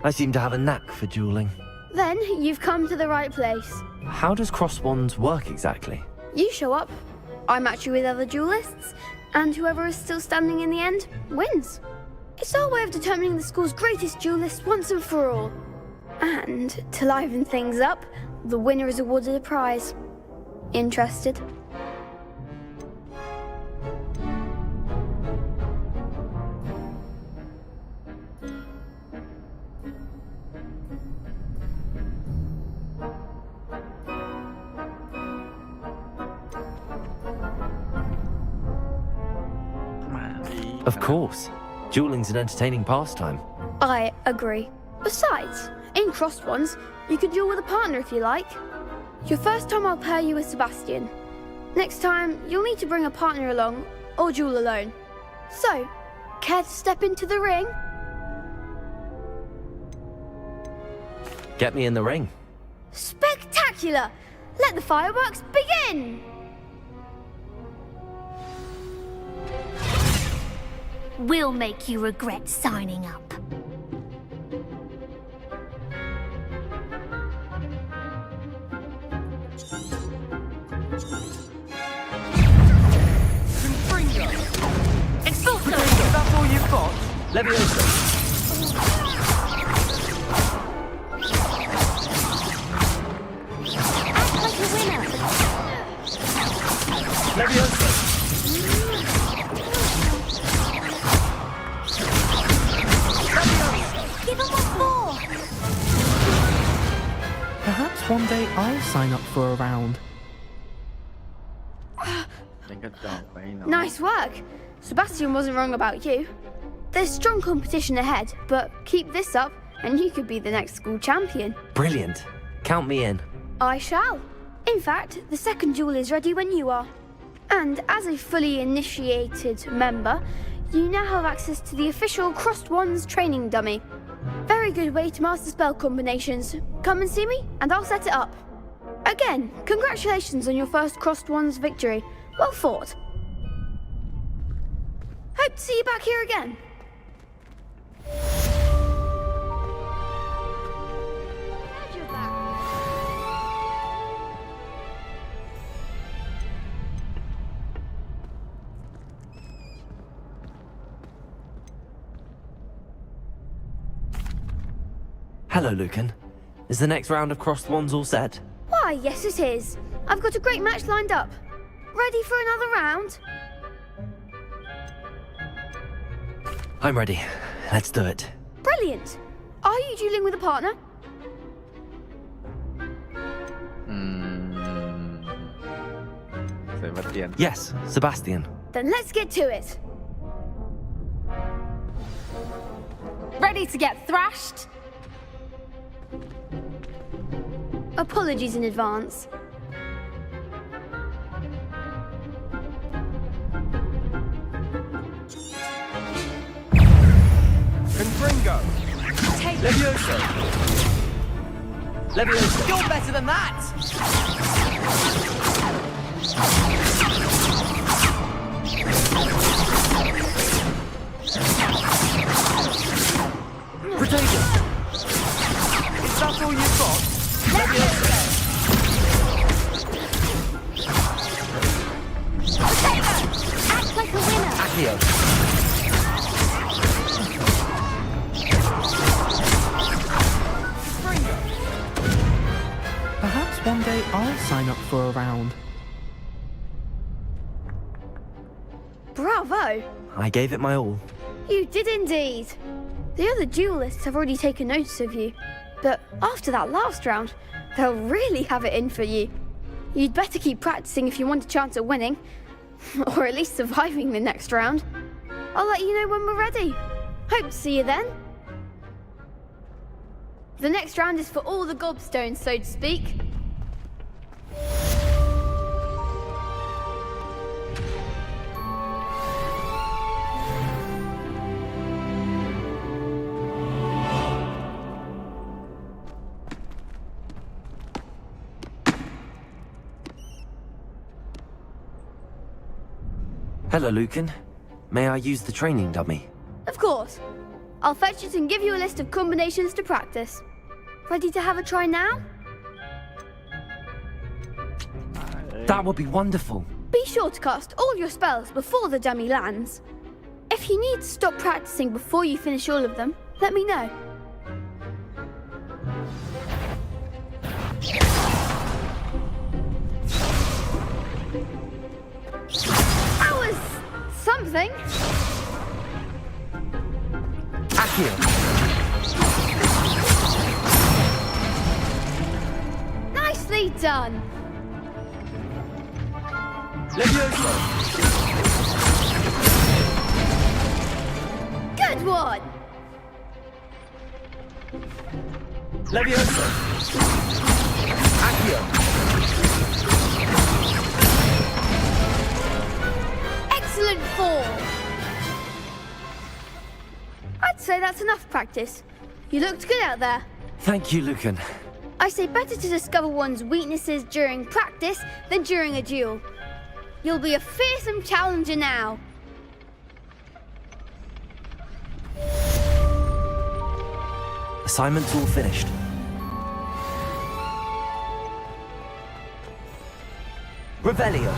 I seem to have a knack for dueling. Then you've come to the right place. How does crossed wands work exactly? You show up, I match you with other duelists, and whoever is still standing in the end wins. It's our way of determining the school's greatest duelist once and for all. And to liven things up, the winner is awarded a prize. Interested? Of course. Dueling's an entertaining pastime. I agree. Besides, in crossed ones, you could duel with a partner if you like. Your first time I'll pair you with Sebastian. Next time, you'll need to bring a partner along, or duel alone. So, care to step into the ring? Get me in the ring. Spectacular! Let the fireworks begin! We'll make you regret signing up. Expulso! That's all you've got? Leviosa. Act like a winner. Leviosa. Give him what for. Perhaps one day I'll sign up for a round. Nice work. Sebastian wasn't wrong about you. There's strong competition ahead, but keep this up and you could be the next school champion. Brilliant. Count me in. I shall. In fact, the second duel is ready when you are. And as a fully initiated member, you now have access to the official Crossed Wands training dummy. Very good way to master spell combinations. Come and see me, and I'll set it up. Again, congratulations on your first Crossed Wands victory. Well fought. Hope to see you back here again. Glad you're back. Hello, Lucan. Is the next round of Crossed Wands all set? Why, yes it is. I've got a great match lined up. Ready for another round? I'm ready. Let's do it. Brilliant. Are you dueling with a partner? Sebastian. Yes, Sebastian. Then let's get to it. Ready to get thrashed? Apologies in advance. Confringo. Levioso. Levioso. You're better than that! Protego. Is that all you've got? Levioso. Act like a winner. Accio. Perhaps one day I'll sign up for a round. Bravo. I gave it my all. You did indeed. The other duelists have already taken notice of you, but after that last round, they'll really have it in for you. You'd better keep practicing if you want a chance at winning, or at least surviving the next round. I'll let you know when we're ready. Hope to see you then. The next round is for all the gobstones, so to speak. Hello, Lucan. May I use the training dummy? Of course. I'll fetch it and give you a list of combinations to practice. Ready to have a try now? That would be wonderful. Be sure to cast all your spells before the dummy lands. If you need to stop practicing before you finish all of them, let me know. That was something. Accio. Nicely done. Levioso. Good one. Levioso. Accio. Excellent form. I'd say that's enough practice. You looked good out there. Thank you, Lucan. I say better to discover one's weaknesses during practice than during a duel. You'll be a fearsome challenger now. Assignment's all finished. Revelio.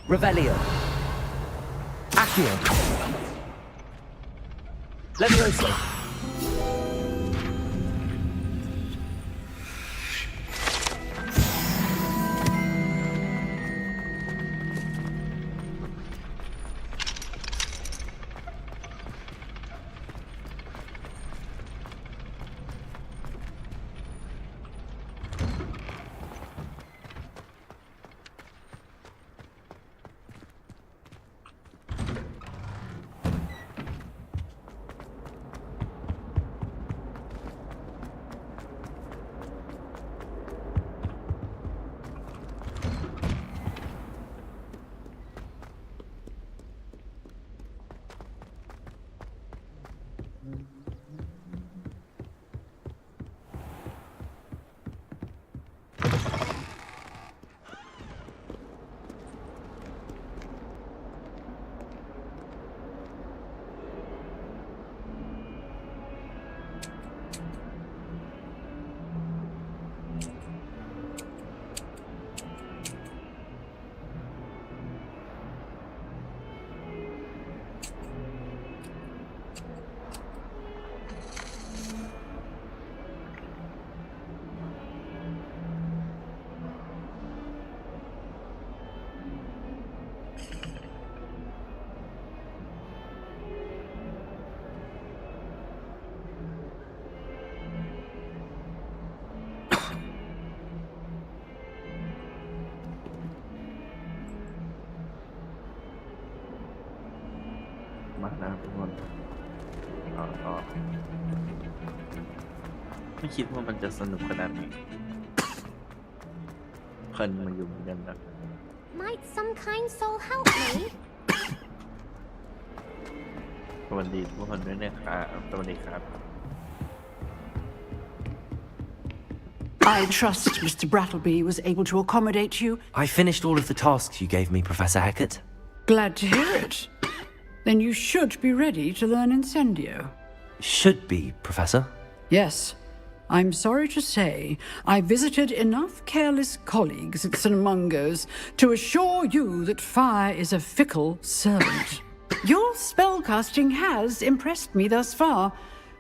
Revelio. Accio. Levioso. นะทุกคนก็ไม่คิดว่ามันจะสนุกขนาดนี้เพลินมาอยู่เหมือนกันนะ Might some kind soul help me? สวัสดีทุกคนด้วยนะครับสวัสดีครับ I trust Mr. Brattleby was able to accommodate you. I finished all of the tasks you gave me, Professor Hackett. Glad to hear it. Then you should be ready to learn Incendio. Should be, Professor. Yes. I'm sorry to say, I visited enough careless colleagues at St. Mungo's to assure you that fire is a fickle servant. Your spellcasting has impressed me thus far,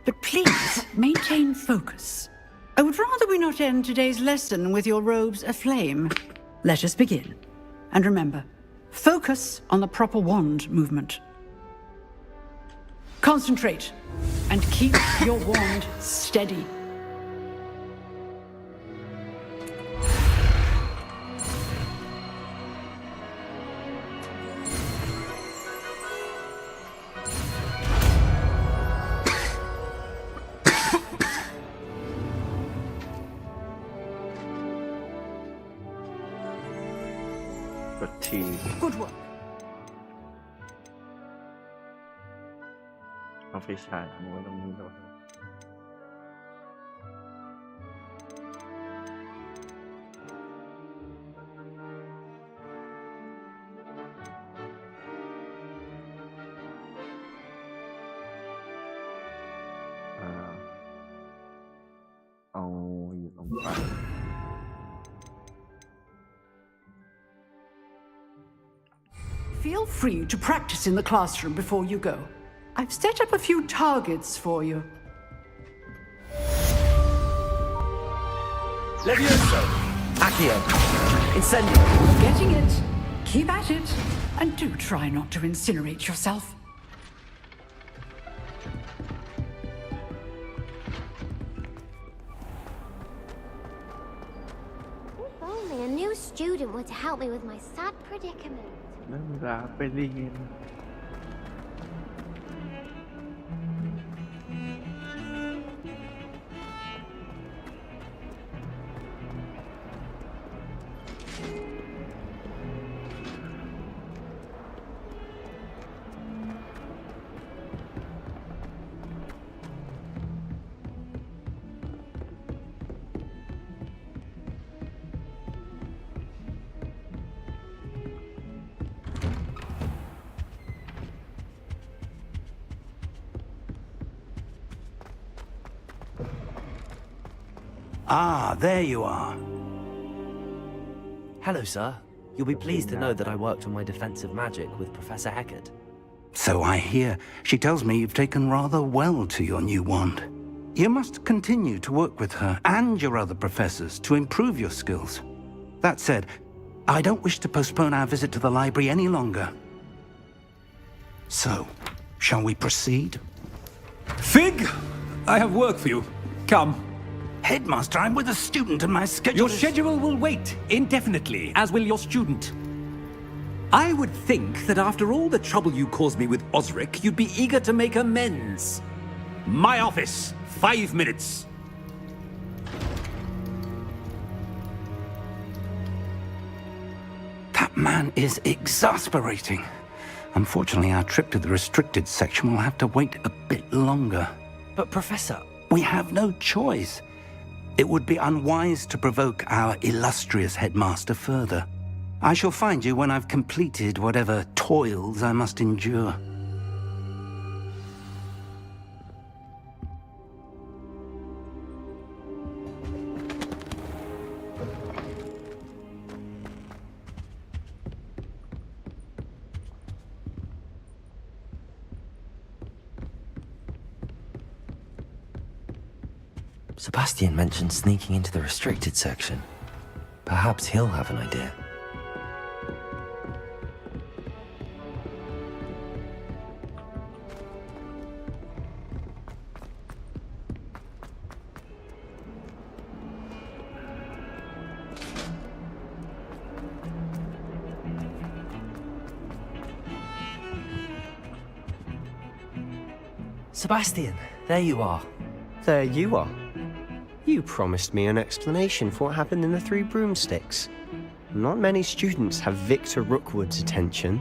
but please maintain focus. I would rather we not end today's lesson with your robes aflame. Let us begin. And remember, focus on the proper wand movement. Concentrate and keep your wand steady. Good work. เอาไฟฉายมาไว้ตรงนี้ด้วยเอาอยู่ตรงกลาง Feel free to practice in the classroom before you go. I've set up a few targets for you. Levioso! Accio! Incendio! Getting it. Keep at it. And do try not to incinerate yourself. If only a new student were to help me with my sad predicament. นั่นเวลาไปเรียน Ah, there you are. Hello, sir. You'll be pleased to know that I worked on my defensive magic with Professor Hackett. So I hear. She tells me you've taken rather well to your new wand. You must continue to work with her and your other professors to improve your skills. That said, I don't wish to postpone our visit to the library any longer. So, shall we proceed? Fig! I have work for you. Come. Headmaster, I'm with a student and my schedule Your schedule will wait indefinitely, as will your student. I would think that after all the trouble you caused me with Osric, you'd be eager to make amends. My office, 5 minutes. That man is exasperating. Unfortunately, our trip to the restricted section will have to wait a bit longer. But, Professor... We have no choice. It would be unwise to provoke our illustrious headmaster further. I shall find you when I've completed whatever toils I must endure. Sebastian mentioned sneaking into the restricted section. Perhaps he'll have an idea. Sebastian, there you are. There you are. You promised me an explanation for what happened in the Three Broomsticks. Not many students have Victor Rookwood's attention.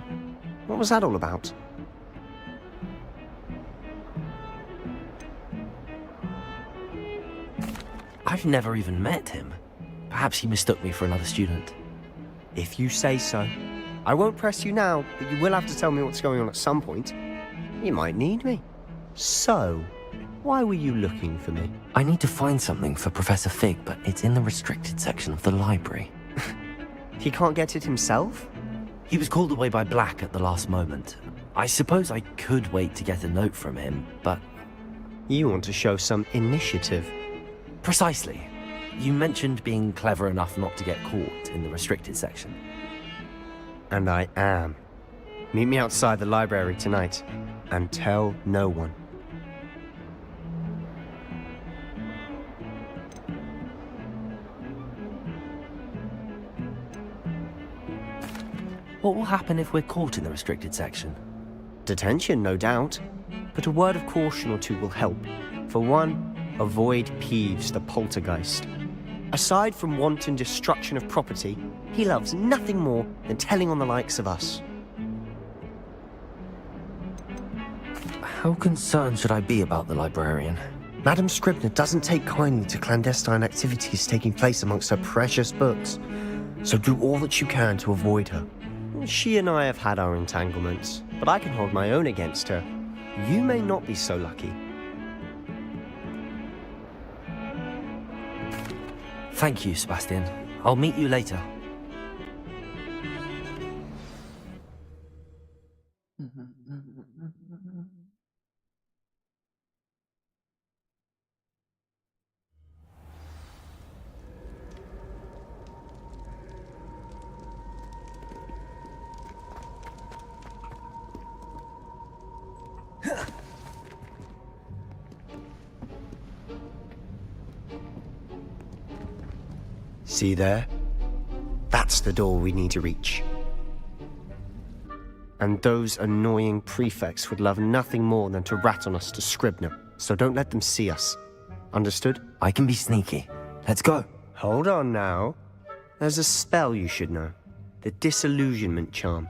What was that all about? I've never even met him. Perhaps he mistook me for another student. If you say so. I won't press you now, but you will have to tell me what's going on at some point. You might need me. So, why were you looking for me? I need to find something for Professor Fig, but it's in the restricted section of the library. He can't get it himself? He was called away by Black at the last moment. I suppose I could wait to get a note from him, but... You want to show some initiative. Precisely. You mentioned being clever enough not to get caught in the restricted section. And I am. Meet me outside the library tonight, and tell no one. What will happen if we're caught in the restricted section? Detention, no doubt. But a word of caution or two will help. For one, avoid Peeves the poltergeist. Aside from wanton destruction of property, he loves nothing more than telling on the likes of us. How concerned should I be about the librarian? Madam Scribner doesn't take kindly to clandestine activities taking place amongst her precious books, so do all that you can to avoid her. She and I have had our entanglements, but I can hold my own against her. You may not be so lucky. Thank you, Sebastian. I'll meet you later. See there? That's the door we need to reach. And those annoying prefects would love nothing more than to rat on us to Scribner, so don't let them see us. Understood? I can be sneaky. Let's go. Hold on now. There's a spell you should know. The Disillusionment Charm.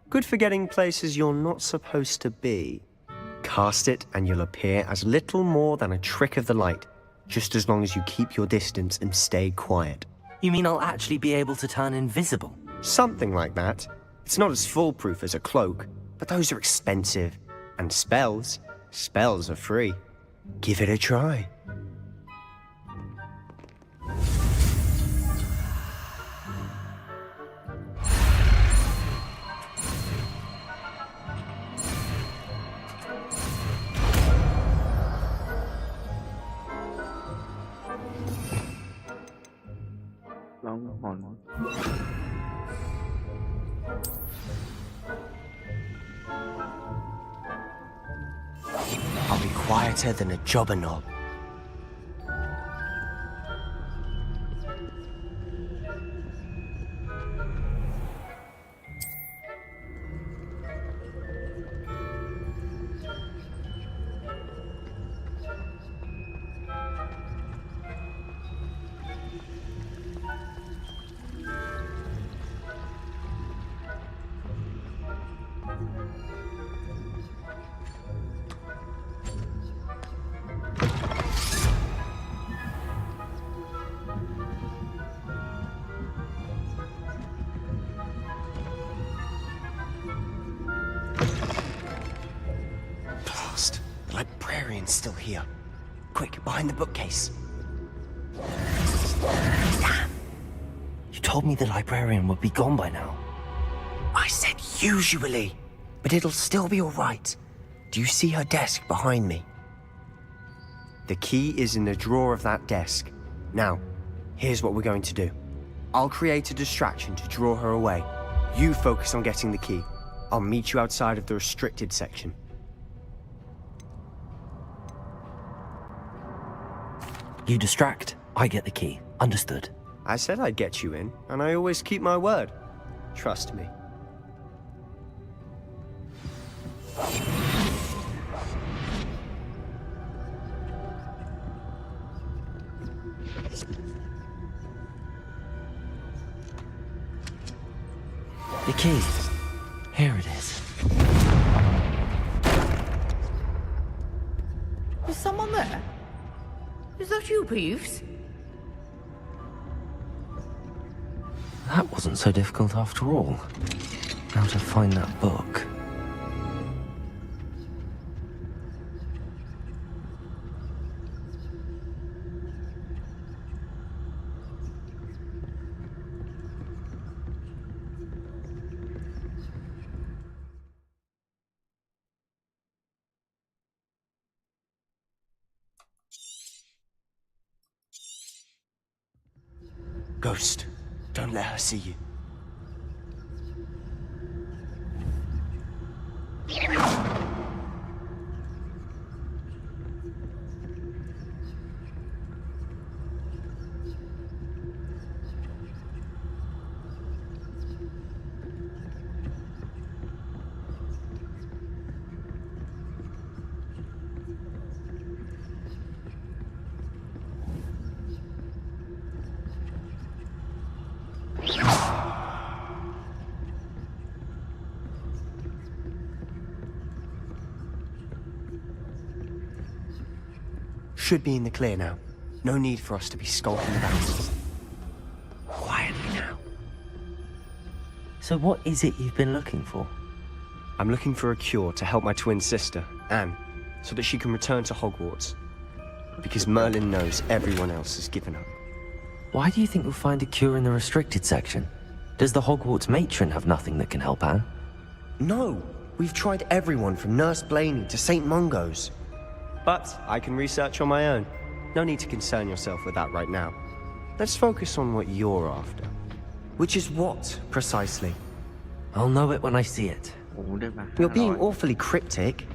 Good for getting places you're not supposed to be. Cast it and you'll appear as little more than a trick of the light, just as long as you keep your distance and stay quiet. You mean I'll actually be able to turn invisible? Something like that. It's not as foolproof as a cloak, but those are expensive. And spells are free. Give it a try. I'll be quieter than a jobber knob. The librarian's still here. Quick, behind the bookcase. Damn! You told me the librarian would be gone by now. I said usually, but it'll still be all right. Do you see her desk behind me? The key is in the drawer of that desk. Now, here's what we're going to do. I'll create a distraction to draw her away. You focus on getting the key. I'll meet you outside of the restricted section. You distract, I get the key. Understood. I said I'd get you in, and I always keep my word. Trust me. The key. Here it is. Is someone there? Is that you, Peeves? That wasn't so difficult after all. How to find that book. Ghost, don't let her see you. Should be in the clear now. No need for us to be skulking about. Quietly now. So what is it you've been looking for? I'm looking for a cure to help my twin sister, Anne, so that she can return to Hogwarts. Because Merlin knows everyone else has given up. Why do you think we'll find a cure in the restricted section? Does the Hogwarts matron have nothing that can help Anne? No! We've tried everyone from Nurse Blaney to St. Mungo's. But I can research on my own. No need to concern yourself with that right now. Let's focus on what you're after. Which is what, precisely? I'll know it when I see it. You're being awfully cryptic.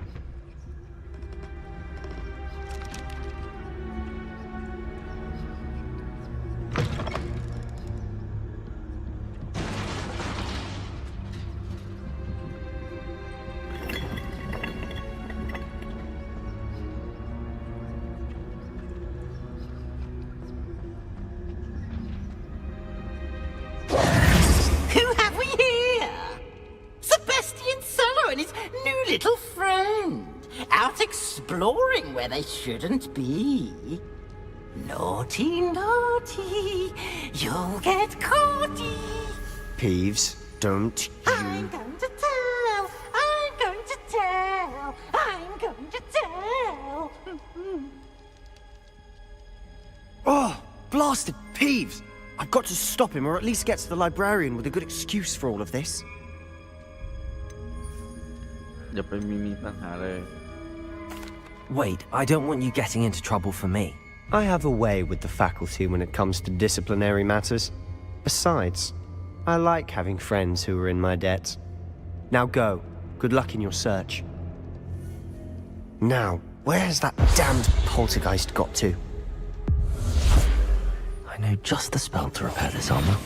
Little friend, out exploring where they shouldn't be. Naughty, naughty, you'll get caughty. Peeves, don't you... I'm going to tell, I'm going to tell, I'm going to tell. Oh, blasted Peeves! I've got to stop him, or at least get to the librarian with a good excuse for all of this. Wait, I don't want you getting into trouble for me. I have a way with the faculty when it comes to disciplinary matters. Besides, I like having friends who are in my debt. Now go. Good luck in your search. Now, where has that damned poltergeist got to? I know just the spell to repair this armor.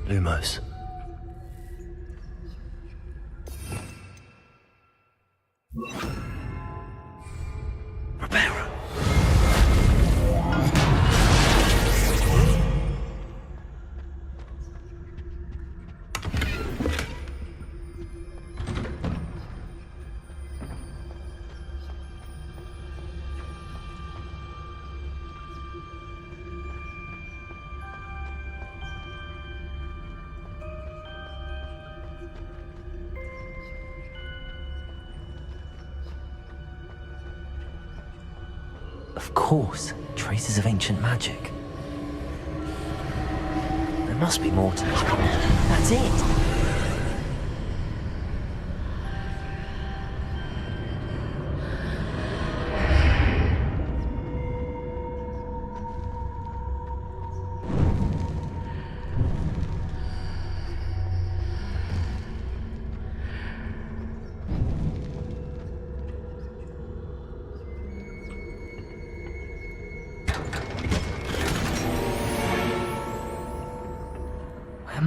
Lumos. Reparo. Of course, traces of ancient magic. There must be more to this. That's it!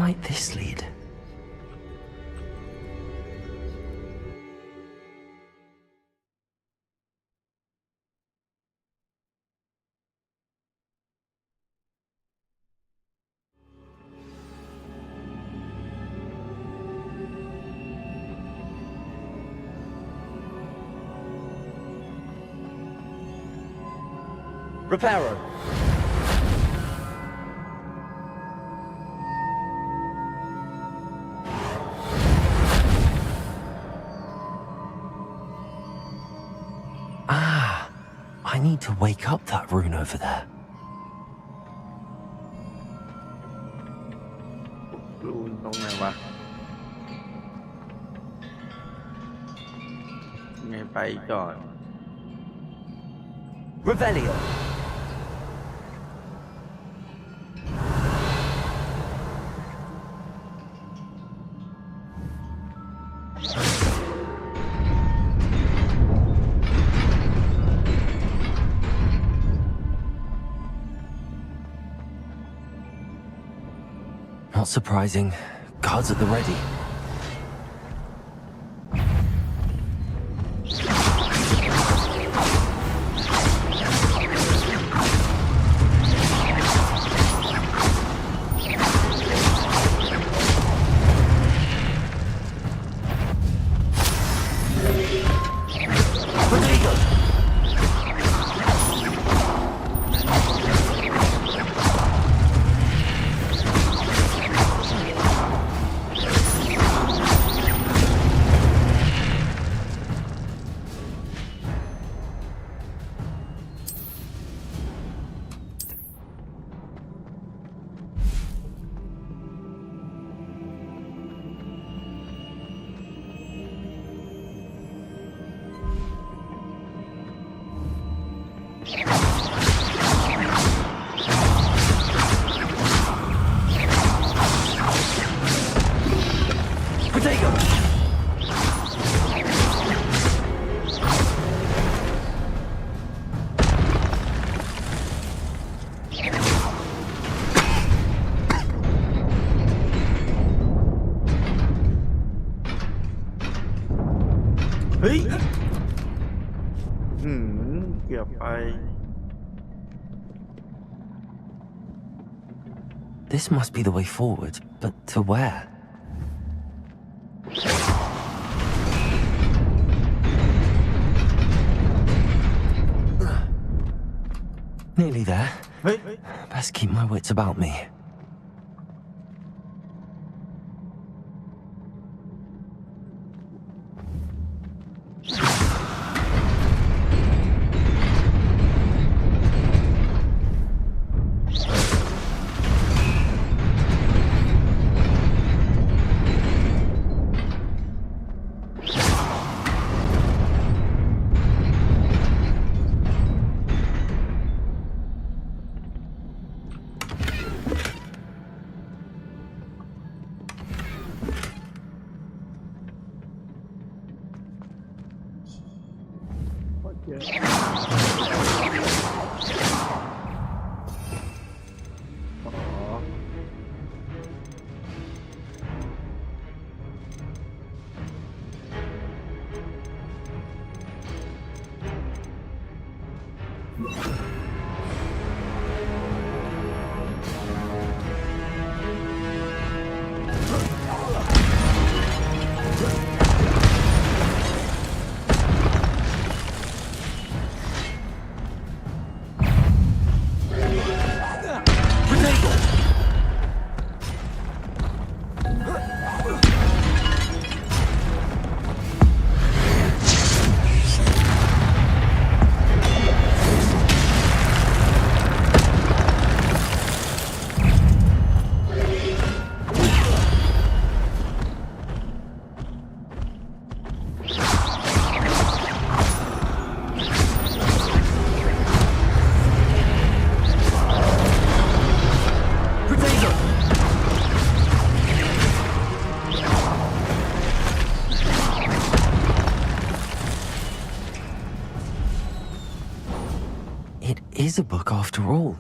might this lead? Reparo. Ah, I need to wake up that rune over there. รูนตรงไหนวะไงไปก่อน Revelio. Not surprising. Guards at the ready. This must be the way forward, but to where? Nearly there. Best keep my wits about me. Is a book after all.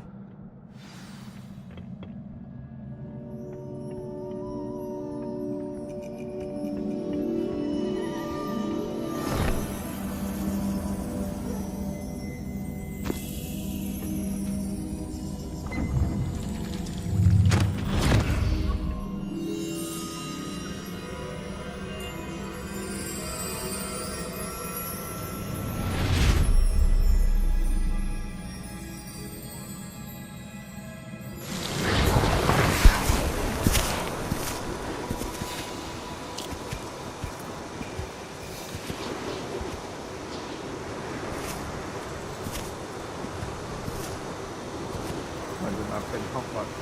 มาเป็นฮอกวอตส์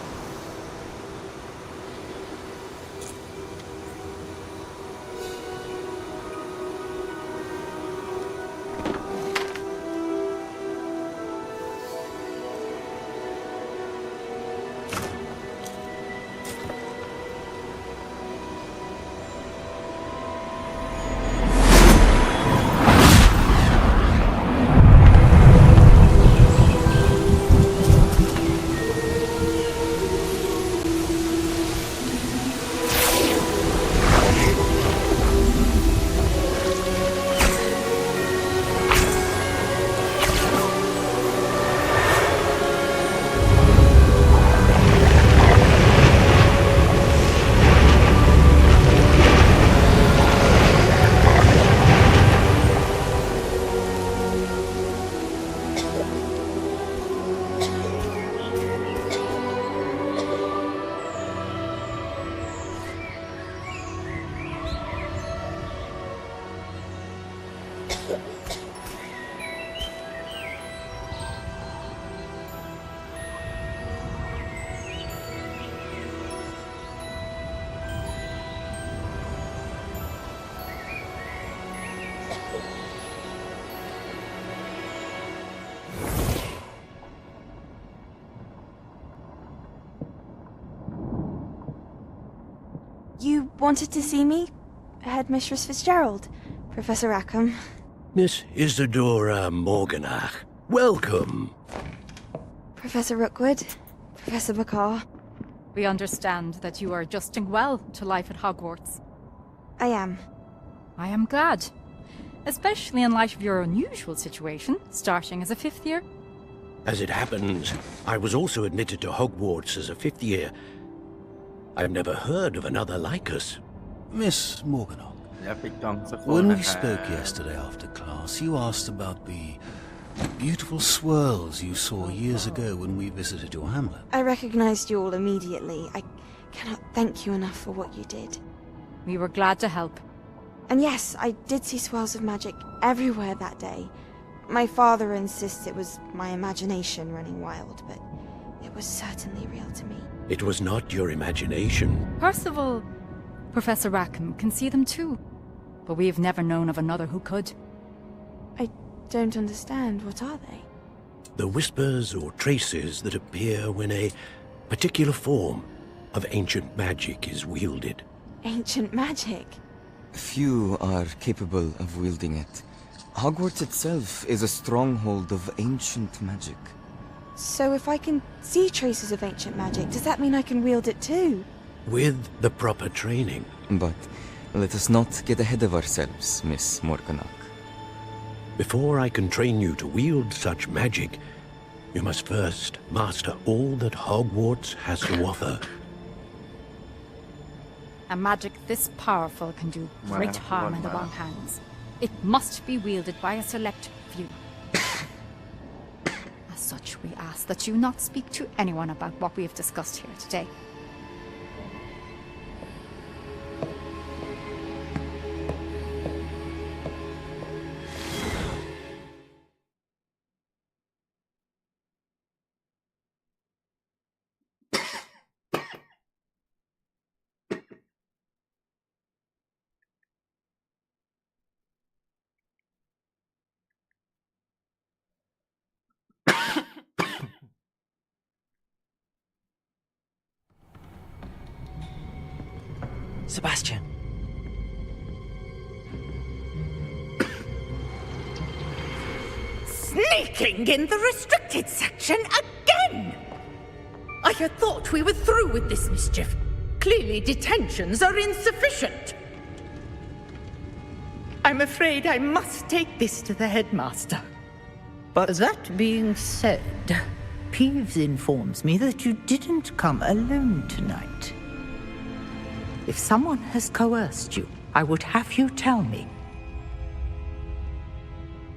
You wanted to see me? Headmistress Fitzgerald, Professor Rackham. Miss Isadora Morganach, welcome. Professor Rookwood, Professor Bakar. We understand that you are adjusting well to life at Hogwarts. I am. I am glad. Especially in light of your unusual situation, starting as a 5th year. As it happens, I was also admitted to Hogwarts as a 5th year. I've never heard of another like us. Miss Morganach, when we spoke yesterday after class, you asked about the beautiful swirls you saw years ago when we visited your hamlet. I recognized you all immediately. I cannot thank you enough for what you did. We were glad to help. And yes, I did see swirls of magic everywhere that day. My father insists it was my imagination running wild, but it was certainly real to me. It was not your imagination. Percival, Professor Rackham can see them too. But we have never known of another who could. I don't understand. What are they? The whispers or traces that appear when a particular form of ancient magic is wielded. Ancient magic? Few are capable of wielding it. Hogwarts itself is a stronghold of ancient magic. So if I can see traces of ancient magic, does that mean I can wield it too? With the proper training. But let us not get ahead of ourselves, Miss Morganach. Before I can train you to wield such magic, you must first master all that Hogwarts has to offer. A magic this powerful can do great harm in the wrong hands. It must be wielded by a select few. As such, we ask that you not speak to anyone about what we have discussed here today. Sebastian. Sneaking in the restricted section again! I had thought we were through with this mischief. Clearly detentions are insufficient. I'm afraid I must take this to the headmaster. But that being said, Peeves informs me that you didn't come alone tonight. If someone has coerced you, I would have you tell me.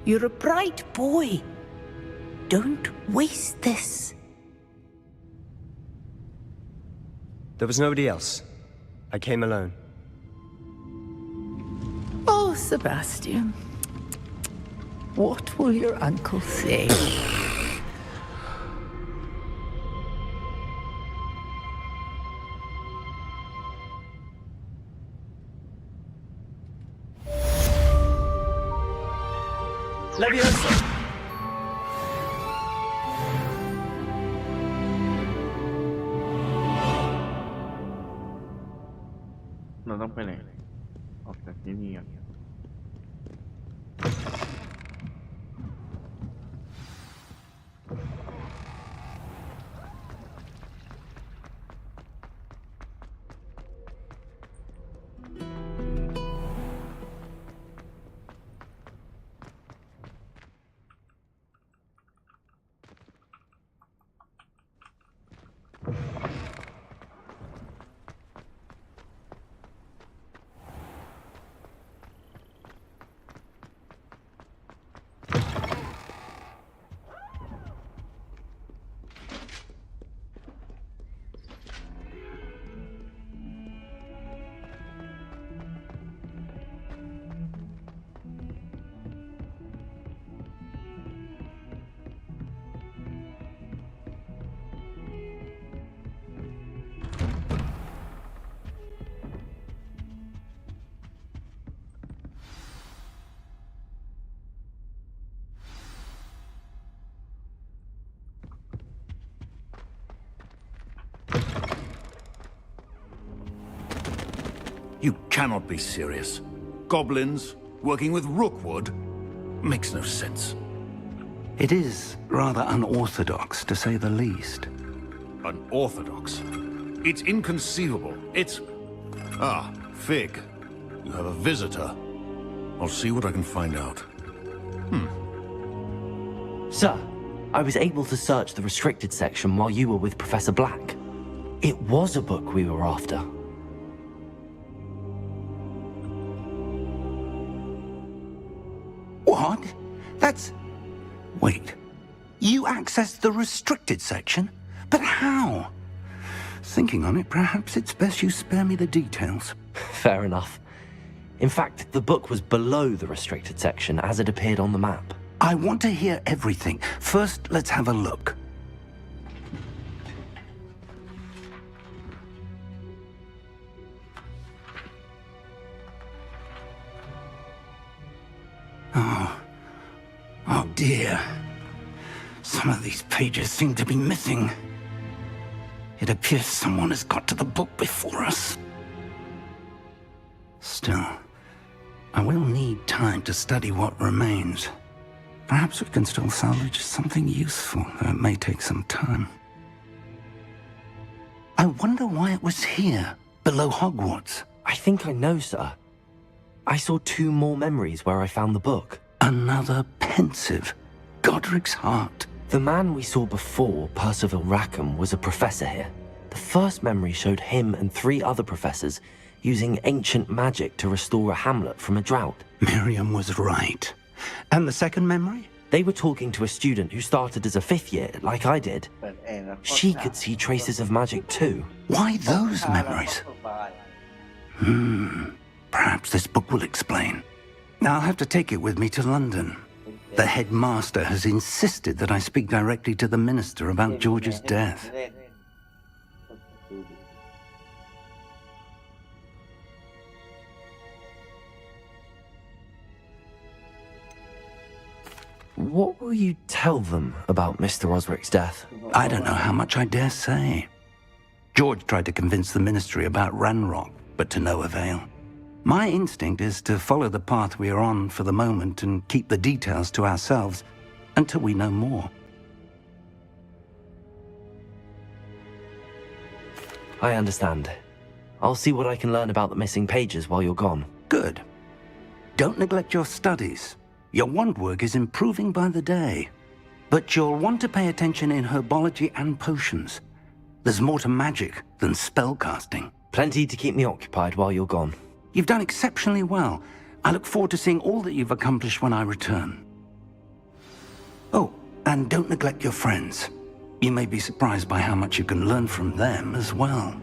You're a bright boy. Don't waste this. There was nobody else. I came alone. Oh, Sebastian. What will your uncle say? เราต้องไปไหนออกจากที่นี่อ่ะYou cannot be serious. Goblins working with Rookwood makes no sense. It is rather unorthodox, to say the least. Unorthodox? It's inconceivable. It's... Ah, Fig. You have a visitor. I'll see what I can find out. Sir, I was able to search the restricted section while you were with Professor Black. It was a book we were after. What? That's... Wait. You accessed the restricted section? But how? Thinking on it, perhaps it's best you spare me the details. Fair enough. In fact, the book was below the restricted section as it appeared on the map. I want to hear everything. First, let's have a look. Oh dear. Some of these pages seem to be missing. It appears someone has got to the book before us. Still, I will need time to study what remains. Perhaps we can still salvage something useful, though it may take some time. I wonder why it was here, below Hogwarts. I think I know, sir. I saw 2 more memories where I found the book. Another pensive. Godric's heart. The man we saw before, Percival Rackham, was a professor here. The first memory showed him and 3 other professors using ancient magic to restore a hamlet from a drought. Miriam was right. And the second memory? They were talking to a student who started as a 5th year, like I did. She could see traces of magic too. Why those memories? Perhaps this book will explain. I'll have to take it with me to London. The headmaster has insisted that I speak directly to the minister about George's death. What will you tell them about Mr. Osric's death? I don't know how much I dare say. George tried to convince the ministry about Ranrock, but to no avail. My instinct is to follow the path we are on for the moment and keep the details to ourselves until we know more. I understand. I'll see what I can learn about the missing pages while you're gone. Good. Don't neglect your studies. Your wand work is improving by the day. But you'll want to pay attention in herbology and potions. There's more to magic than spellcasting. Plenty to keep me occupied while you're gone. You've done exceptionally well. I look forward to seeing all that you've accomplished when I return. Oh, and don't neglect your friends. You may be surprised by how much you can learn from them as well.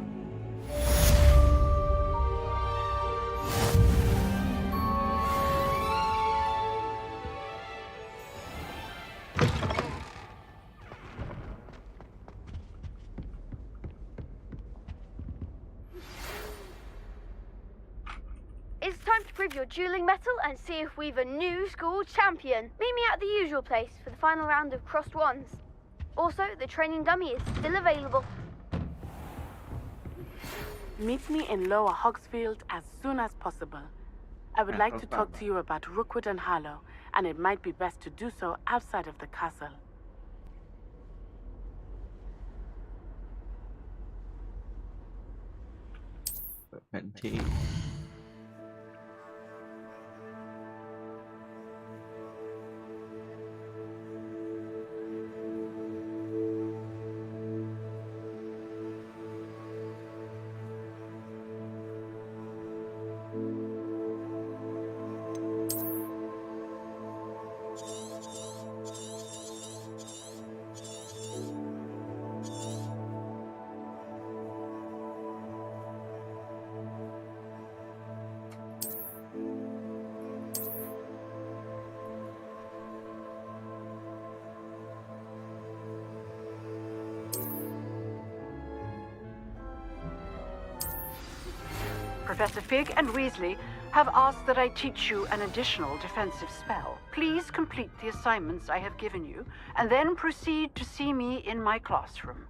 It's time to prove your dueling mettle and see if we've a new school champion. Meet me at the usual place for the final round of crossed wands. Also, the training dummy is still available. Meet me in Lower Hogsfield as soon as possible. I would like to talk to you about Rookwood and Harlow, and it might be best to do so outside of the castle. Professor Fig and Weasley have asked that I teach you an additional defensive spell. Please complete the assignments I have given you, and then proceed to see me in my classroom.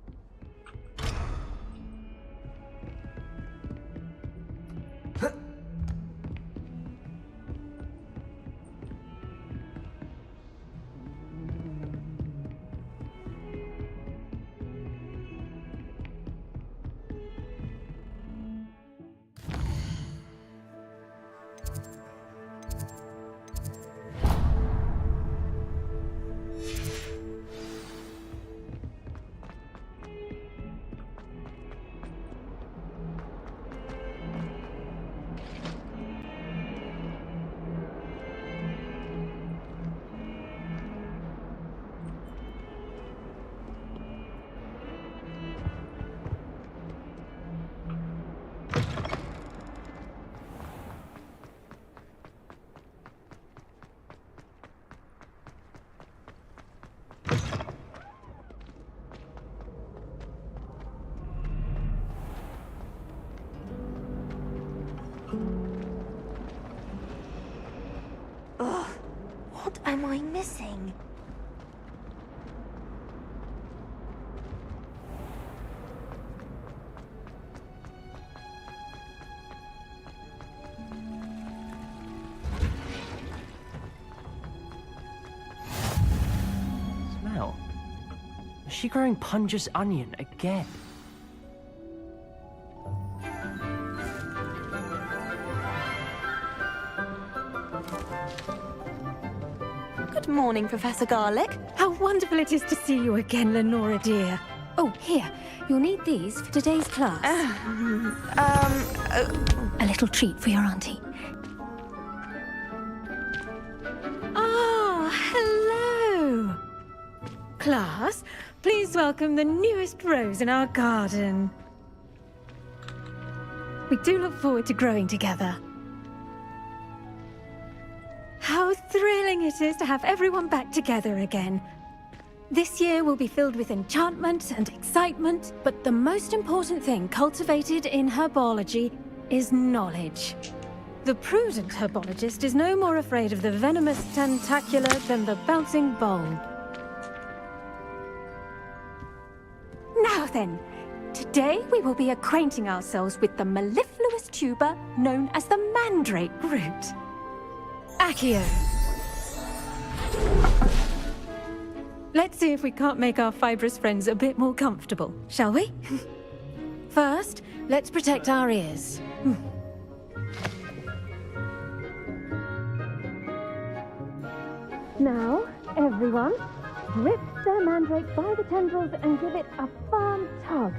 Ugh, what am I missing? Smell. Is she growing Punja's onion again? Good morning, Professor Garlick. How wonderful it is to see you again, Lenora dear. Oh, here. You'll need these for today's class. A little treat for your auntie. Ah, hello. Class, please welcome the newest rose in our garden. We do look forward to growing together. How thrilling it is to have everyone back together again. This year will be filled with enchantment and excitement, but the most important thing cultivated in herbology is knowledge. The prudent herbologist is no more afraid of the venomous tentacular than the bouncing bowl. Now then, today we will be acquainting ourselves with the mellifluous tuber known as the mandrake root. Accio. Let's see if we can't make our fibrous friends a bit more comfortable, shall we? First, let's protect our ears. Now, everyone, grip the mandrake by the tendrils and give it a firm tug.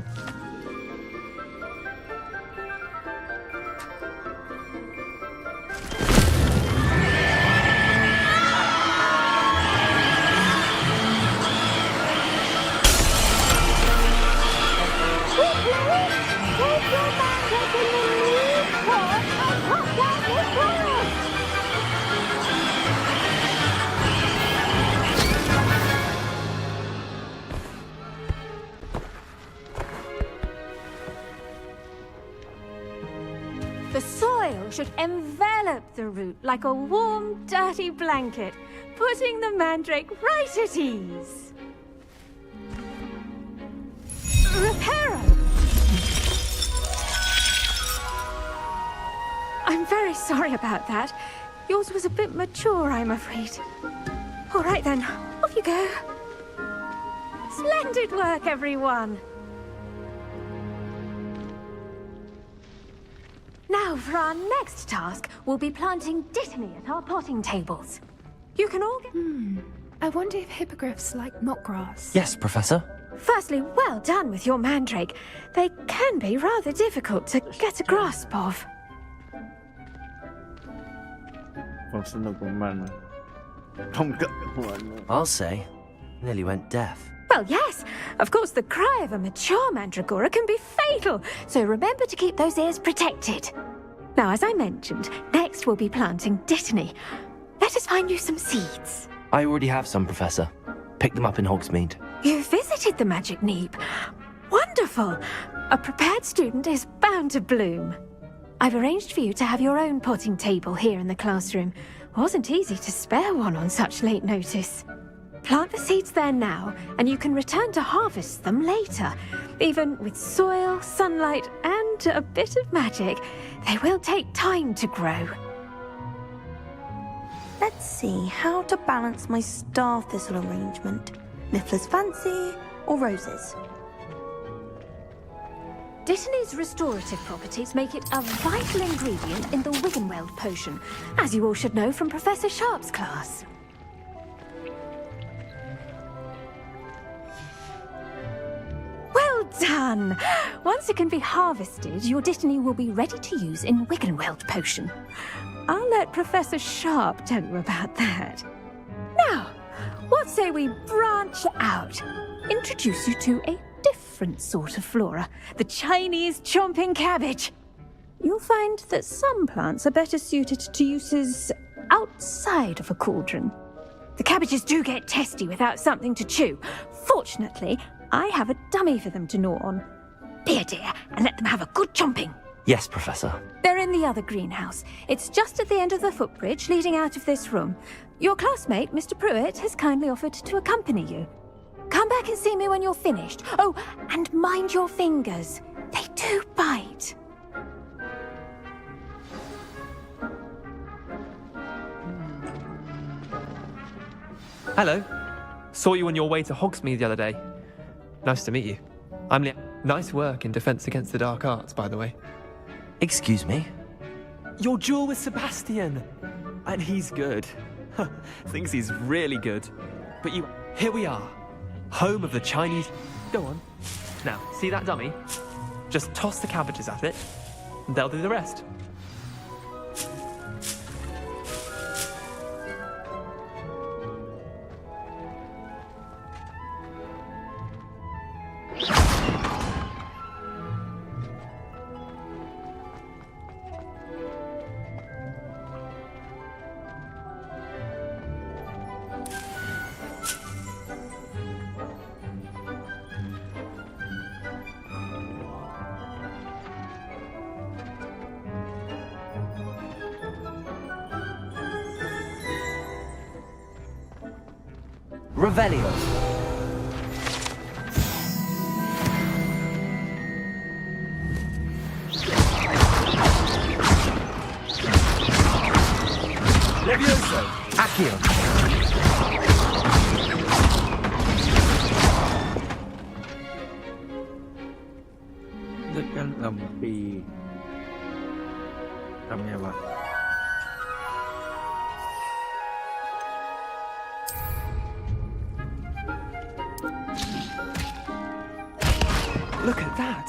The soil should envelop the root like a warm, dirty blanket, putting the mandrake right at ease. Reparo! very sorry about that. Yours was a bit mature, I'm afraid. All right then, off you go. Splendid work, everyone. Now, for our next task, we'll be planting dittany at our potting tables. You can all get... I wonder if hippogriffs like knotgrass. Yes, Professor. Firstly, well done with your mandrake. They can be rather difficult to get a grasp of. ความสนุกของมันต้องกับหัว I'll say, nearly went deaf. Well, yes. Of course, the cry of a mature mandragora can be fatal, so remember to keep those ears protected. Now, as I mentioned, next we'll be planting dittany. Let us find you some seeds. I already have some, Professor. Picked them up in Hogsmeade. You visited the Magic Neep. Wonderful. A prepared student is bound to bloom. I've arranged for you to have your own potting table here in the classroom. Wasn't easy to spare one on such late notice. Plant the seeds there now, and you can return to harvest them later. Even with soil, sunlight, and a bit of magic, they will take time to grow. Let's see how to balance my star thistle arrangement. Niffler's fancy or roses? Dittany's restorative properties make it a vital ingredient in the Wiggenweld potion, as you all should know from Professor Sharp's class. Well done! Once it can be harvested, your dittany will be ready to use in Wiggenweld potion. I'll let Professor Sharp tell you about that. Now, what say we branch out? Introduce you to a different sort of flora, the Chinese chomping cabbage. You'll find that some plants are better suited to uses outside of a cauldron. The cabbages do get testy without something to chew. Fortunately, I have a dummy for them to gnaw on. Be a dear and let them have a good chomping. Yes, Professor. They're in the other greenhouse. It's just at the end of the footbridge leading out of this room. Your classmate, Mr. Pruitt, has kindly offered to accompany you. Come back and see me when you're finished. Oh, and mind your fingers. They do bite. Hello. Saw you on your way to Hogsmeade the other day. Nice to meet you. I'm Liam. Nice work in Defense Against the Dark Arts, by the way. Excuse me? Your duel with Sebastian! And he's good. Thinks he's really good. But here we are. Home of the Chinese... Go on. Now, see that dummy? Just toss the cabbages at it, and they'll do the rest. Revelio. Levioso. Accio. Đức anh làm bì làm nhà bạn. Look at that!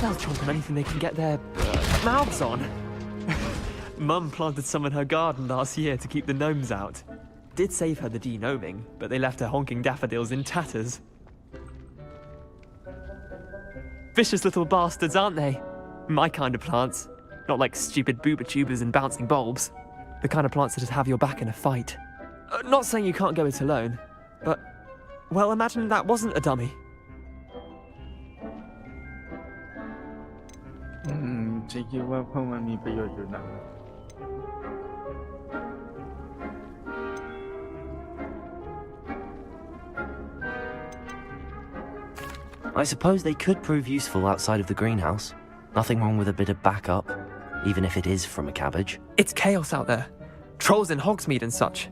They'll chomp on anything they can get their mouths on. Mum planted some in her garden last year to keep the gnomes out. Did save her the de-gnoming, but they left her honking daffodils in tatters. Vicious little bastards, aren't they? My kind of plants. Not like stupid booba tubers and bouncing bulbs. The kind of plants that just have your back in a fight. Not saying you can't go it alone, but... Well, imagine that wasn't a dummy. I suppose they could prove useful outside of the greenhouse. Nothing wrong with a bit of backup. even if it is from a cabbage. It's chaos out there. Trolls in Hogsmeade and such.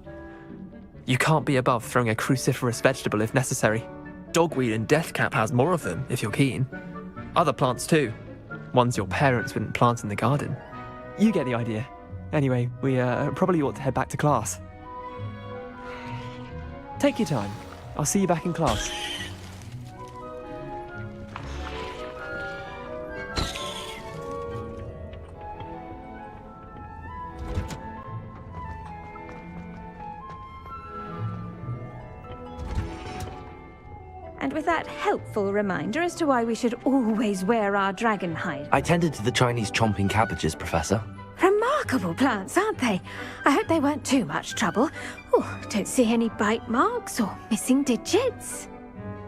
You can't be above throwing a cruciferous vegetable if necessary. Dogweed and deathcap has more of them, if you're keen. Other plants too. Ones your parents wouldn't plant in the garden. You get the idea. Anyway, we probably ought to head back to class. Take your time. I'll see you back in class. And with that helpful reminder as to why we should always wear our dragon hide. I tended to the Chinese chomping cabbages, Professor. Remarkable plants, aren't they? I hope they weren't too much trouble. Oh, don't see any bite marks or missing digits.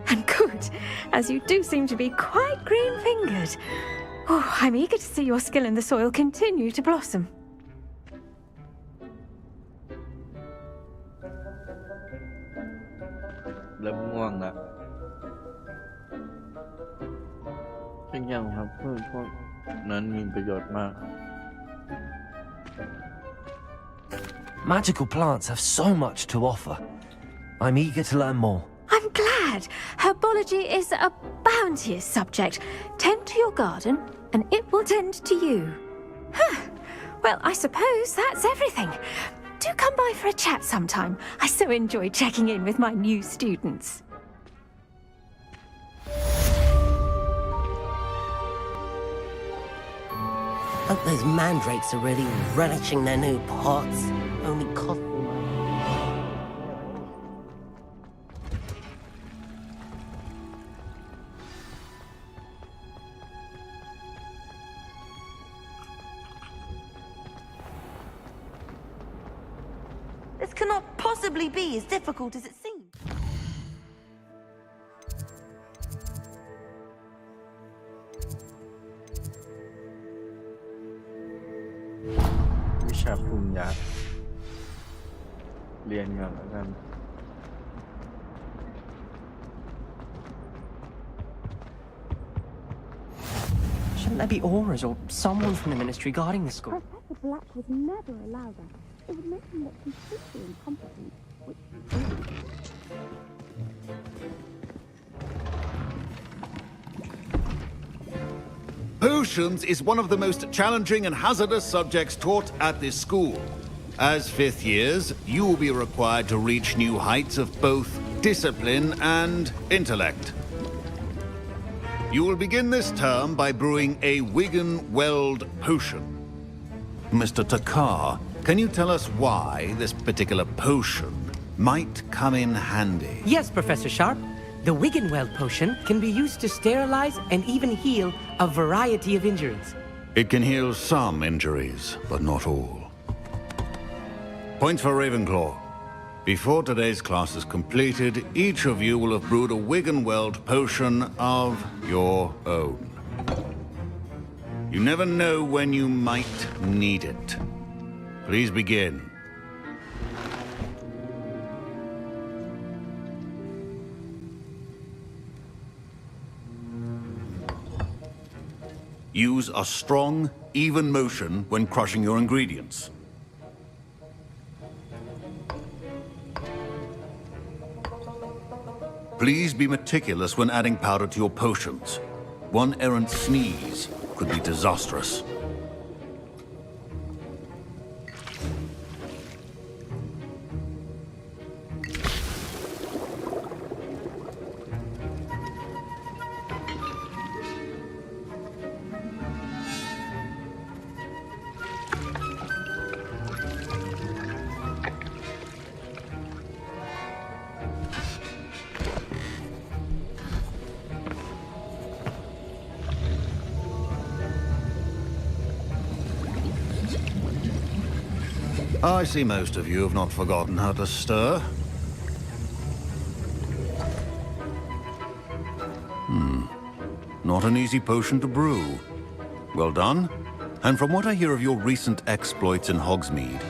And good, as you do seem to be quite green-fingered. Oh, I'm eager to see your skill in the soil continue to blossom. เริ่มง่วงแล้วเช่นอย่างครับพืชพวกนั้นมีประโยชน์มาก Magical plants have so much to offer. I'm eager to learn more. I'm glad. Herbology is a bounteous subject. Tend to your garden, and it will tend to you. Huh. Well, I suppose that's everything. Do come by for a chat sometime. I so enjoy checking in with my new students. Hope those mandrakes are really relishing their new pots. Only cost me money. This cannot possibly be as difficult as it seems. วิชาปรุงยาเรียนก่อนแล้วกัน Shouldn't there be auras or someone from the ministry guarding the school? Professor Black would never allow that. It would make him look completely incompetent, which Potions is one of the most challenging and hazardous subjects taught at this school. As fifth years, you will be required to reach new heights of both discipline and intellect. You will begin this term by brewing a Wigan-Weld potion. Mr. Takar, can you tell us why this particular potion might come in handy? Yes, Professor Sharp. The Wigan-Weld potion can be used to sterilize and even heal a variety of injuries. It can heal some injuries, but not all. Points for Ravenclaw. Before today's class is completed, each of you will have brewed a Wigan-Weld potion of your own. You never know when you might need it. Please begin. Use a strong, even motion when crushing your ingredients. Please be meticulous when adding powder to your potions. One errant sneeze could be disastrous. I see most of you have not forgotten how to stir. Not an easy potion to brew. Well done. And from what I hear of your recent exploits in Hogsmeade,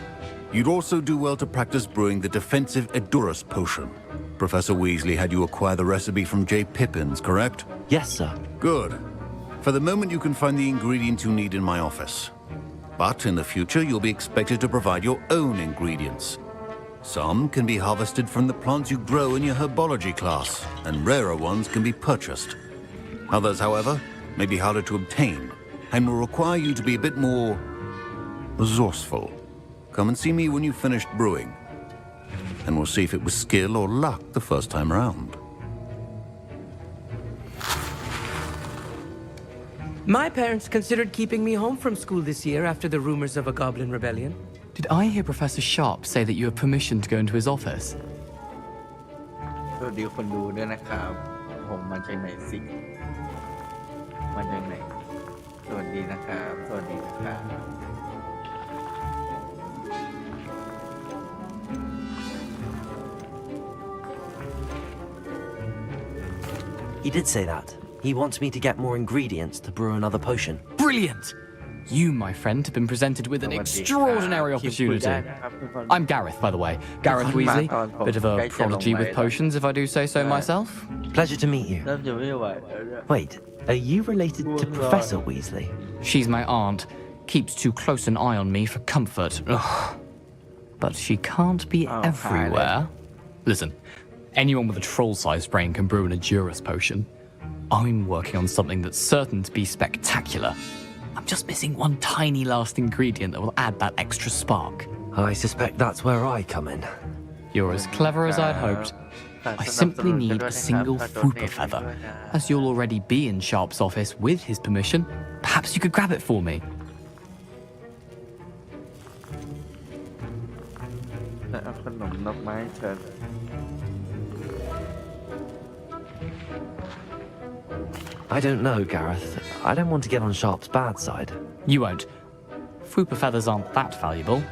you'd also do well to practice brewing the defensive Edurus potion. Professor Weasley had you acquire the recipe from J. Pippins, correct? Yes, sir. Good. For the moment, you can find the ingredients you need in my office. But in the future, you'll be expected to provide your own ingredients. Some can be harvested from the plants you grow in your herbology class, and rarer ones can be purchased. Others, however, may be harder to obtain, and will require you to be a bit more resourceful. Come and see me when you've finished brewing, and we'll see if it was skill or luck the first time around. My parents considered keeping me home from school this year after the rumors of a goblin rebellion. Did I hear Professor Sharp say that you have permission to go into his office? สวัสดีคนดูด้วยนะครับผมมาจากไหนสิมาจากไหนสวัสดีนะครับสวัสดีนะครับ He did say that. He wants me to get more ingredients to brew another potion. Brilliant! You, my friend, have been presented with an extraordinary opportunity. I'm Gareth, by the way. Gareth Weasley. Bit of a prodigy with potions, if I do say so myself. Pleasure to meet you. Wait, are you related to Professor Weasley? She's my aunt. Keeps too close an eye on me for comfort. Ugh. But she can't be everywhere. Listen, anyone with a troll-sized brain can brew an Edurus potion. I'm working on something that's certain to be spectacular. I'm just missing one tiny last ingredient that will add that extra spark. I suspect that's where I come in. You're as clever as I'd hoped. I simply need a single Fooper feather. As you'll already be in Sharp's office with his permission, perhaps you could grab it for me. I don't know, Gareth. I don't want to get on Sharp's bad side. You won't. Fooper feathers aren't that valuable.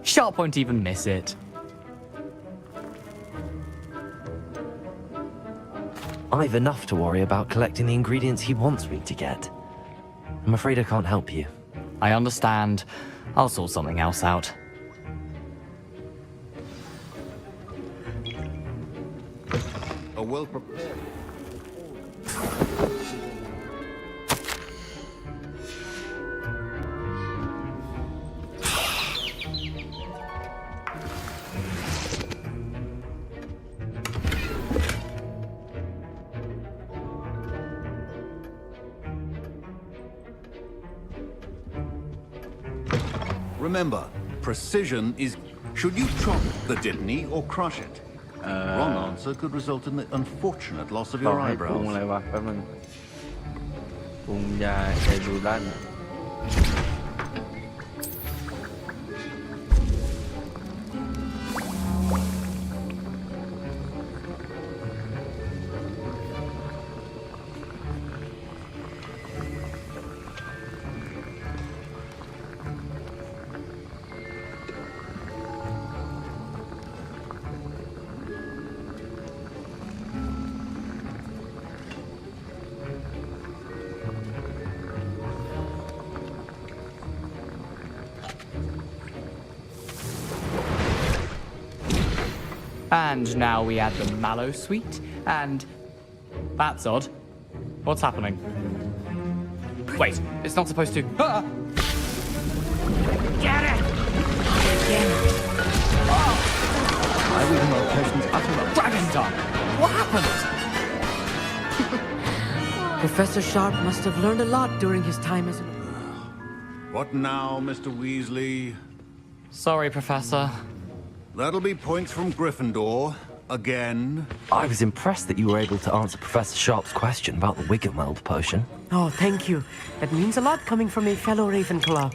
Sharp won't even miss it. I've enough to worry about collecting the ingredients he wants me to get. I'm afraid I can't help you. I understand. I'll sort something else out. A well-prepared... Remember, precision is... Should you chop the Dittany or crush it? Wrong answer could result in the unfortunate loss of your eyebrows. ปรุงอะไรวะแป๊บนึงปรุงยาไอดูด้าน And now we add the mallow sweet, and... That's odd. What's happening? Wait, it's not supposed to... Ah! Get it! Again! Oh! My Wigan World potion's uttered a dragon tongue! What happened? Professor Sharp must have learned a lot during his time as a... What now, Mr. Weasley? Sorry, Professor. That'll be points from Gryffindor. Again. I was impressed that you were able to answer Professor Sharp's question about the Wiggenweld potion. Oh, thank you. That means a lot coming from a fellow Ravenclaw.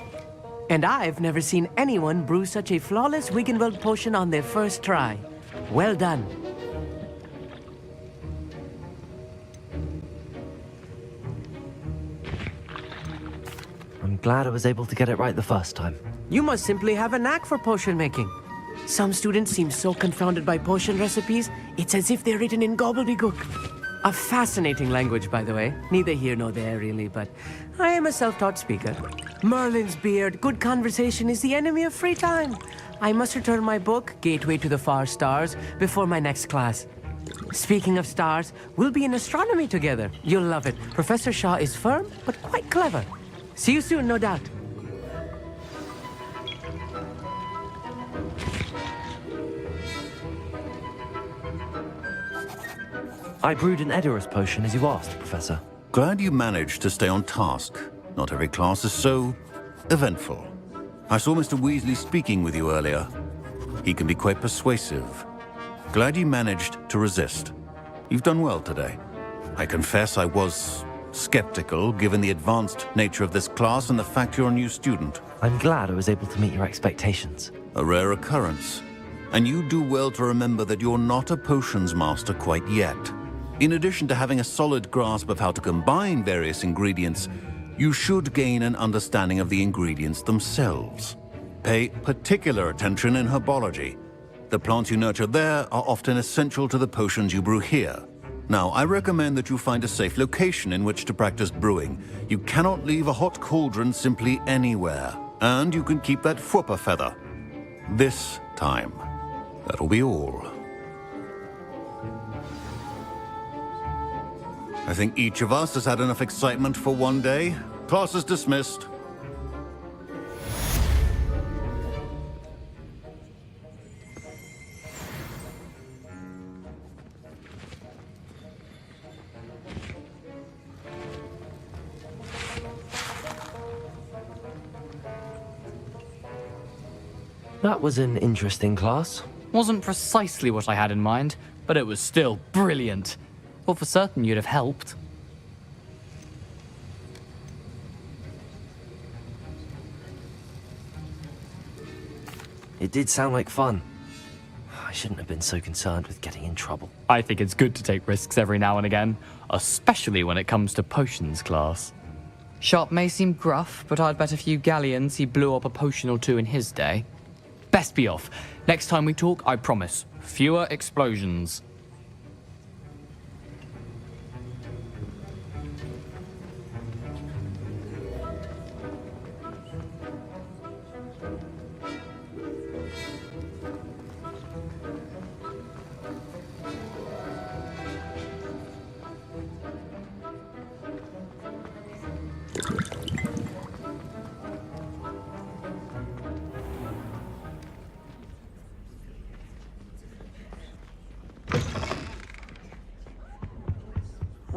And I've never seen anyone brew such a flawless Wiggenweld potion on their first try. Well done. I'm glad I was able to get it right the first time. You must simply have a knack for potion making. Some students seem so confounded by potion recipes, it's as if they're written in gobbledygook. A fascinating language, by the way. Neither here nor there, really, but I am a self-taught speaker. Merlin's beard, good conversation is the enemy of free time. I must return my book, Gateway to the Far Stars, before my next class. Speaking of stars, we'll be in astronomy together. You'll love it. Professor Shaw is firm, but quite clever. See you soon, no doubt. I brewed an Edorus potion as you asked, Professor. Glad you managed to stay on task. Not every class is so eventful. I saw Mr. Weasley speaking with you earlier. He can be quite persuasive. Glad you managed to resist. You've done well today. I confess I was skeptical given the advanced nature of this class and the fact you're a new student. I'm glad I was able to meet your expectations. A rare occurrence. And you do well to remember that you're not a potions master quite yet. In addition to having a solid grasp of how to combine various ingredients, you should gain an understanding of the ingredients themselves. Pay particular attention in herbology. The plants you nurture there are often essential to the potions you brew here. Now, I recommend that you find a safe location in which to practice brewing. You cannot leave a hot cauldron simply anywhere. And you can keep that Fwooper feather. This time. That'll be all. I think each of us has had enough excitement for one day. Class is dismissed. That was an interesting class. Wasn't precisely what I had in mind, but it was still brilliant. Well, for certain you'd have helped. It did sound like fun. I shouldn't have been so concerned with getting in trouble. I think it's good to take risks every now and again, especially when it comes to potions class. Sharp may seem gruff, but I'd bet a few galleons he blew up a potion or two in his day. Best be off. Next time we talk, I promise, fewer explosions.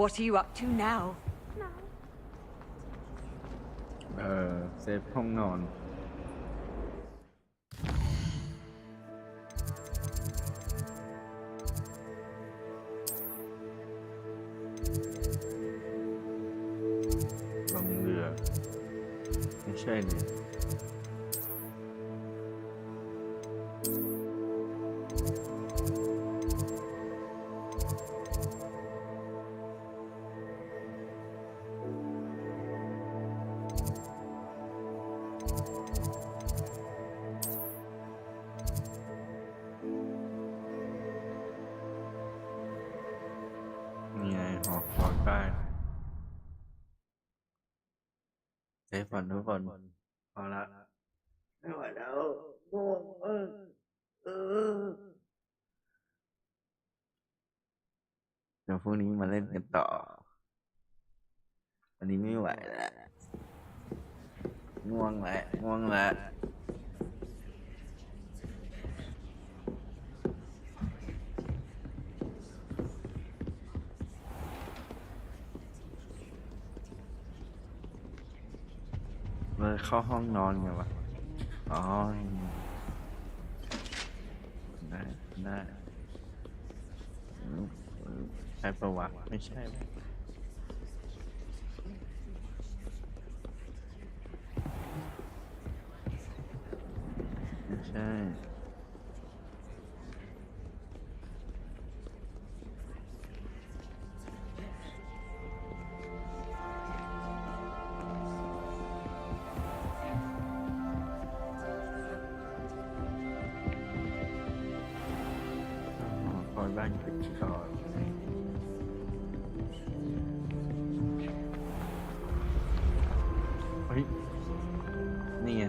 What are you up to now? เซฟห้องนอนลงเรือไม่ใช่นี่เซฟก่อนทุกคนพอละไม่ไหวแล้วง่วงเดี๋ยวพรุ่งนี้มาเล่นกันต่อวันนี้ไม่ไหวแล้วง่วงแล้ว เข้าห้องนอนไงวะอ๋อได้ใช่ประวัติไม่ใช่บ้านปิดก่อนเฮ้ยนี่ไง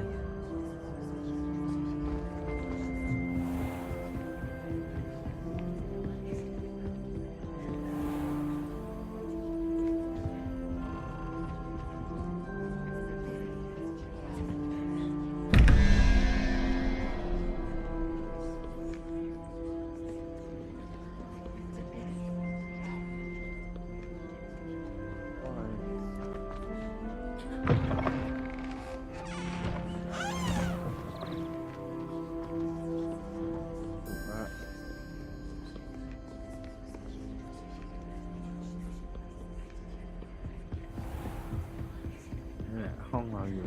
ห้องเราอยู่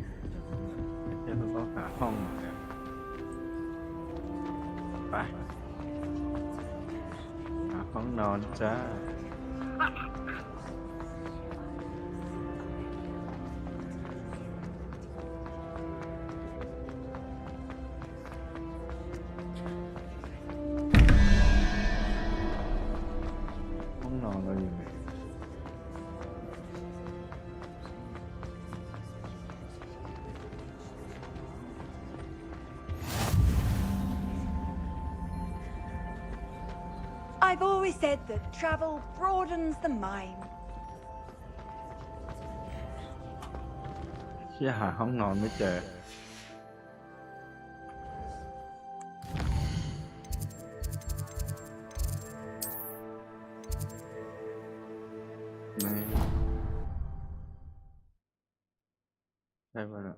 เดี๋ยวเราต้องหาห้องไปหาห้องนอนจ้าห้องนอนเราอยู่ไหนI've always said that travel broadens the mind. เชี่ยหาห้องนอนไม่เจอไม่ได้ปะล่ะ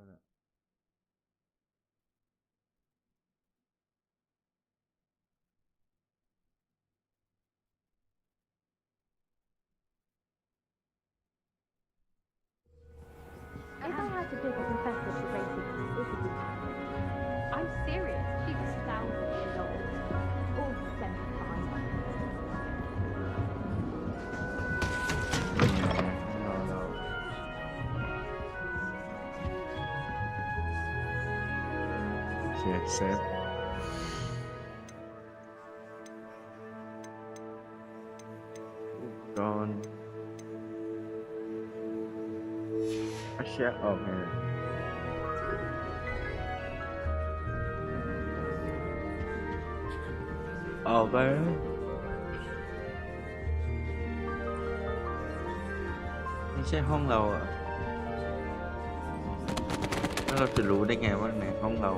If I had to pick a professor to race with, it would be Hannah. I'm serious. She was 1,000 years old. All โอเคเซฟก่อนเช็คออกไงออกไปไม่ใช่ห้องเราอ่ะแล้วเราจะรู้ได้ไงว่าไหนห้องเรา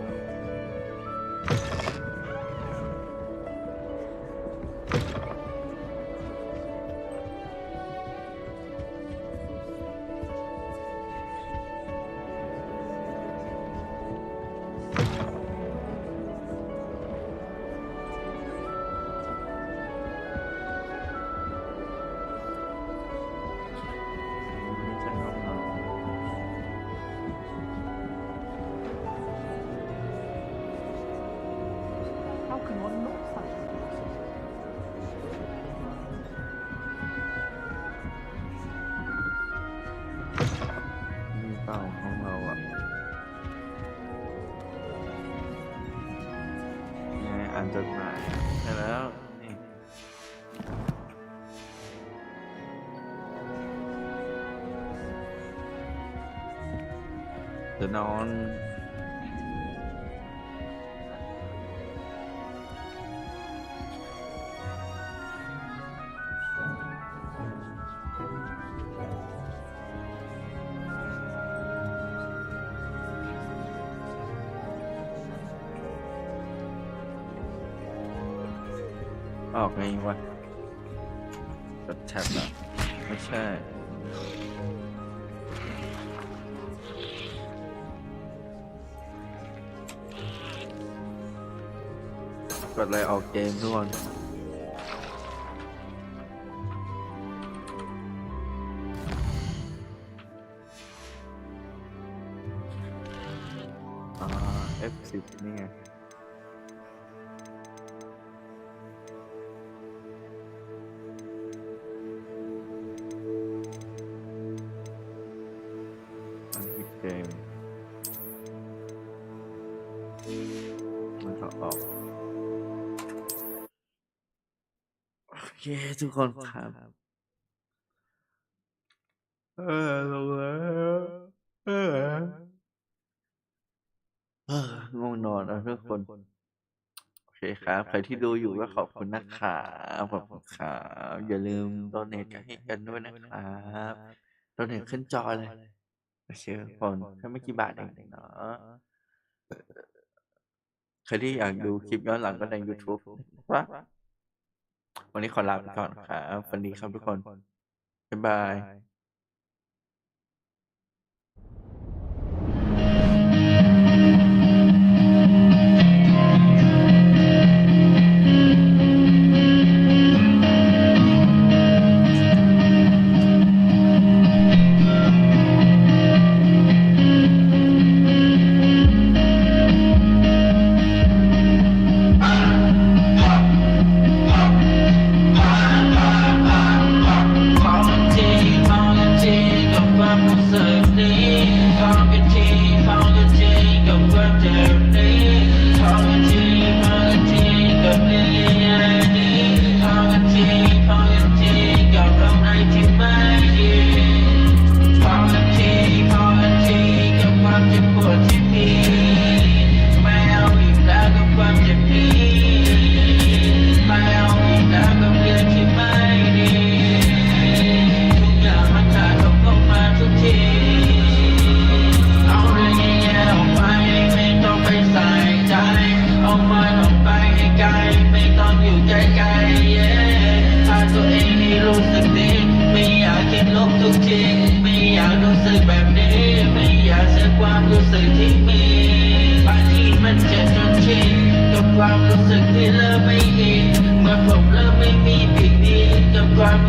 ห้องเราอ่ะอ่านจดหมายใช่แล้วนี่จะนอนออกไงวะกดแท็บเหรอไม่ใช่กดอะไรออกเกมทุกคนF10 นี่ไงเกมมันก็ออกโอเคทุกคนครับลงแล้วง่วงนอนแล้วทุกคนโอเคครับใครที่ดูอยู่ก็ขอบคุณนะครับขอบคุณครับอย่าลืมโดเนทกันให้กันด้วยนะครับโดเนทขึ้นจอเลยเชื่อคนแค่ไม่กี่บาทเองเนาะใครที่อยากดูคลิปย้อนหลังก็ใน YouTube ครับวันนี้ขอลาไปก่อนครับวันนี้ครับทุกคนบ๊ายบาย ความรู้สึกที่เริ่มไม่มีเมื่อผมเริ่มไม่มีปีกดีกับความ